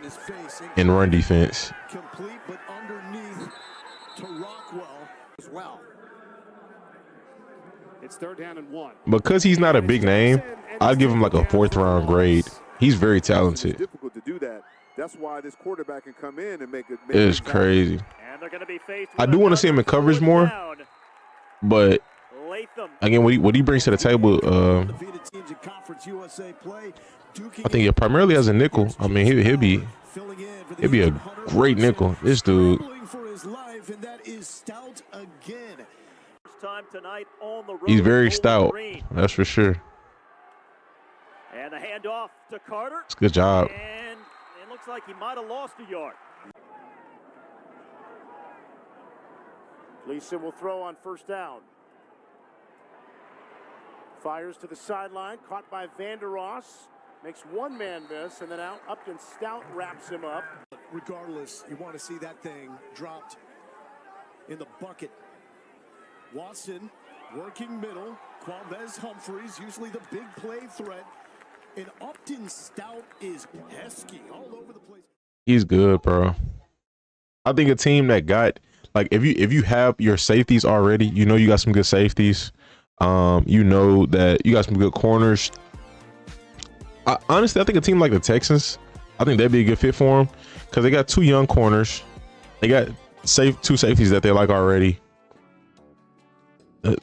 in run defense. Complete, but underneath to Rockwell as well. It's 3rd down and 1. Because he's not a big name, I'd give him like a 4th round grade. He's very talented. It's difficult to do that. That's why this quarterback can come in and make it. It's crazy. I do want to see him in coverage more, but again, what he brings to the table, I think yeah, primarily as a nickel. I mean, he'll be a great nickel. This dude. He's very stout. That's for sure. And the handoff to Carter. It's a good job. And it looks like he might have lost a yard. Gleason will throw on 1st down. Fires to the sideline, caught by Vandeross. Makes one man miss, and then out Upton Stout wraps him up. Regardless, you want to see that thing dropped in the bucket. Watson working middle. Qualvez Humphreys, usually the big play threat. And Upton Stout is pesky all over the place. He's good, bro. I think a team that got, like, if you have your safeties already, you know you got some good safeties. You know that you got some good corners. Honestly, I think a team like the Texans, I think that'd be a good fit for them because they got 2 young corners. They got 2 safeties that they like already.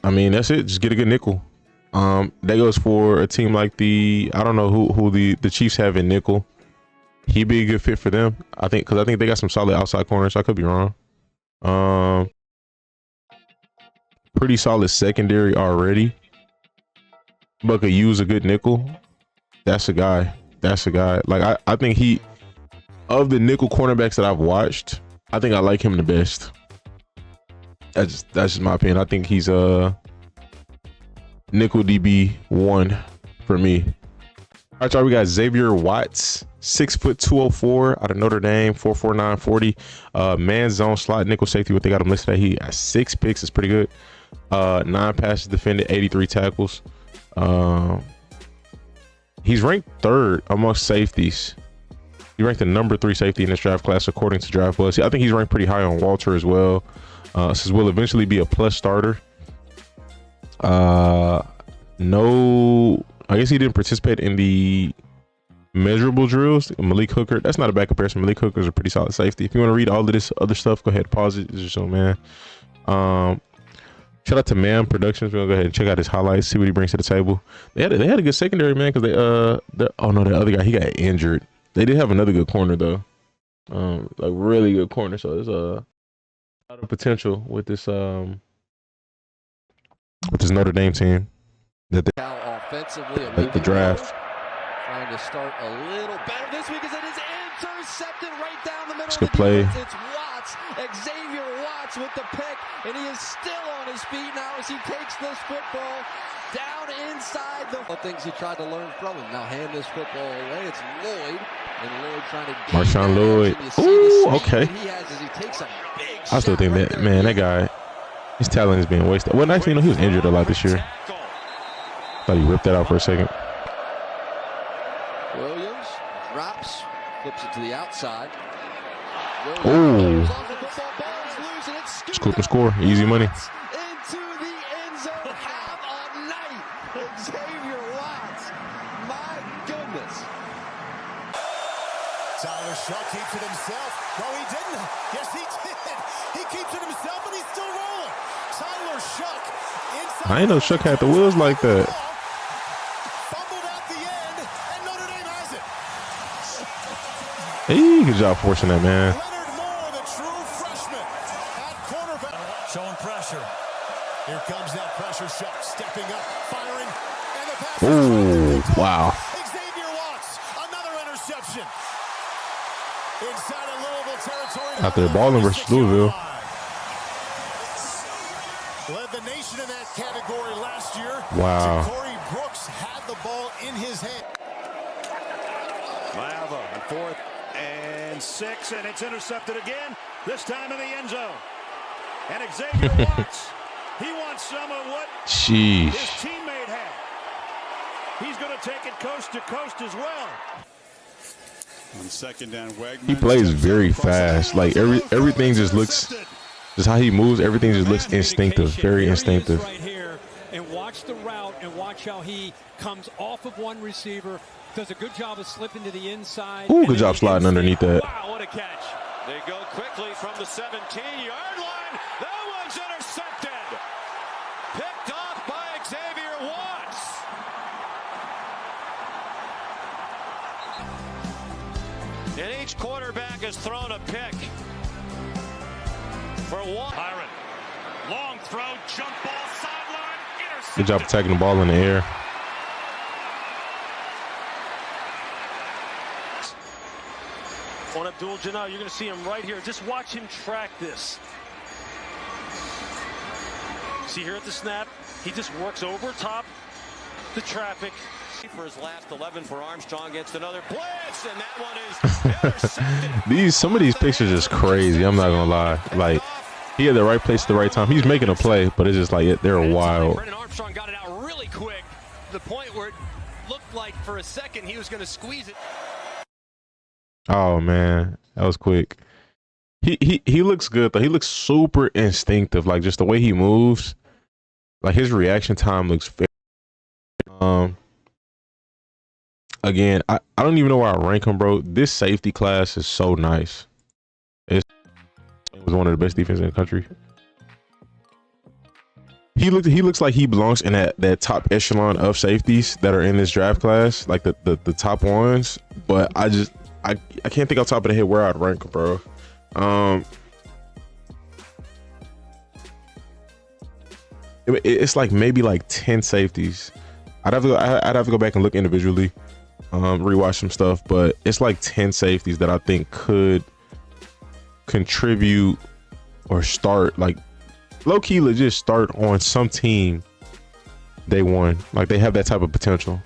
I mean, that's it. Just get a good nickel. That goes for a team like I don't know who the Chiefs have in nickel. He'd be a good fit for them. I think because they got some solid outside corners. I could be wrong. Pretty solid secondary already, but could use a good nickel. That's a guy. Like I think of the nickel cornerbacks that I've watched, I think I like him the best. That's just my opinion. I think he's nickel DB 1 for me. All right, y'all, we got Xavier Watts, 6 foot 204 out of Notre Dame, 4.49 40. Man zone slot nickel safety. What they got him listed at? He has 6 picks. It's pretty good. 9 passes defended, 83 tackles. He's ranked 3rd amongst safeties. He ranked the number 3 safety in this draft class according to Draft Buzz. I think he's ranked pretty high on Walter as well. Says will eventually be a plus starter. No, I guess he didn't participate in the measurable drills. Malik Hooker, that's not a bad comparison. Malik Hooker's a pretty solid safety. If you want to read all of this other stuff, go ahead, pause it. This is your man. Shout out to Man Productions. We'll go ahead and check out his highlights, see what he brings to the table. They had a good secondary, man, because oh no, the other guy, he got injured. They did have another good corner though, like really good corner. So there's a lot of potential with this Notre Dame team that they offensively like the draft. Trying to start a little better this week as it is intercepted right down the middle. It's a good play. It's Watts, Xavier Watts with the pick, and he is still on his feet now as he takes this football down inside the things he tried to learn from him. Now hand this football away. It's Lloyd, and Lloyd trying to get Marshawn Lloyd. Ooh, okay. I still think that, man, that guy, his talent is being wasted. Well, actually, he was injured a lot this year. Thought he ripped that out for a second. Williams drops, flips it to the outside. Oh, scoop and score, easy money. Into the end zone, have a night, Xavier Watts. My goodness. Tyler Shuck keeps it himself. No, he didn't. Yes, he did. He keeps it himself, and he's still rolling. Tyler Shuck inside. I ain't know Shuck had the wheels like that. Hey, good job forcing that, man. Showing pressure. Here comes that pressure shot. Stepping up, firing, and the pass. Oh, wow. Xavier Watts, another interception. Inside of Louisville territory. Out there balling versus Louisville. Led the nation in that category last year. Wow. Corey Brooks had the ball in his hand. Lava on 4th and 6, and it's intercepted again, this time in the end zone. And Xavier Watts, he wants some of what his teammate had. He's going to take it coast to coast as well. On second down, Wegman. He plays very fast. Like everything just looks, just how he moves, everything just looks instinctive, very instinctive. Right here, and watch the route and watch how he comes off of one receiver. Does a good job of slipping to the inside. Ooh, good job sliding underneath that. Wow, what a catch. They go quickly from the 17-yard line. That one's intercepted. Picked off by Xavier Watts. And each quarterback has thrown a pick. For one. Byron, long throw, jump ball, sideline, intercepted. Good job attacking the ball in the air. On Abdul-Jabbar, you're going to see him right here. Just watch him track this. See here at the snap, he just works over top the traffic. For his last 11 for Armstrong against another blitz, and that one is intercepted. Some of these picks are just crazy. I'm not gonna lie. Like, he had the right place at the right time. He's making a play, but it's just like they're wild. Brendan Armstrong got it out really quick. The point where it looked like for a second he was going to squeeze it. Oh man, that was quick. He looks good though. He looks super instinctive. Like just the way he moves, like his reaction time looks very. Again, I don't even know where I rank him, bro. This safety class is so nice. It was one of the best defenses in the country. He looks like he belongs in that top echelon of safeties that are in this draft class, like the top ones. But I can't think off the top of the head where I'd rank him, bro. It's like maybe like 10 safeties. I'd have to go back and look individually, rewatch some stuff, but it's like 10 safeties that I think could contribute or start, like low-key legit start on some team day one. Like they have that type of potential.